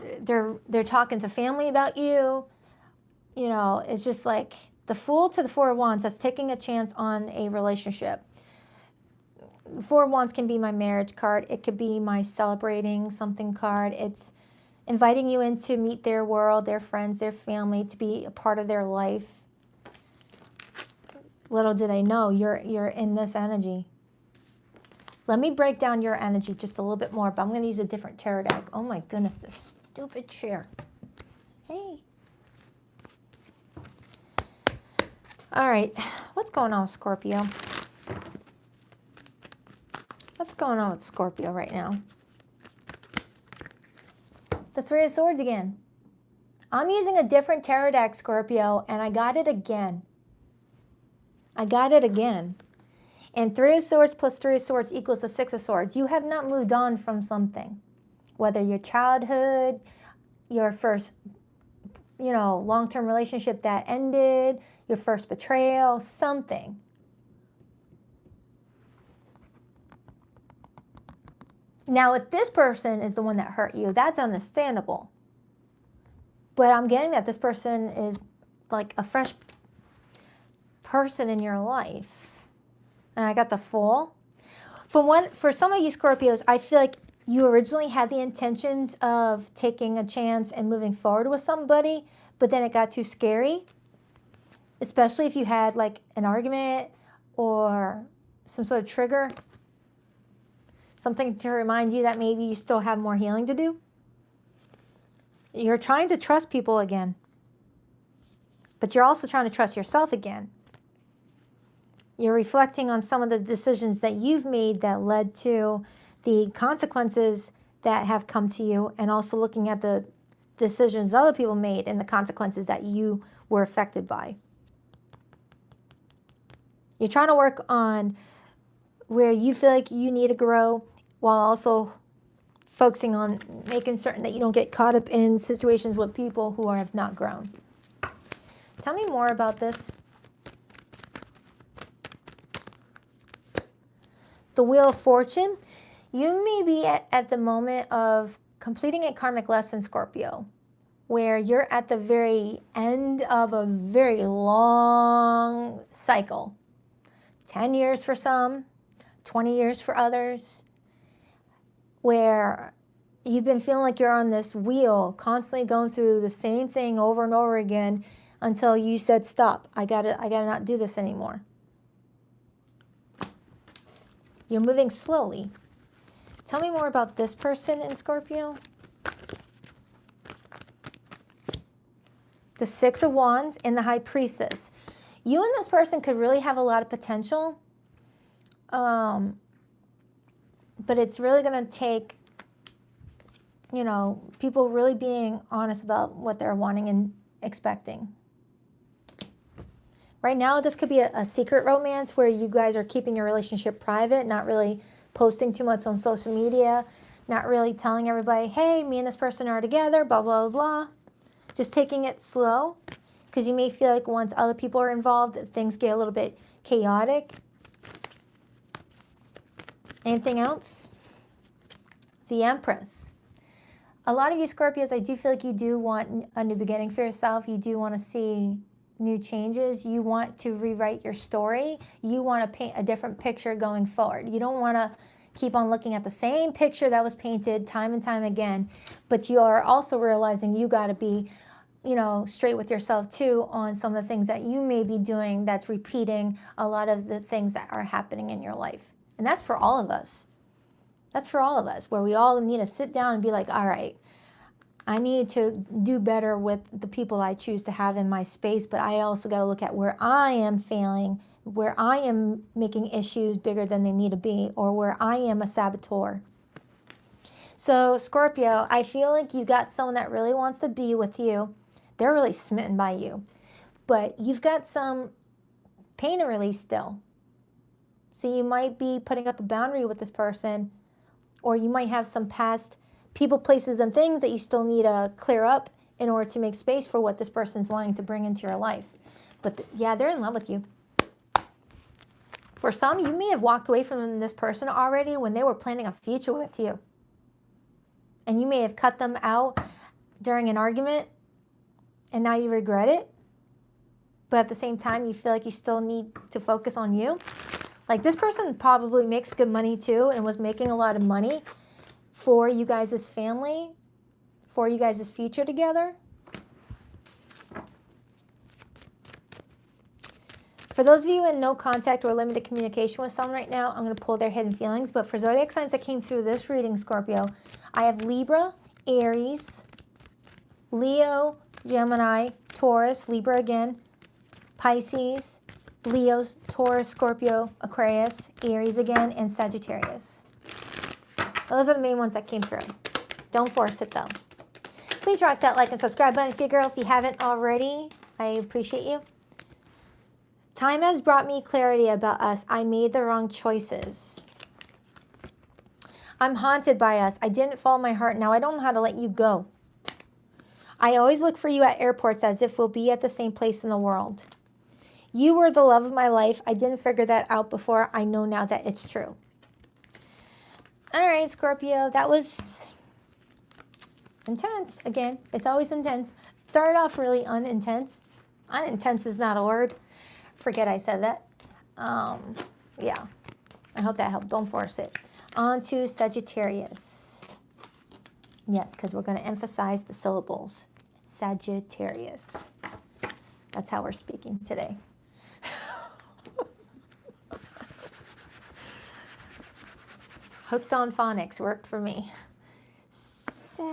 [SPEAKER 1] talking to family about you. You know, it's just like the Fool to the Four of Wands. That's taking a chance on a relationship. Four of Wands can be my marriage card. It could be my celebrating something card. It's inviting you in to meet their world, their friends, their family, to be a part of their life. Little do they know you're in this energy. Let me break down your energy just a little bit more, but I'm going to use a different tarot deck. Oh my goodness, this stupid chair. Hey. All right, what's going on with Scorpio? What's going on with Scorpio right now? The Three of Swords again. I'm using a different tarot deck, Scorpio, and I got it again. I got it again. And Three of Swords plus Three of Swords equals the Six of Swords. You have not moved on from something. Whether your childhood, your first, long-term relationship that ended, your first betrayal, something. Now, if this person is the one that hurt you, that's understandable. But I'm getting that this person is like a fresh person in your life. And I got the Fool. For some of you Scorpios, I feel like you originally had the intentions of taking a chance and moving forward with somebody, but then it got too scary. Especially if you had like an argument or some sort of trigger. Something to remind you that maybe you still have more healing to do. You're trying to trust people again. But you're also trying to trust yourself again. You're reflecting on some of the decisions that you've made that led to the consequences that have come to you, and also looking at the decisions other people made and the consequences that you were affected by. You're trying to work on where you feel like you need to grow, while also focusing on making certain that you don't get caught up in situations with people who have not grown. Tell me more about this. The Wheel of Fortune. You may be at the moment of completing a karmic lesson, Scorpio, where you're at the very end of a very long cycle. 10 years for some, 20 years for others, where you've been feeling like you're on this wheel, constantly going through the same thing over and over again until you said, stop, I gotta not do this anymore. You're moving slowly. Tell me more about this person in Scorpio. The Six of Wands and the High Priestess. You and this person could really have a lot of potential. But it's really going to take, you know, people really being honest about what they're wanting and expecting. Right now, this could be a secret romance where you guys are keeping your relationship private, not really posting too much on social media, not really telling everybody, hey, me and this person are together, blah, blah, blah. Just taking it slow, because you may feel like once other people are involved, things get a little bit chaotic. Anything else? The Empress. A lot of you Scorpios, I do feel like you do want a new beginning for yourself. You do want to see new changes. You want to rewrite your story. You want to paint a different picture going forward. You don't want to keep on looking at the same picture that was painted time and time again, but you are also realizing you got to be, you know, straight with yourself too on some of the things that you may be doing that's repeating a lot of the things that are happening in your life. And that's for all of us. That's for all of us, where we all need to sit down and be like, all right, I need to do better with the people I choose to have in my space, but I also got to look at where I am failing, where I am making issues bigger than they need to be, or where I am a saboteur. So Scorpio, I feel like you got someone that really wants to be with you. They're really smitten by you, but you've got some pain to release still. So you might be putting up a boundary with this person, or you might have some past people, places, and things that you still need to clear up in order to make space for what this person's wanting to bring into your life. But yeah, they're in love with you. For some, you may have walked away from this person already when they were planning a future with you. And you may have cut them out during an argument, and now you regret it. But at the same time, you feel like you still need to focus on you. Like, this person probably makes good money too and was making a lot of money for you guys' family, for you guys' future together. For those of you in no contact or limited communication with someone right now, I'm going to pull their hidden feelings. But for zodiac signs that came through this reading, Scorpio, I have Libra, Aries, Leo, Gemini, Taurus, Libra again, Pisces, Leo, Taurus, Scorpio, Aquarius, Aries again, and Sagittarius. Those are the main ones that came through. Don't force it though. Please rock that like and subscribe button if you're a girl, if you haven't already. I appreciate you. Time has brought me clarity about us. I made the wrong choices. I'm haunted by us. I didn't follow my heart. Now I don't know how to let you go. I always look for you at airports as if we'll be at the same place in the world. You were the love of my life. I didn't figure that out before. I know now that it's true. All right, Scorpio, that was intense. Again, it's always intense. It started off really unintense. Unintense is not a word. Forget I said that. Yeah, I hope that helped. Don't force it. On to Sagittarius. Yes, because we're going to emphasize the syllables. Sagittarius. That's how we're speaking today. Hooked on phonics worked for me. Sagittarius.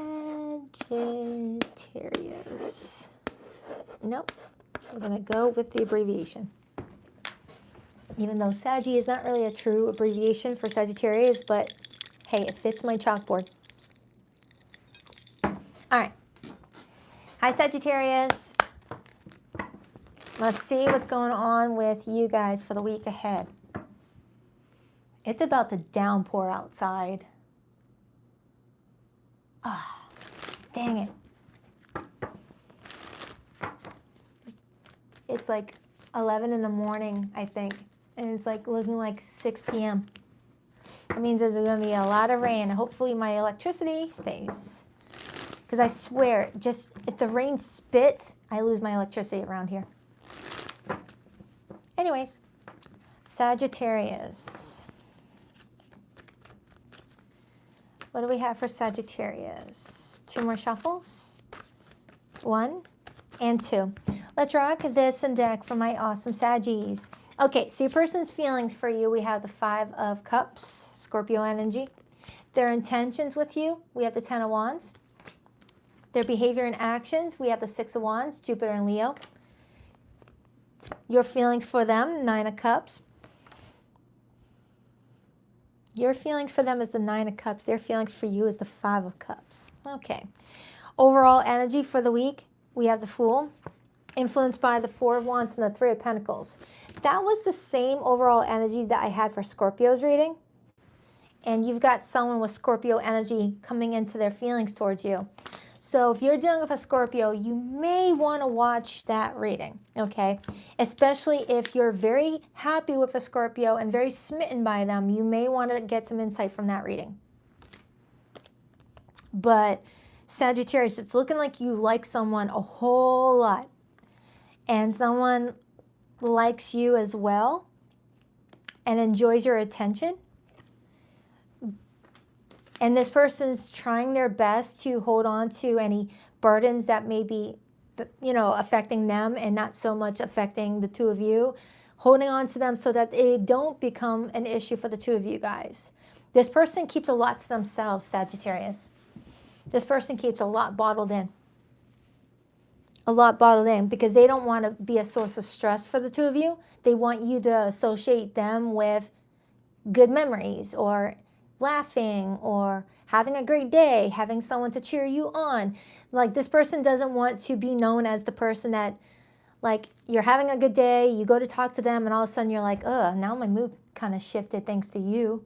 [SPEAKER 1] Nope. We're going to go with the abbreviation. Even though Saggy is not really a true abbreviation for Sagittarius, but hey, it fits my chalkboard. All right. Hi, Sagittarius. Let's see what's going on with you guys for the week ahead. It's about to downpour outside. Ah, dang it. It's like 11 in the morning, I think, and it's like looking like 6 p.m. That means there's going to be a lot of rain. Hopefully my electricity stays. Because I swear, just if the rain spits, I lose my electricity around here. Anyways, Sagittarius. What do we have for Sagittarius? 2 more shuffles. 1 and 2. Let's rock this and deck for my awesome Saggies. Okay, so your person's feelings for you, we have the 5 of Cups, Scorpio energy. Their intentions with you, we have the 10 of Wands. Their behavior and actions, we have the 6 of Wands, Jupiter and Leo. Your feelings for them, 9 of Cups. Your feelings for them is the 9 of Cups. Their feelings for you is the 5 of Cups. Okay. Overall energy for the week, we have the Fool, influenced by the 4 of Wands and the 3 of Pentacles. That was the same overall energy that I had for Scorpio's reading. And you've got someone with Scorpio energy coming into their feelings towards you. So if you're dealing with a Scorpio, you may want to watch that reading, okay? Especially if you're very happy with a Scorpio and very smitten by them, you may want to get some insight from that reading. But Sagittarius, it's looking like you like someone a whole lot. And someone likes you as well and enjoys your attention. And this person's trying their best to hold on to any burdens that may be, you know, affecting them and not so much affecting the two of you. Holding on to them so that they don't become an issue for the two of you guys. This person keeps a lot to themselves, Sagittarius. This person keeps a lot bottled in. A lot bottled in because they don't want to be a source of stress for the two of you. They want you to associate them with good memories or laughing or having a great day, having someone to cheer you on. Like this person doesn't want to be known as the person that, like, you're having a good day, you go to talk to them and all of a sudden you're like, ugh, now my mood kind of shifted thanks to you.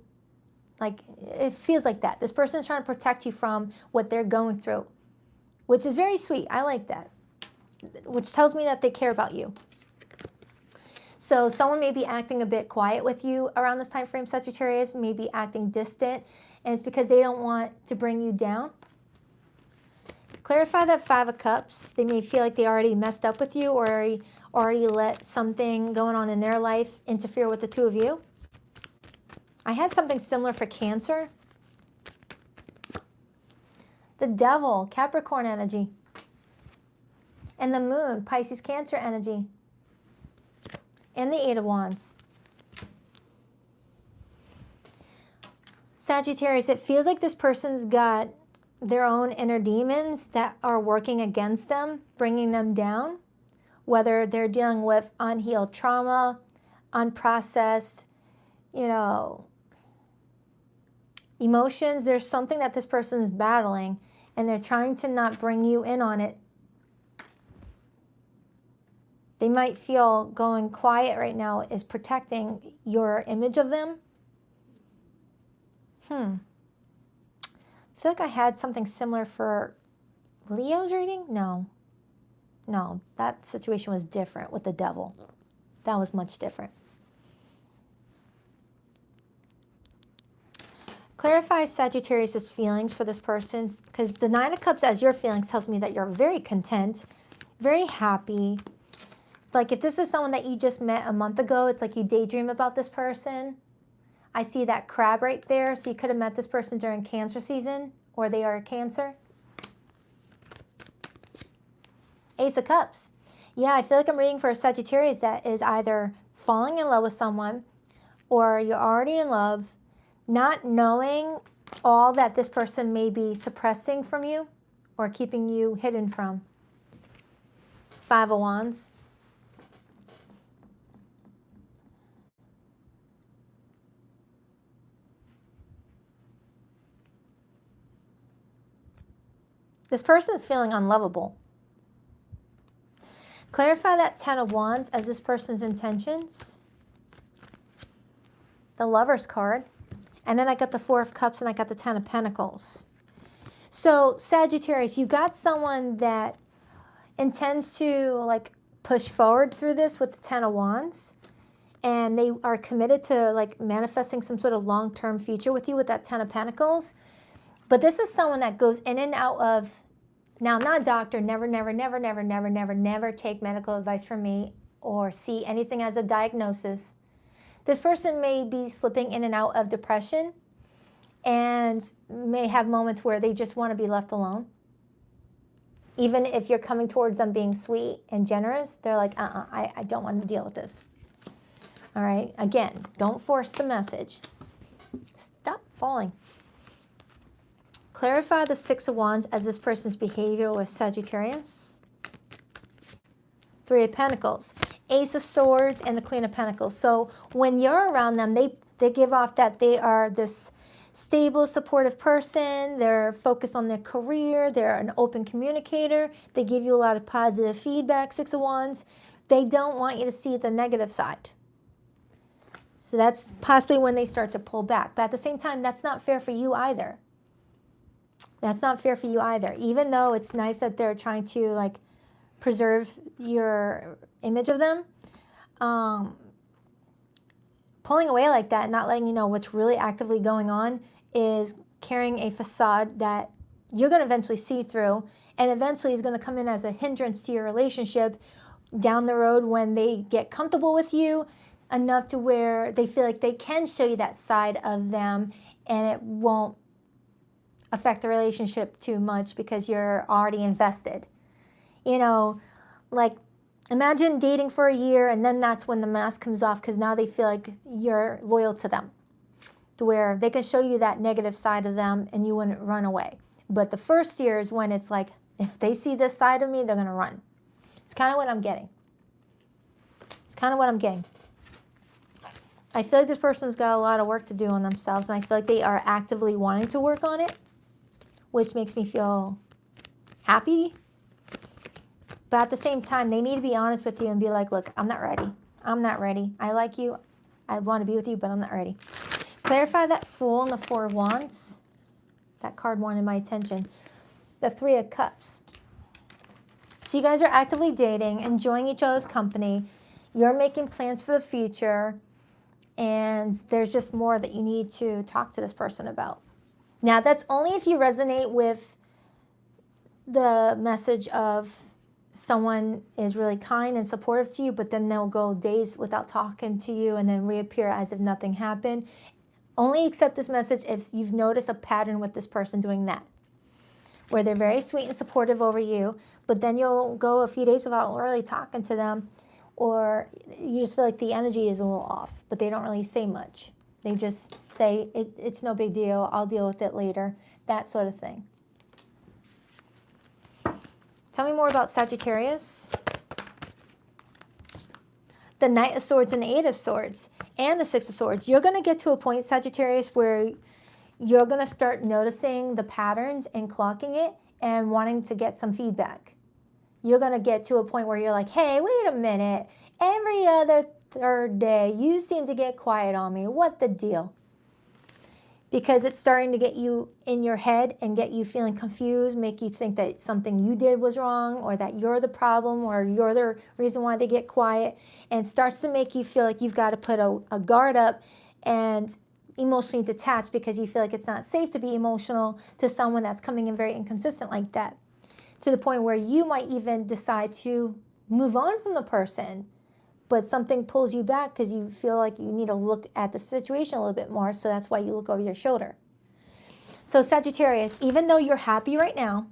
[SPEAKER 1] Like it feels like that. This person is trying to protect you from what they're going through, which is very sweet. I like that, which tells me that they care about you. So someone may be acting a bit quiet with you around this time frame, Sagittarius, may be acting distant, and it's because they don't want to bring you down. Clarify that 5 of Cups. They may feel like they already messed up with you or already let something going on in their life interfere with the two of you. I had something similar for Cancer. The Devil, Capricorn energy. And the Moon, Pisces, Cancer energy. And the 8 of Wands. Sagittarius, it feels like this person's got their own inner demons that are working against them, bringing them down, whether they're dealing with unhealed trauma, unprocessed, you know, emotions. There's something that this person's battling, and they're trying to not bring you in on it. They might feel going quiet right now is protecting your image of them. I feel like I had something similar for Leo's reading. No, that situation was different with the Devil. That was much different. Clarify Sagittarius' feelings for this person, because the 9 of Cups as your feelings tells me that you're very content, very happy. Like if this is someone that you just met a month ago, it's like you daydream about this person. I see that crab right there. So you could have met this person during Cancer season, or they are a Cancer. Ace of Cups. Yeah, I feel like I'm reading for a Sagittarius that is either falling in love with someone or you're already in love, not knowing all that this person may be suppressing from you or keeping you hidden from. 5 of Wands. This person is feeling unlovable. Clarify that 10 of Wands as this person's intentions. The Lover's card. And then I got the 4 of Cups and I got the 10 of Pentacles. So Sagittarius, you got someone that intends to like push forward through this with the 10 of Wands. And they are committed to like manifesting some sort of long-term future with you with that 10 of Pentacles. But this is someone that goes in and out of, now I'm not a doctor, never take medical advice from me or see anything as a diagnosis. This person may be slipping in and out of depression and may have moments where they just want to be left alone. Even if you're coming towards them being sweet and generous, they're like, I don't want to deal with this. All right, again, don't force the message. Stop falling. Clarify the Six of Wands as this person's behavior with Sagittarius. Three of Pentacles, Ace of Swords, and the Queen of Pentacles. So when you're around them, they give off that they are this stable, supportive person. They're focused on their career. They're an open communicator. They give you a lot of positive feedback, Six of Wands. They don't want you to see the negative side. So that's possibly when they start to pull back. But at the same time, that's not fair for you either. That's not fair for you either. Even though it's nice that they're trying to like preserve your image of them, pulling away like that, not letting you know what's really actively going on, is carrying a facade that you're going to eventually see through, and eventually is going to come in as a hindrance to your relationship down the road when they get comfortable with you enough to where they feel like they can show you that side of them, and it won't affect the relationship too much because you're already invested. You know, like imagine dating for a year and then that's when the mask comes off because now they feel like you're loyal to them, to where they can show you that negative side of them and you wouldn't run away. But the first year is when it's like, if they see this side of me, they're going to run. It's kind of what I'm getting. It's kind of what I'm getting. I feel like this person's got a lot of work to do on themselves, and I feel like they are actively wanting to work on it, which makes me feel happy. But at the same time, they need to be honest with you and be like, look, I'm not ready. I'm not ready. I like you. I want to be with you, but I'm not ready. Clarify that Fool and the Four of Wands. That card wanted my attention. The Three of Cups. So you guys are actively dating, enjoying each other's company. You're making plans for the future. And there's just more that you need to talk to this person about. Now, that's only if you resonate with the message of someone is really kind and supportive to you, but then they'll go days without talking to you and then reappear as if nothing happened. Only accept this message if you've noticed a pattern with this person doing that, where they're very sweet and supportive over you, but then you'll go a few days without really talking to them, or you just feel like the energy is a little off, but they don't really say much. They just say, it's no big deal, I'll deal with it later, that sort of thing. Tell me more about Sagittarius. The Knight of Swords and the Eight of Swords and the Six of Swords. You're going to get to a point, Sagittarius, where you're going to start noticing the patterns and clocking it and wanting to get some feedback. You're going to get to a point where you're like, hey, wait a minute. Every other third day, you seem to get quiet on me. What the deal? Because it's starting to get you in your head and get you feeling confused, make you think that something you did was wrong, or that you're the problem, or you're the reason why they get quiet. And it starts to make you feel like you've got to put a guard up and emotionally detached because you feel like it's not safe to be emotional to someone that's coming in very inconsistent like that. To the point where you might even decide to move on from the person, but something pulls you back because you feel like you need to look at the situation a little bit more, so that's why you look over your shoulder. So Sagittarius, even though you're happy right now,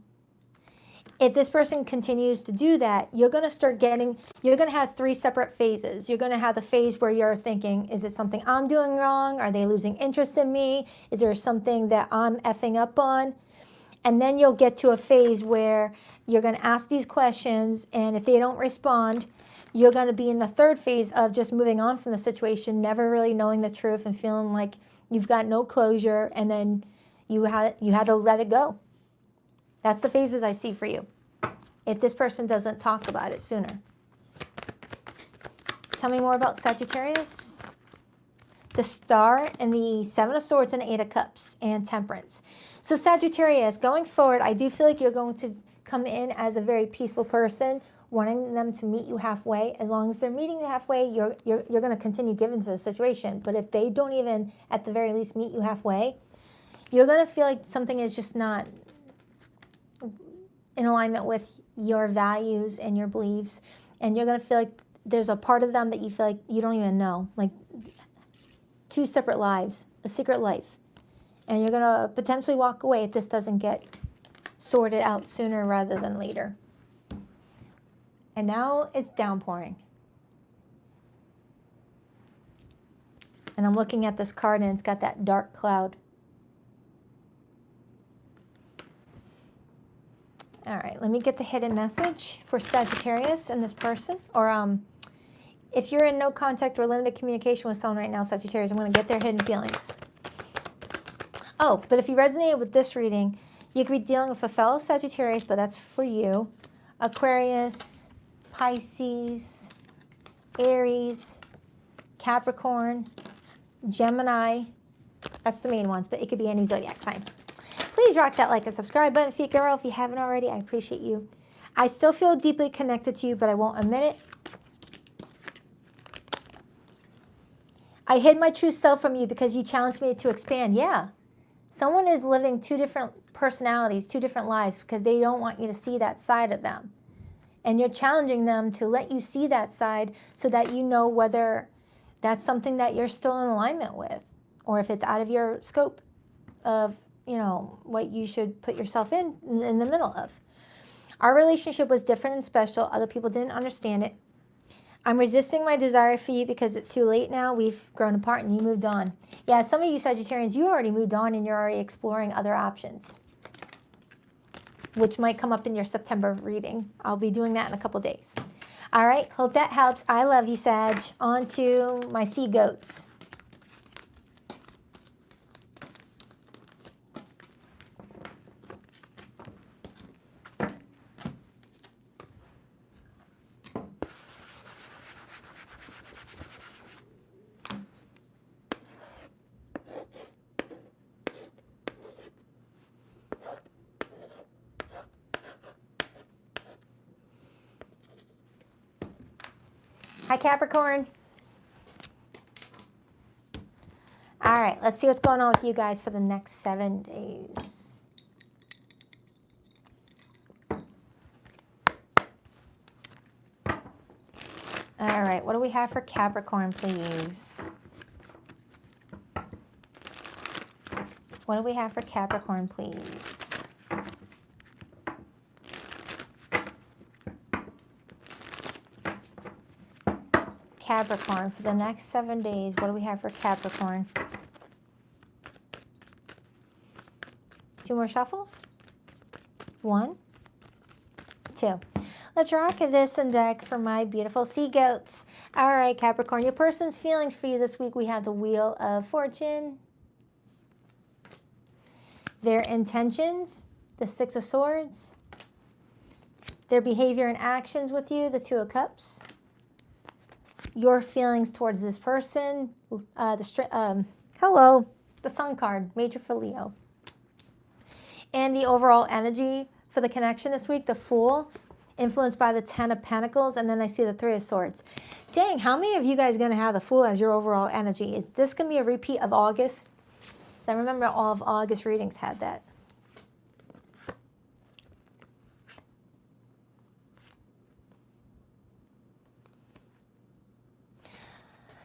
[SPEAKER 1] if this person continues to do that, you're going to have three separate phases. You're going to have the phase where you're thinking, is it something I'm doing wrong? Are they losing interest in me? Is there something that I'm effing up on? And then you'll get to a phase where you're going to ask these questions, and if they don't respond, you're going to be in the third phase of just moving on from the situation, never really knowing the truth and feeling like you've got no closure, and then you had to let it go. That's the phases I see for you, if this person doesn't talk about it sooner. Tell me more about Sagittarius. The Star and the Seven of Swords and the Eight of Cups and Temperance. So Sagittarius, going forward, I do feel like you're going to come in as a very peaceful person, wanting them to meet you halfway. As long as they're meeting you halfway, you're going to continue giving to the situation. But if they don't even, at the very least, meet you halfway, you're going to feel like something is just not in alignment with your values and your beliefs. And you're going to feel like there's a part of them that you feel like you don't even know. Like two separate lives, a secret life. And you're going to potentially walk away if this doesn't get sorted out sooner rather than later. And now it's downpouring. And I'm looking at this card and it's got that dark cloud. All right, let me get the hidden message for Sagittarius and this person. Or if you're in no contact or limited communication with someone right now, Sagittarius, I'm going to get their hidden feelings. Oh, but if you resonate with this reading, you could be dealing with a fellow Sagittarius, but that's for you. Aquarius, Pisces, Aries, Capricorn, Gemini. That's the main ones, but it could be any zodiac sign. Please rock that like and subscribe button, girl, if you haven't already. I appreciate you. I still feel deeply connected to you, but I won't admit it. I hid my true self from you because you challenged me to expand. Yeah. Someone is living two different personalities, two different lives, because they don't want you to see that side of them. And you're challenging them to let you see that side so that you know whether that's something that you're still in alignment with, or if it's out of your scope of, you know, what you should put yourself in the middle of. Our relationship was different and special. Other people didn't understand it. I'm resisting my desire for you because it's too late now. We've grown apart and you moved on. Yeah, some of you Sagittarians, you already moved on and you're already exploring other options, which might come up in your September reading. I'll be doing that in a couple days. All right, hope that helps. I love you, Sag. On to my sea goats. Hi, Capricorn. All right, let's see what's going on with you guys for the next 7 days. All right, what do we have for Capricorn, please? What do we have for Capricorn, please? Capricorn, for the next 7 days, what do we have for Capricorn? 2 more shuffles? 1, 2. Let's rock this and deck for my beautiful sea goats. All right, Capricorn, your person's feelings for you this week. We have the Wheel of Fortune. Their intentions, the 6 of Swords. Their behavior and actions with you, the 2 of Cups. Your feelings towards this person, the Sun card, major for Leo. And the overall energy for the connection this week, the Fool, influenced by the 10 of Pentacles, and then I see the 3 of Swords. Dang, how many of you guys are going to have the Fool as your overall energy? Is this going to be a repeat of August? I remember all of August readings had that.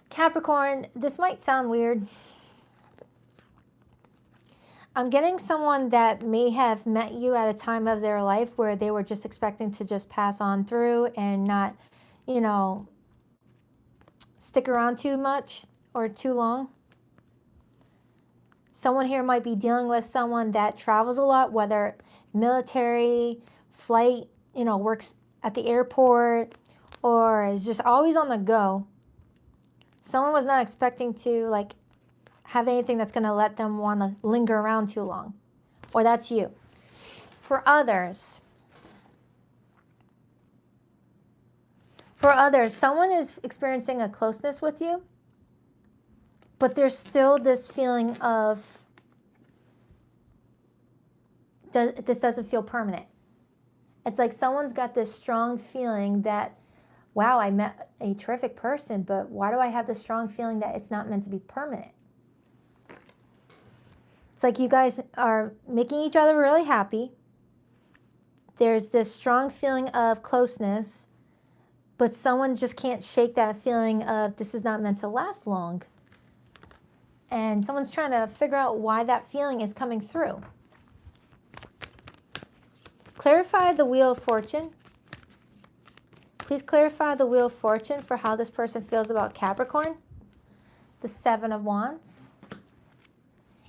[SPEAKER 1] Capricorn, this might sound weird. I'm getting someone that may have met you at a time of their life where they were just expecting to just pass on through and not, you know, stick around too much or too long. Someone here might be dealing with someone that travels a lot, whether military, flight, you know, works at the airport, or is just always on the go. Someone was not expecting to, like, have anything that's going to let them want to linger around too long. Or that's you. For others, someone is experiencing a closeness with you, but there's still this feeling of, this doesn't feel permanent. It's like someone's got this strong feeling that, wow, I met a terrific person, but why do I have this strong feeling that it's not meant to be permanent? It's like you guys are making each other really happy. There's this strong feeling of closeness, but someone just can't shake that feeling of this is not meant to last long. And someone's trying to figure out why that feeling is coming through. Clarify the Wheel of Fortune. Please clarify the Wheel of Fortune for how this person feels about Capricorn. The Seven of Wands.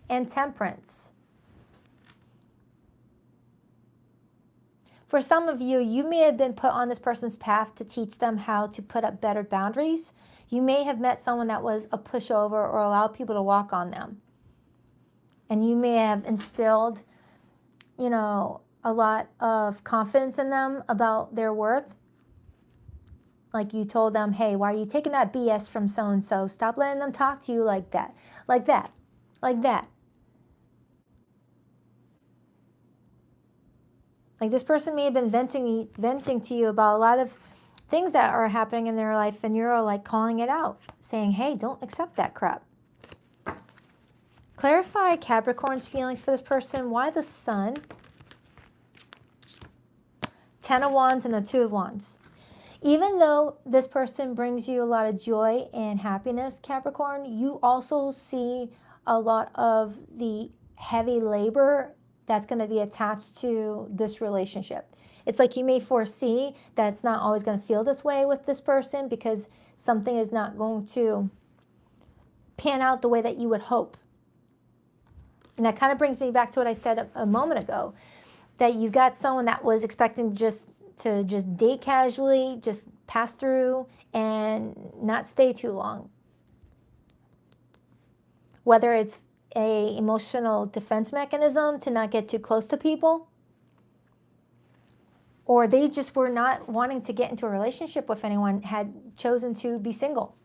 [SPEAKER 1] And Temperance. For some of you, you may have been put on this person's path to teach them how to put up better boundaries. You may have met someone that was a pushover or allowed people to walk on them. And you may have instilled, you know, a lot of confidence in them about their worth. Like you told them, hey, why are you taking that BS from so-and-so? Stop letting them talk to you like that, like that, like that. Like this person may have been venting to you about a lot of things that are happening in their life, and you're like calling it out, saying, hey, don't accept that crap. Clarify Capricorn's feelings for this person. Why the Sun? 10 of Wands and the 2 of Wands. Even though this person brings you a lot of joy and happiness, Capricorn, you also see a lot of the heavy labor that's going to be attached to this relationship. It's like you may foresee that it's not always going to feel this way with this person because something is not going to pan out the way that you would hope. And that kind of brings me back to what I said a moment ago, that you've got someone that was expecting to just date casually, just pass through and not stay too long. Whether it's a emotional defense mechanism to not get too close to people, or they just were not wanting to get into a relationship with anyone, had chosen to be single.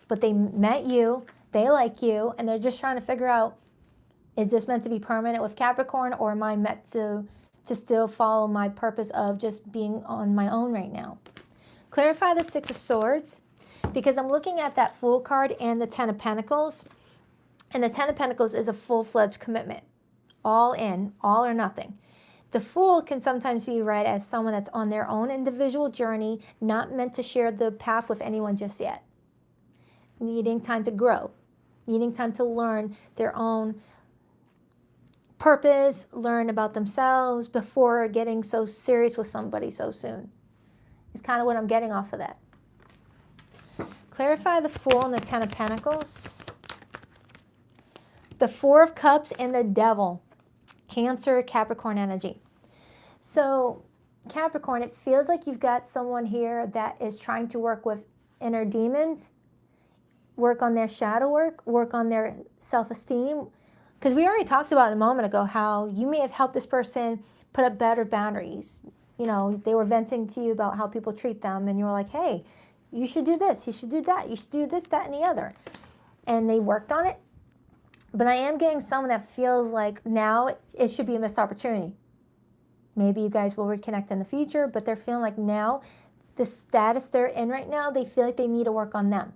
[SPEAKER 1] But they met you, they like you, and they're just trying to figure out, is this meant to be permanent with Capricorn, or am I meant to still follow my purpose of just being on my own right now? Clarify the 6 of Swords, because I'm looking at that Fool card and the 10 of Pentacles. And the 10 of Pentacles is a full-fledged commitment. All in, all or nothing. The Fool can sometimes be read as someone that's on their own individual journey, not meant to share the path with anyone just yet. Needing time to grow. Needing time to learn their own purpose, learn about themselves before getting so serious with somebody so soon. It's kind of what I'm getting off of that. Clarify the Fool and the 10 of Pentacles. The 4 of Cups and the Devil. Cancer, Capricorn energy. So Capricorn, it feels like you've got someone here that is trying to work with inner demons, work on their shadow work on their self-esteem. Because we already talked about a moment ago how you may have helped this person put up better boundaries. You know, they were venting to you about how people treat them, and you were like, hey, you should do this, you should do that, you should do this, that, and the other. And they worked on it. But I am getting someone that feels like now it should be a missed opportunity. Maybe you guys will reconnect in the future, but they're feeling like now, the status they're in right now, they feel like they need to work on them.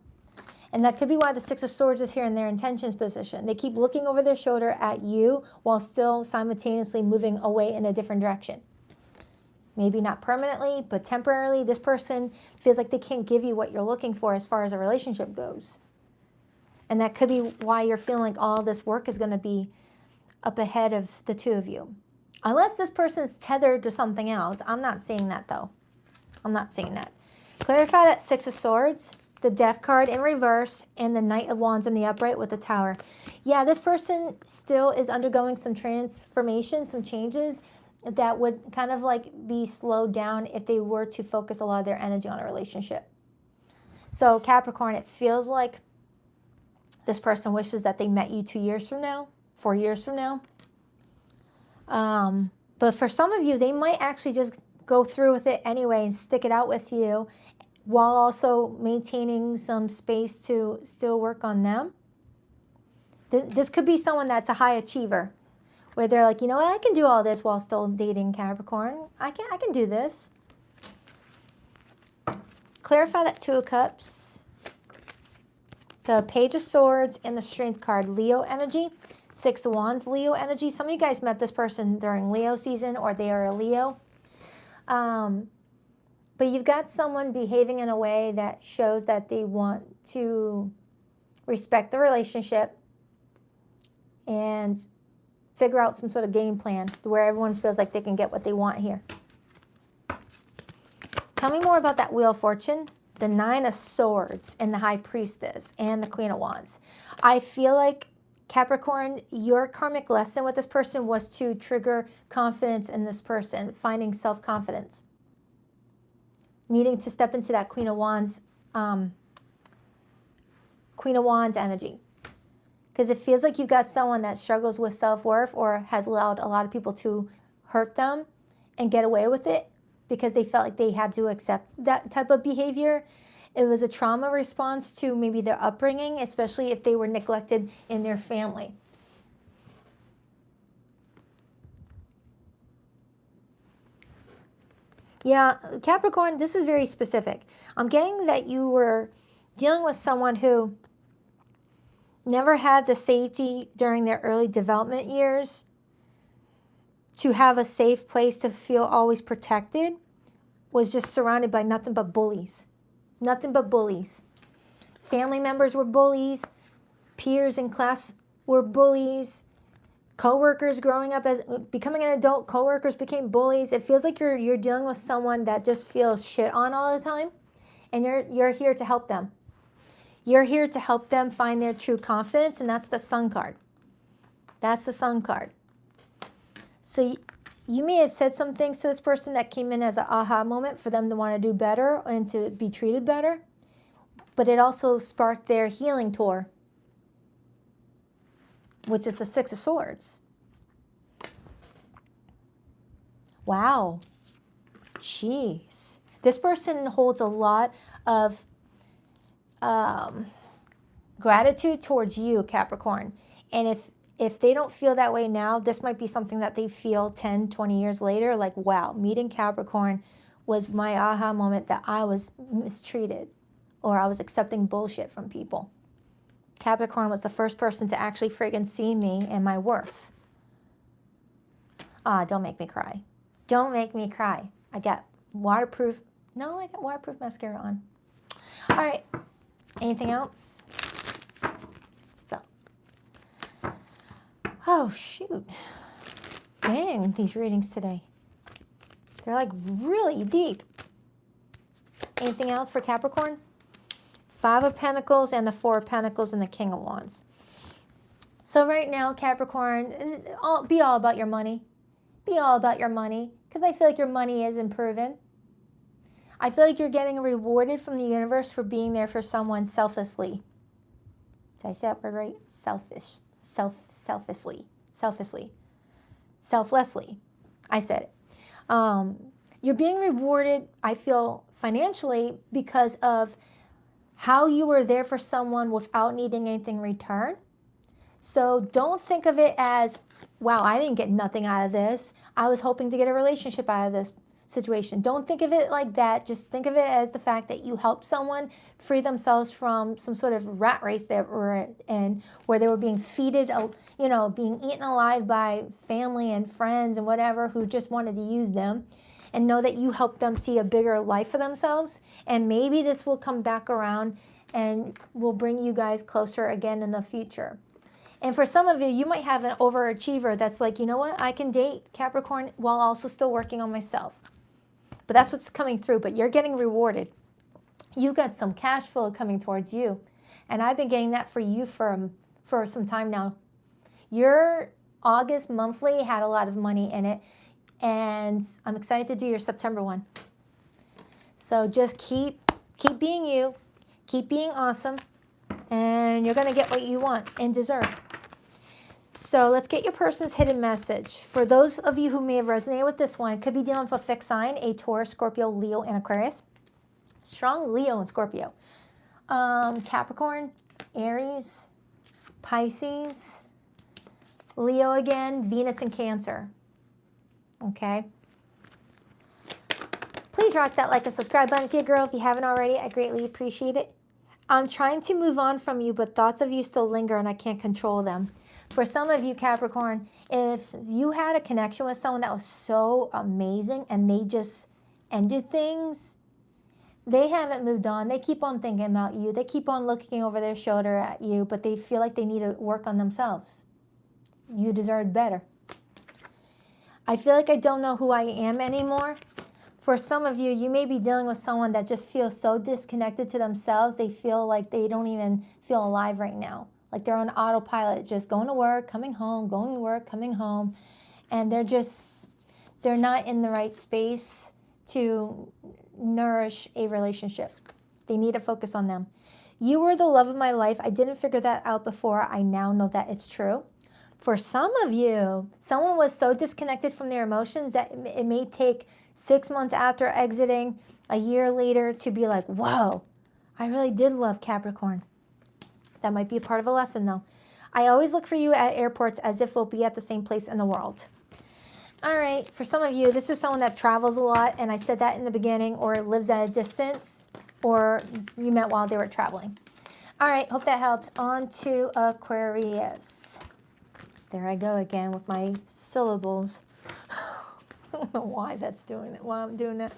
[SPEAKER 1] And that could be why the 6 of Swords is here in their intentions position. They keep looking over their shoulder at you while still simultaneously moving away in a different direction. Maybe not permanently, but temporarily, this person feels like they can't give you what you're looking for as far as a relationship goes. And that could be why you're feeling like all this work is going to be up ahead of the two of you. Unless this person's tethered to something else. I'm not seeing that, though. I'm not seeing that. Clarify that 6 of Swords, the Death card in reverse, and the Knight of Wands in the upright with the Tower. Yeah, this person still is undergoing some transformation, some changes that would kind of like be slowed down if they were to focus a lot of their energy on a relationship. So Capricorn, it feels like this person wishes that they met you 2 years from now, 4 years from now. But for some of you, they might actually just go through with it anyway and stick it out with you while also maintaining some space to still work on them. This could be someone that's a high achiever, where they're like, you know what, I can do all this while still dating Capricorn. I can do this. Clarify that 2 of Cups, the Page of Swords, and the Strength card, Leo energy. 6 of Wands, Leo energy. Some of you guys met this person during Leo season, or they are a Leo. But you've got someone behaving in a way that shows that they want to respect the relationship, and figure out some sort of game plan where everyone feels like they can get what they want here. Tell me more about that Wheel of Fortune, the Nine of Swords, and the High Priestess, and the Queen of Wands. I feel like, Capricorn, your karmic lesson with this person was to trigger confidence in this person, finding self-confidence. Needing to step into that Queen of Wands energy. Because it feels like you've got someone that struggles with self-worth or has allowed a lot of people to hurt them and get away with it because they felt like they had to accept that type of behavior. It was a trauma response to maybe their upbringing, especially if they were neglected in their family. Yeah, Capricorn, this is very specific. I'm getting that you were dealing with someone who never had the safety during their early development years to have a safe place to feel always protected, was just surrounded by nothing but bullies. Nothing but bullies. Family members were bullies. Peers in class were bullies. Co-workers growing up as becoming an adult, co-workers became bullies. It feels like you're dealing with someone that just feels shit on all the time, and you're here to help them. You're here to help them find their true confidence, and that's the Sun card. That's the Sun card. So you may have said some things to this person that came in as an aha moment for them to want to do better and to be treated better, but it also sparked their healing tour, which is the Six of Swords. Wow. Jeez. This person holds a lot of gratitude towards you, Capricorn. And if they don't feel that way now, this might be something that they feel 10, 20 years later, like, wow, meeting Capricorn was my aha moment that I was mistreated or I was accepting bullshit from people. Capricorn was the first person to actually friggin' see me and my worth. Ah, don't make me cry. Don't make me cry. I got waterproof mascara on. All right. Anything else? Stop. Oh, shoot. Dang, these readings today. They're like really deep. Anything else for Capricorn? Five of Pentacles and the Four of Pentacles and the King of Wands. So right now, Capricorn, be all about your money. Be all about your money, because I feel like your money is improving. I feel like you're getting rewarded from the universe for being there for someone selflessly. Did I say that word right? Selflessly. I said it. You're being rewarded, I feel, financially because of how you were there for someone without needing anything in return. So don't think of it as, wow, I didn't get nothing out of this. I was hoping to get a relationship out of this situation. Don't think of it like that. Just think of it as the fact that you helped someone free themselves from some sort of rat race that were in, where they were being feeded, being eaten alive by family and friends and whatever who just wanted to use them. And know that you helped them see a bigger life for themselves. And maybe this will come back around and will bring you guys closer again in the future. And for some of you, you might have an overachiever that's like, you know what, I can date Capricorn while also still working on myself. But that's what's coming through, but you're getting rewarded. You got some cash flow coming towards you. And I've been getting that for you for some time now. Your August monthly had a lot of money in it. And I'm excited to do your September one. So just keep being you, keep being awesome, and you're going to get what you want and deserve. So let's get your person's hidden message. For those of you who may have resonated with this one, it could be dealing with a fixed sign, a Taurus, Scorpio, Leo, and Aquarius. Strong Leo and Scorpio. Capricorn, Aries, Pisces, Leo again, Venus, and Cancer. Okay. Please rock that like and subscribe button if you're a girl. If you haven't already, I greatly appreciate it. I'm trying to move on from you, but thoughts of you still linger and I can't control them. For some of you, Capricorn, if you had a connection with someone that was so amazing and they just ended things, they haven't moved on. They keep on thinking about you. They keep on looking over their shoulder at you, but they feel like they need to work on themselves. You deserved better. I feel like I don't know who I am anymore. For some of you, you may be dealing with someone that just feels so disconnected to themselves, they feel like they don't even feel alive right now. Like they're on autopilot, just going to work, coming home, going to work, coming home. And they're not in the right space to nourish a relationship. They need to focus on them. You were the love of my life. I didn't figure that out before. I now know that it's true. For some of you, someone was so disconnected from their emotions that it may take 6 months after exiting, a year later, to be like, whoa, I really did love Capricorn. That might be a part of a lesson, though. I always look for you at airports as if we'll be at the same place in the world. All right, for some of you, this is someone that travels a lot, and I said that in the beginning, or lives at a distance, or you met while they were traveling. All right, hope that helps. On to Aquarius. There I go again with my syllables. I don't know why that's doing it, why I'm doing it.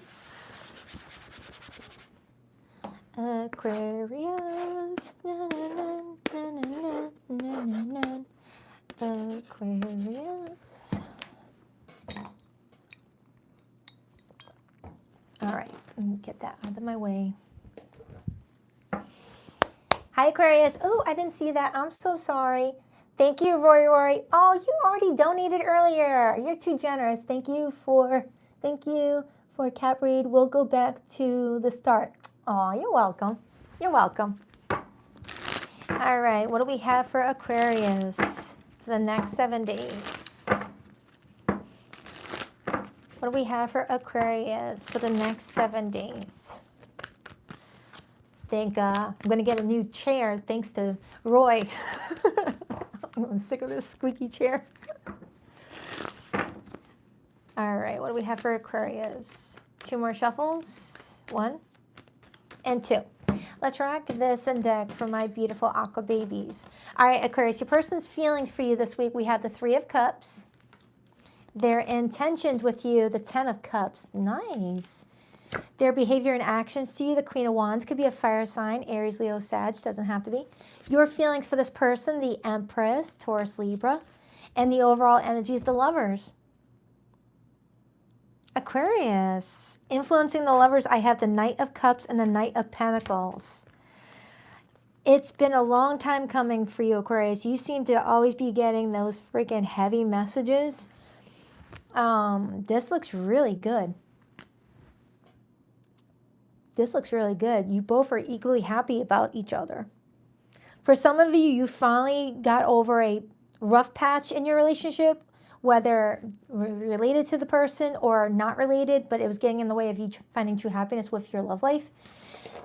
[SPEAKER 1] Aquarius. Na, na, na, na, na, na, na, na. Aquarius. All right, let me get that out of my way. Hi, Aquarius. Oh, I didn't see that. I'm so sorry. Thank you, Rory. Oh, you already donated earlier. You're too generous. Thank you for Cap Read. We'll go back to the start. Oh, you're welcome. You're welcome. All right, what do we have for Aquarius for the next 7 days? What do we have for Aquarius for the next 7 days? I think I'm going to get a new chair thanks to Roy. I'm sick of this squeaky chair. All right, what do we have for Aquarius? 2 more shuffles. 1 and 2. Let's rock this and deck for my beautiful aqua babies. All right, Aquarius, your person's feelings for you this week, we have the 3 of Cups. Their intentions with you, the 10 of Cups. Nice. Their behavior and actions to you, the Queen of Wands, could be a fire sign, Aries, Leo, Sag, doesn't have to be. Your feelings for this person, the Empress, Taurus, Libra. And the overall energy is the Lovers. Aquarius. Influencing the Lovers, I have the Knight of Cups and the Knight of Pentacles. It's been a long time coming for you, Aquarius. You seem to always be getting those freaking heavy messages. This looks really good. This looks really good. You both are equally happy about each other. For some of you, you finally got over a rough patch in your relationship, whether related to the person or not related, but it was getting in the way of you finding true happiness with your love life.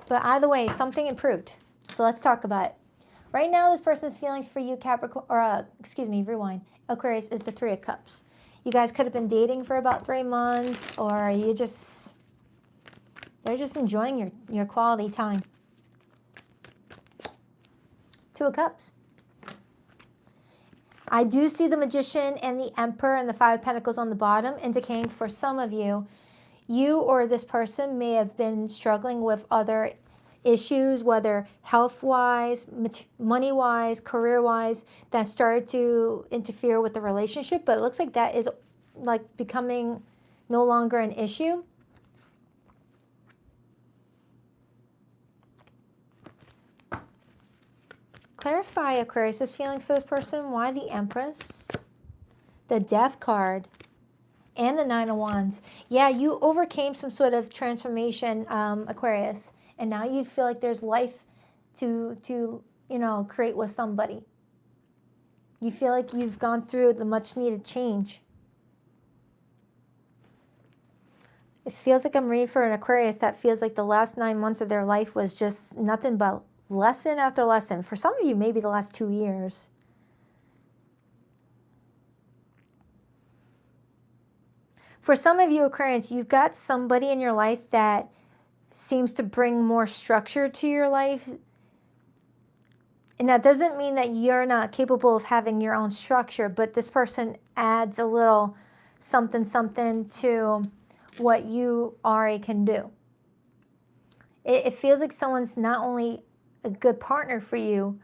[SPEAKER 1] But either way, something improved. So let's talk about it. Right now, this person's feelings for you, Capricorn, or rewind. Aquarius is the 3 of Cups. You guys could have been dating for about 3 months, or they're just enjoying your quality time. 2 of Cups. I do see the Magician and the Emperor and the 5 of Pentacles on the bottom, indicating for some of you, you or this person may have been struggling with other issues, whether health-wise, money-wise, career-wise, that started to interfere with the relationship. But it looks like that is like becoming no longer an issue. Clarify, Aquarius' feelings for this person. Why the Empress, the Death card, and the 9 of Wands? Yeah, you overcame some sort of transformation, Aquarius, and now you feel like there's life to create with somebody. You feel like you've gone through the much-needed change. It feels like I'm reading for an Aquarius that feels like the last 9 months of their life was just nothing but lesson after lesson. For some of you, maybe the last 2 years. For some of you, Aquarians, you've got somebody in your life that seems to bring more structure to your life. And that doesn't mean that you're not capable of having your own structure, but this person adds a little something to what you already can do. It feels like someone's not only a good partner for you,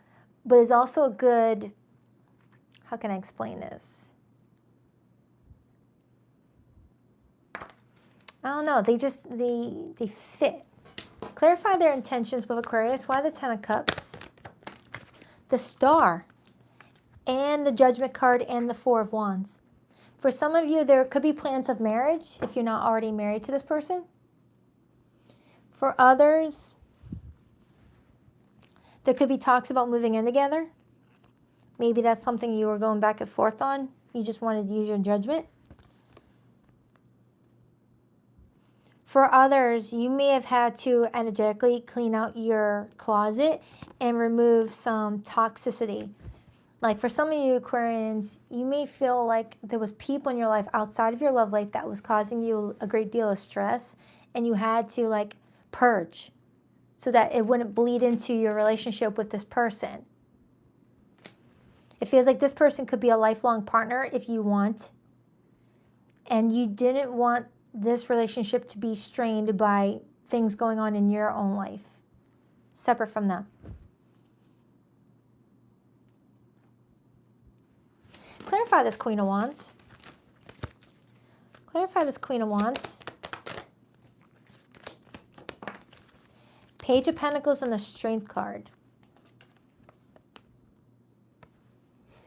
[SPEAKER 1] but is also a good How can I explain this? I don't know. They fit. Clarify their intentions with Aquarius. Why the Ten of Cups? The Star. And the Judgment card and the Four of Wands. For some of you, there could be plans of marriage if you're not already married to this person. For others, there could be talks about moving in together. Maybe that's something you were going back and forth on. You just wanted to use your judgment. For others, you may have had to energetically clean out your closet and remove some toxicity. Like for some of you Aquarians, you may feel like there was people in your life outside of your love life that was causing you a great deal of stress, and you had to like purge so that it wouldn't bleed into your relationship with this person. It feels like this person could be a lifelong partner if you want, and you didn't want this relationship to be strained by things going on in your own life, separate from them. Clarify this Queen of Wands. Clarify this Queen of Wands. Page of Pentacles and the Strength card.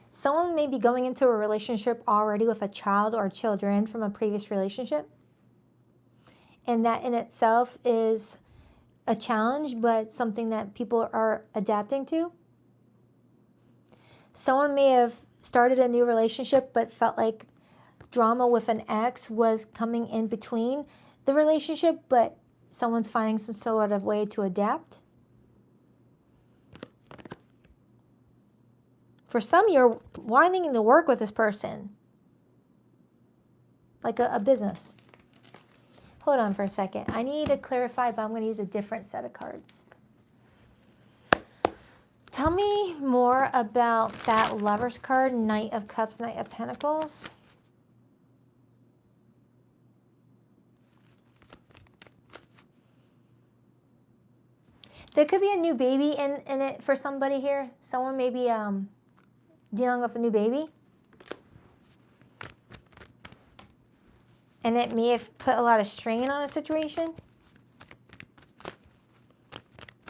[SPEAKER 1] Someone may be going into a relationship already with a child or children from a previous relationship. And that in itself is a challenge, but something that people are adapting to. Someone may have started a new relationship but felt like drama with an ex was coming in between the relationship, but someone's finding some sort of way to adapt. For some, you're wanting to work with this person, like a business. Hold on for a second. I need to clarify, but I'm going to use a different set of cards. Tell me more about that Lovers card, Knight of Cups, Knight of Pentacles. There could be a new baby in it for somebody here. Someone may be dealing with a new baby. And it may have put a lot of strain on a situation.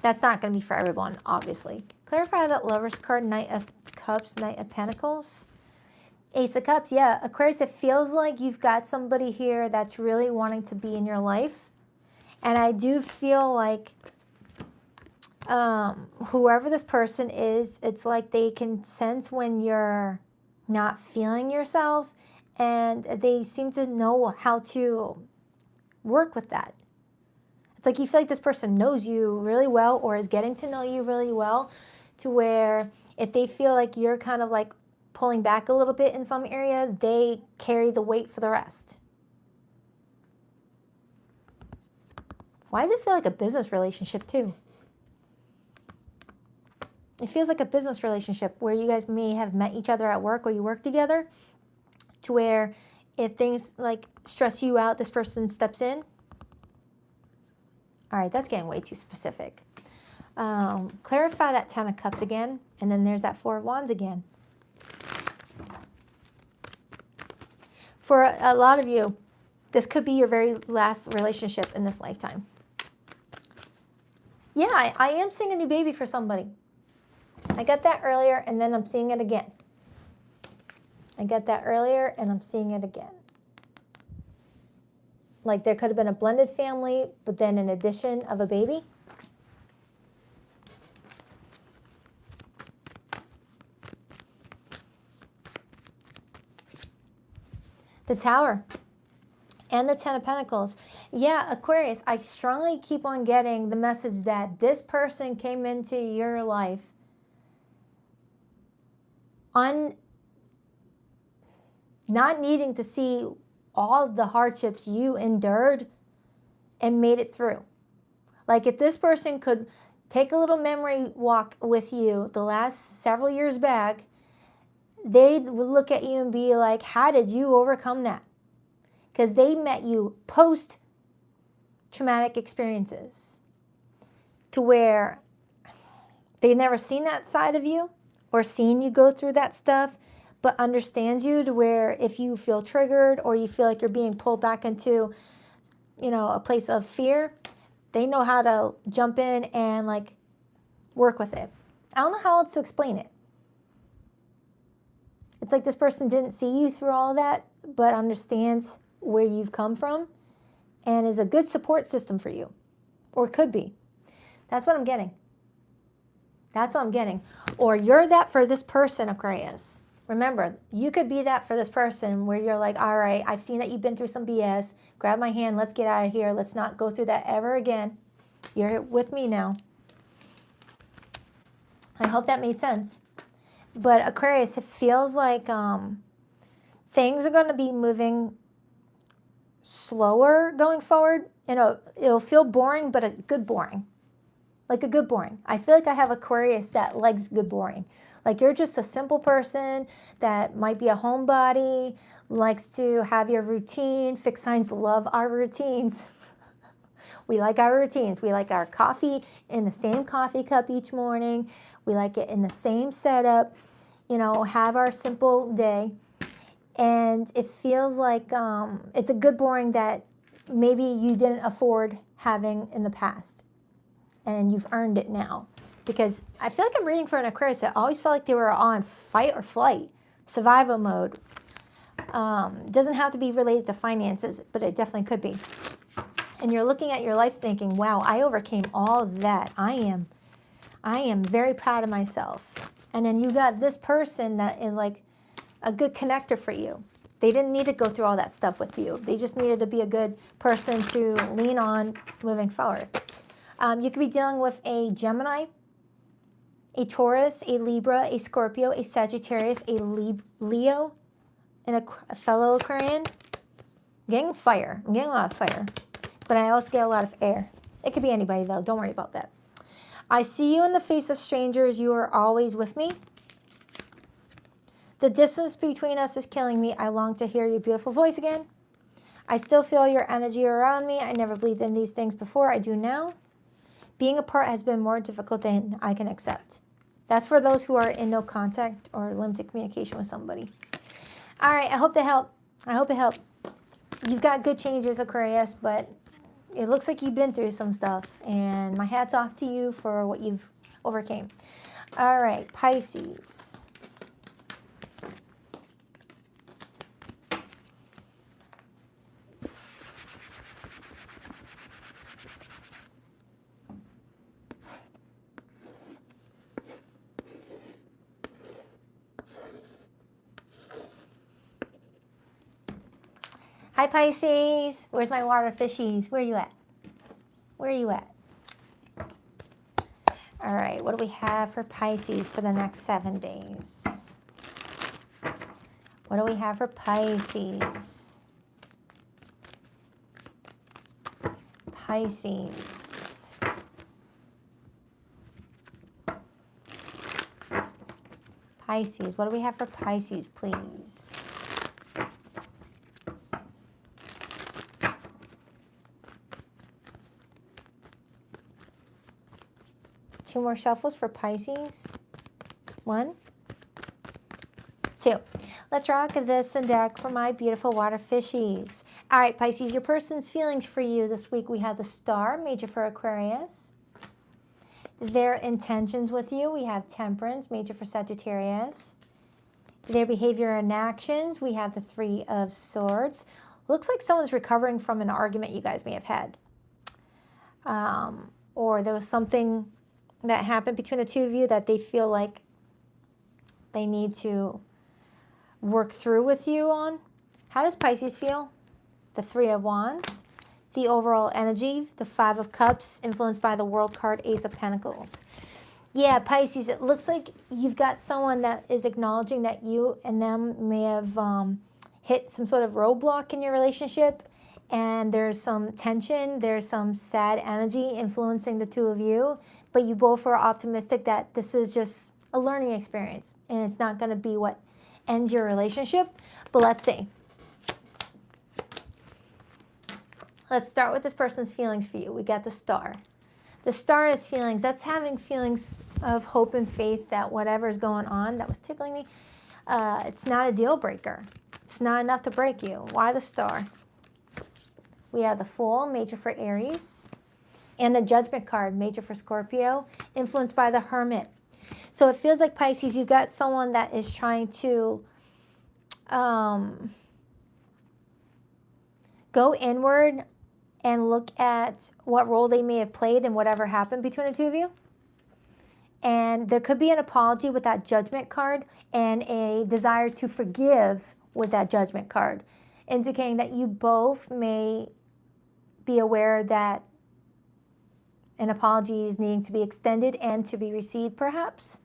[SPEAKER 1] That's not going to be for everyone, obviously. Clarify that Lovers card, Knight of Cups, Knight of Pentacles. Ace of Cups, yeah. Aquarius, it feels like you've got somebody here that's really wanting to be in your life. And I do feel like whoever this person is, it's like they can sense when you're not feeling yourself. And they seem to know how to work with that. It's like you feel like this person knows you really well or is getting to know you really well, to where if they feel like you're kind of like pulling back a little bit in some area, they carry the weight for the rest. Why does it feel like a business relationship too? It feels like a business relationship where you guys may have met each other at work or you work together, to where if things like stress you out, this person steps in. All right, that's getting way too specific. Clarify that Ten of Cups again, and then there's that Four of Wands again. For a lot of you, this could be your very last relationship in this lifetime. Yeah, I am seeing a new baby for somebody. I got that earlier, and then I'm seeing it again. I got that earlier, and I'm seeing it again. Like there could have been a blended family, but then an addition of a baby. The Tower and the Ten of Pentacles. Yeah, Aquarius, I strongly keep on getting the message that this person came into your life not needing to see all the hardships you endured and made it through. Like if this person could take a little memory walk with you the last several years back, they would look at you and be like, how did you overcome that? Because they met you post-traumatic experiences, to where they've never seen that side of you or seen you go through that stuff. but understands you to where if you feel triggered or you feel like you're being pulled back into, you know, a place of fear, they know how to jump in and like work with it. I don't know how else to explain it. It's like this person didn't see you through all that, but understands where you've come from and is a good support system for you, or could be. That's what I'm getting. That's what I'm getting. Or you're that for this person, Aquarius. Remember, you could be that for this person where you're like, all right, I've seen that you've been through some BS. Grab my hand. Let's get out of here. Let's not go through that ever again. You're with me now. I hope that made sense. But Aquarius, it feels like things are going to be moving slower going forward. You know, it'll feel boring, but a good boring. Like a good boring. I feel like I have Aquarius that likes good boring. Like you're just a simple person that might be a homebody, likes to have your routine. Fixed signs love our routines. We like our routines. We like our coffee in the same coffee cup each morning. We like it in the same setup. You know, have our simple day. And it feels like it's a good boring that maybe you didn't afford having in the past. And you've earned it now. Because I feel like I'm reading for an Aquarius that always felt like they were on fight or flight, survival mode. Doesn't have to be related to finances, but it definitely could be. And you're looking at your life thinking, wow, I overcame all that. I am very proud of myself. And then you got this person that is like a good connector for you. They didn't need to go through all that stuff with you. They just needed to be a good person to lean on moving forward. You could be dealing with a Gemini, a Taurus, a Libra, a Scorpio, a Sagittarius, a Leo, and a fellow Aquarian. I'm getting fire. I'm getting a lot of fire. But I also get a lot of air. It could be anybody, though. Don't worry about that. I see you in the face of strangers. You are always with me. The distance between us is killing me. I long to hear your beautiful voice again. I still feel your energy around me. I never believed in these things before. I do now. Being apart has been more difficult than I can accept. That's for those who are in no contact or limited communication with somebody. All right, I hope that helped. I hope it helped. You've got good changes, Aquarius, but it looks like you've been through some stuff. And my hat's off to you for what you've overcame. All right, Pisces. Hi, Pisces. Where's my water fishies? Where are you at? Where are you at? All right, what do we have for Pisces for the next 7 days? What do we have for Pisces? Pisces. Pisces, what do we have for Pisces, please? Two more shuffles for Pisces. 1, 2. Let's rock this and deck for my beautiful water fishies. All right, Pisces, your person's feelings for you this week. We have the Star, major for Aquarius. Their intentions with you, we have Temperance, major for Sagittarius. Their behavior and actions, we have the 3 of Swords. Looks like someone's recovering from an argument you guys may have had. Or there was something that happened between the two of you that they feel like they need to work through with you on. How does Pisces feel? The 3 of Wands, the overall energy, the 5 of Cups, influenced by the World card, Ace of Pentacles. Yeah, Pisces, it looks like you've got someone that is acknowledging that you and them may have hit some sort of roadblock in your relationship, and there's some tension, there's some sad energy influencing the two of you, but you both are optimistic that this is just a learning experience and it's not going to be what ends your relationship. But let's see. Let's start with this person's feelings for you. We got the Star. The Star is feelings. That's having feelings of hope and faith that whatever is going on, that was tickling me, It's not a deal breaker. It's not enough to break you. Why the Star? We have the Fool, major for Aries, and the Judgment card, major for Scorpio, influenced by the Hermit. So it feels like, Pisces, you've got someone that is trying to go inward and look at what role they may have played in whatever happened between the two of you. And there could be an apology with that Judgment card and a desire to forgive with that Judgment card, indicating that you both may be aware that an apology is needing to be extended and to be received, perhaps.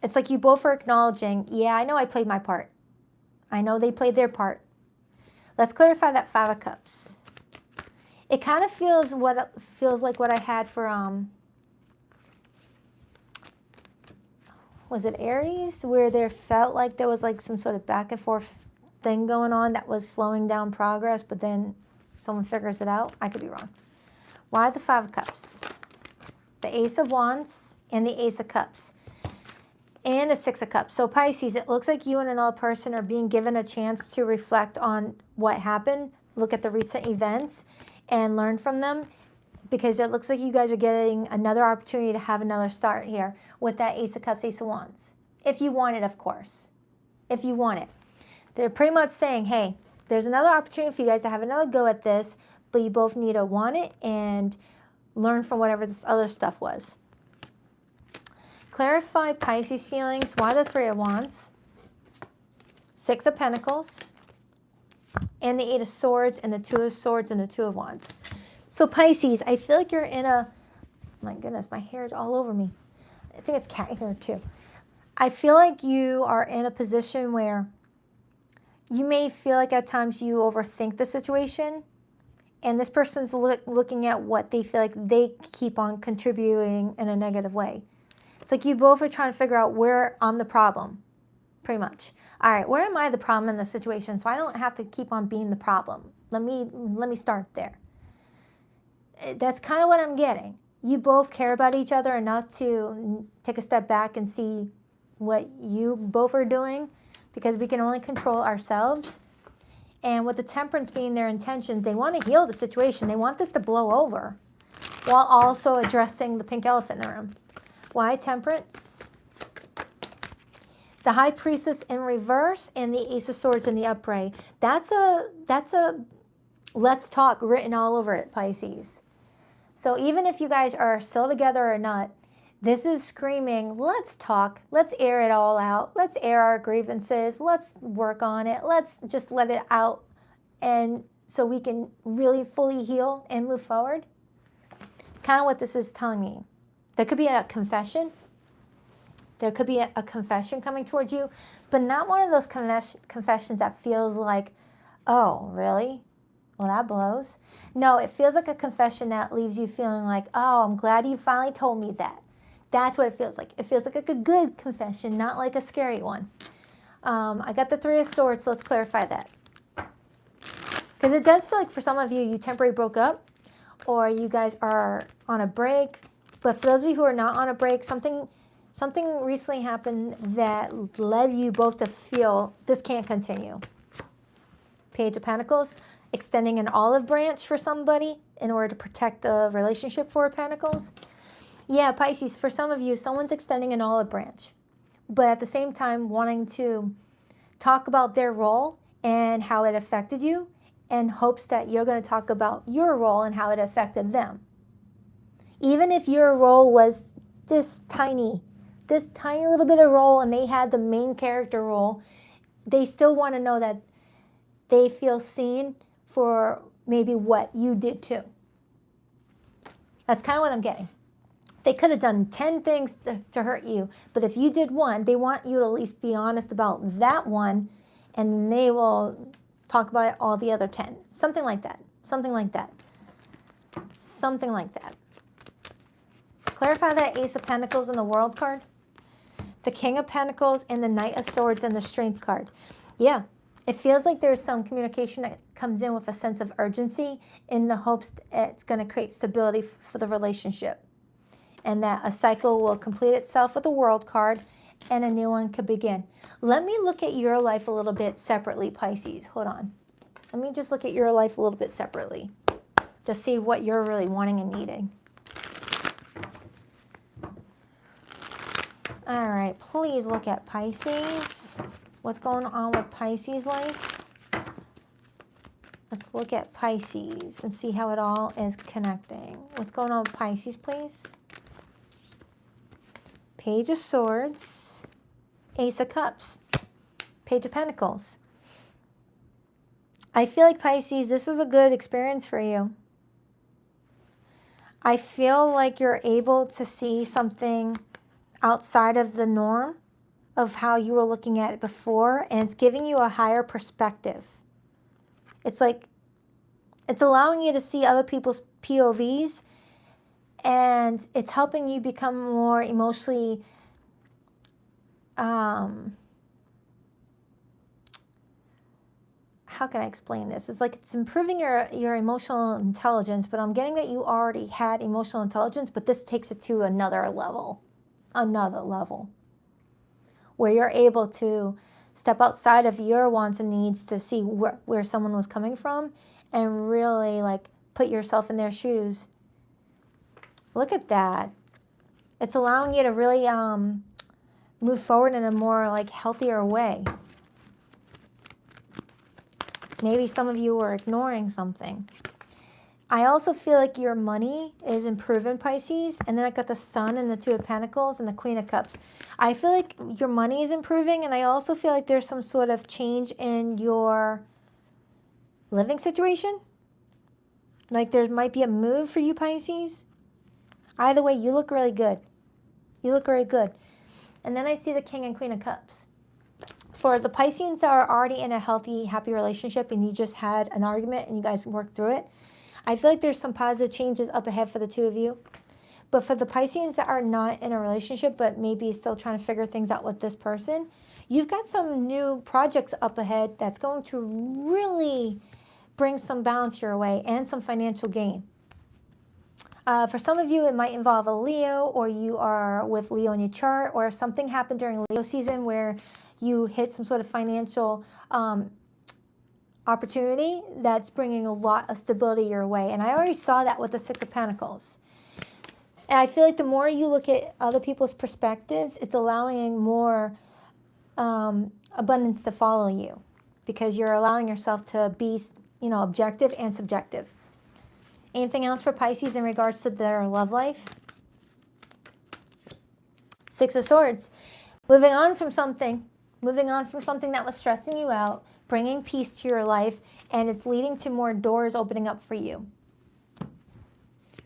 [SPEAKER 1] It's like you both are acknowledging, yeah, I know I played my part. I know they played their part. Let's clarify that Five of Cups. It kind of feels like what I had for was it Aries, where there felt like there was like some sort of back and forth thing going on that was slowing down progress, but then someone figures it out. I could be wrong. Why the Five of Cups? The Ace of Wands and the Ace of Cups. And the Six of Cups. So Pisces, it looks like you and another person are being given a chance to reflect on what happened, look at the recent events, and learn from them, because it looks like you guys are getting another opportunity to have another start here with that Ace of Cups, Ace of Wands. If you want it, of course. If you want it. They're pretty much saying, hey, there's another opportunity for you guys to have another go at this, but you both need to want it and learn from whatever this other stuff was. Clarify Pisces feelings. Why the Three of Wands? Six of Pentacles. And the Eight of Swords and the Two of Swords and the Two of Wands. So Pisces, I feel like you're in a, my goodness, my hair is all over me. I think it's cat hair too. I feel like you are in a position where you may feel like at times you overthink the situation, and this person's looking at what they feel like they keep on contributing in a negative way. It's like you both are trying to figure out where I'm the problem, pretty much. All right, where am I the problem in the situation, so I don't have to keep on being the problem? Let me start there. That's kind of what I'm getting. You both care about each other enough to take a step back and see what you both are doing, because we can only control ourselves. And with the Temperance being their intentions, they want to heal the situation. They want this to blow over while also addressing the pink elephant in the room. Why Temperance? The High Priestess in reverse and the Ace of Swords in the upright. That's a let's talk written all over it, Pisces. So even if you guys are still together or not, this is screaming, let's talk, let's air it all out, let's air our grievances, let's work on it, let's just let it out, and so we can really fully heal and move forward. It's kind of what this is telling me. There could be a confession. There could be a confession coming towards you, but not one of those confessions that feels like, oh, really? Well, that blows. No, it feels like a confession that leaves you feeling like, oh, I'm glad you finally told me that. That's what it feels like. It feels like a good confession, not like a scary one. I got the Three of Swords, so let's clarify that. Because it does feel like for some of you, you temporarily broke up, or you guys are on a break. But for those of you who are not on a break, something recently happened that led you both to feel this can't continue. Page of Pentacles, extending an olive branch for somebody in order to protect the relationship, Four of Pentacles. Yeah, Pisces, for some of you, someone's extending an olive branch, but at the same time wanting to talk about their role and how it affected you, in hopes that you're going to talk about your role and how it affected them. Even if your role was this tiny little bit of role and they had the main character role, they still want to know that they feel seen for maybe what you did too. That's kind of what I'm getting. They could have done 10 things to hurt you, but if you did one, they want you to at least be honest about that one, and they will talk about all the other 10. Something like that. Something like that. Something like that. Clarify that Ace of Pentacles and the World card. The King of Pentacles and the Knight of Swords and the Strength card. Yeah, it feels like there's some communication that comes in with a sense of urgency in the hopes that it's going to create stability for the relationship. and that a cycle will complete itself with the World card and a new one could begin. Let me look at your life a little bit separately, Pisces. Hold on. Let me just look at your life a little bit separately to see what you're really wanting and needing. All right, please look at Pisces. What's going on with Pisces life? Let's look at Pisces and see how it all is connecting. What's going on with Pisces, please? Page of Swords, Ace of Cups, Page of Pentacles. I feel like, Pisces, this is a good experience for you. I feel like you're able to see something outside of the norm of how you were looking at it before, and it's giving you a higher perspective. It's like it's allowing you to see other people's POVs, and it's helping you become more emotionally how can I explain this? It's like it's improving your emotional intelligence, but I'm getting that you already had emotional intelligence, but this takes it to another level, where you're able to step outside of your wants and needs to see where someone was coming from and really like put yourself in their shoes. Look at that. It's allowing you to really move forward in a more like healthier way. Maybe some of you were ignoring something. I also feel like your money is improving, Pisces. And then I got the Sun and the Two of Pentacles and the Queen of Cups. I feel like your money is improving, and I also feel like there's some sort of change in your living situation. Like there might be a move for you, Pisces. Either way, you look really good. You look very good. And then I see the King and Queen of Cups. For the Pisceans that are already in a healthy, happy relationship and you just had an argument and you guys worked through it, I feel like there's some positive changes up ahead for the two of you. But for the Pisceans that are not in a relationship but maybe still trying to figure things out with this person, you've got some new projects up ahead that's going to really bring some balance your way and some financial gain. For some of you, it might involve a Leo, or you are with Leo in your chart, or something happened during Leo season where you hit some sort of financial opportunity that's bringing a lot of stability your way. And I already saw that with the Six of Pentacles. And I feel like the more you look at other people's perspectives, it's allowing more abundance to follow you, because you're allowing yourself to be, objective and subjective. Anything else for Pisces in regards to their love life? Six of Swords. Moving on from something that was stressing you out, bringing peace to your life, and it's leading to more doors opening up for you.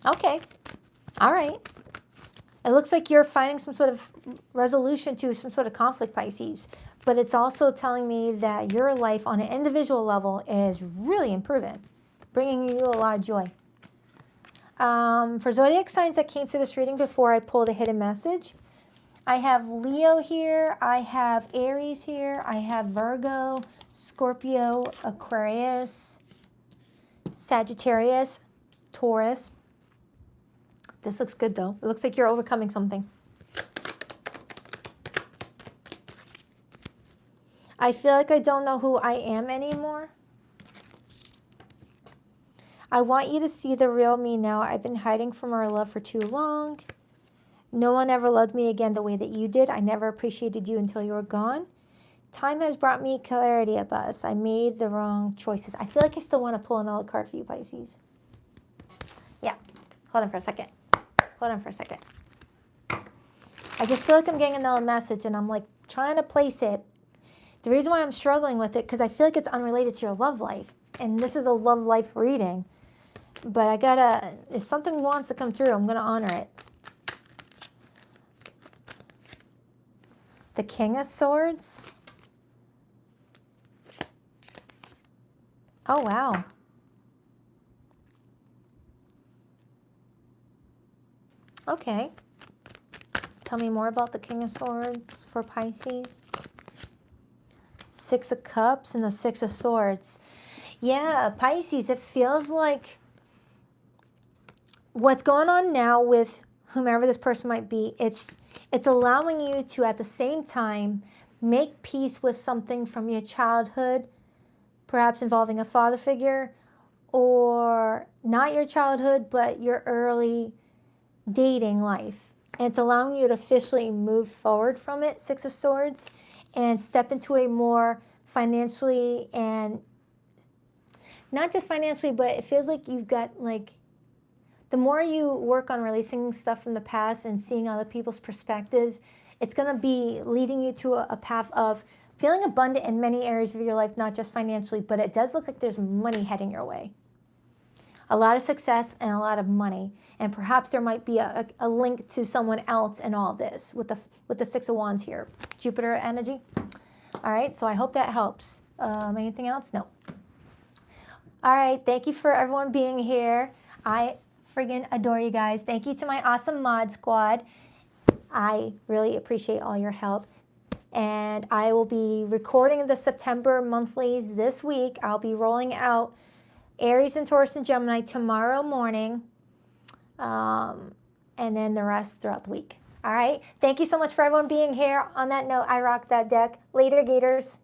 [SPEAKER 1] Okay. All right. It looks like you're finding some sort of resolution to some sort of conflict, Pisces. But it's also telling me that your life on an individual level is really improving, bringing you a lot of joy. For zodiac signs that came through this reading before I pulled a hidden message, I have Leo here, I have Aries here, I have Virgo, Scorpio, Aquarius, Sagittarius, Taurus. This looks good though. It looks like you're overcoming something. I feel like I don't know who I am anymore. I want you to see the real me now. I've been hiding from our love for too long. No one ever loved me again the way that you did. I never appreciated you until you were gone. Time has brought me clarity about us. I made the wrong choices. I feel like I still want to pull another card for you, Pisces. Yeah. Hold on for a second. I just feel like I'm getting another message and I'm like trying to place it. The reason why I'm struggling with it, because I feel like it's unrelated to your love life. And this is a love life reading. But if something wants to come through, I'm going to honor it. The King of Swords. Oh, wow. Okay. Tell me more about the King of Swords for Pisces. Six of Cups and the Six of Swords. Yeah, Pisces, it feels like what's going on now with whomever this person might be, it's allowing you to, at the same time, make peace with something from your childhood, perhaps involving a father figure, or not your childhood, but your early dating life. And it's allowing you to officially move forward from it, Six of Swords, and step into a more financially, and not just financially, but it feels like you've got, like, the more you work on releasing stuff from the past and seeing other people's perspectives, it's going to be leading you to a path of feeling abundant in many areas of your life, not just financially, but it does look like there's money heading your way. A lot of success and a lot of money. And perhaps there might be a link to someone else in all this with the Six of Wands here. Jupiter energy. All right, so I hope that helps. Anything else? No. All right, thank you for everyone being here. I friggin' adore you guys. Thank you to my awesome mod squad. I really appreciate all your help. And I will be recording the September monthlies this week. I'll be rolling out Aries and Taurus and Gemini tomorrow morning. And then the rest throughout the week. All right. Thank you so much for everyone being here. On that note, I rock that deck. Later, Gators.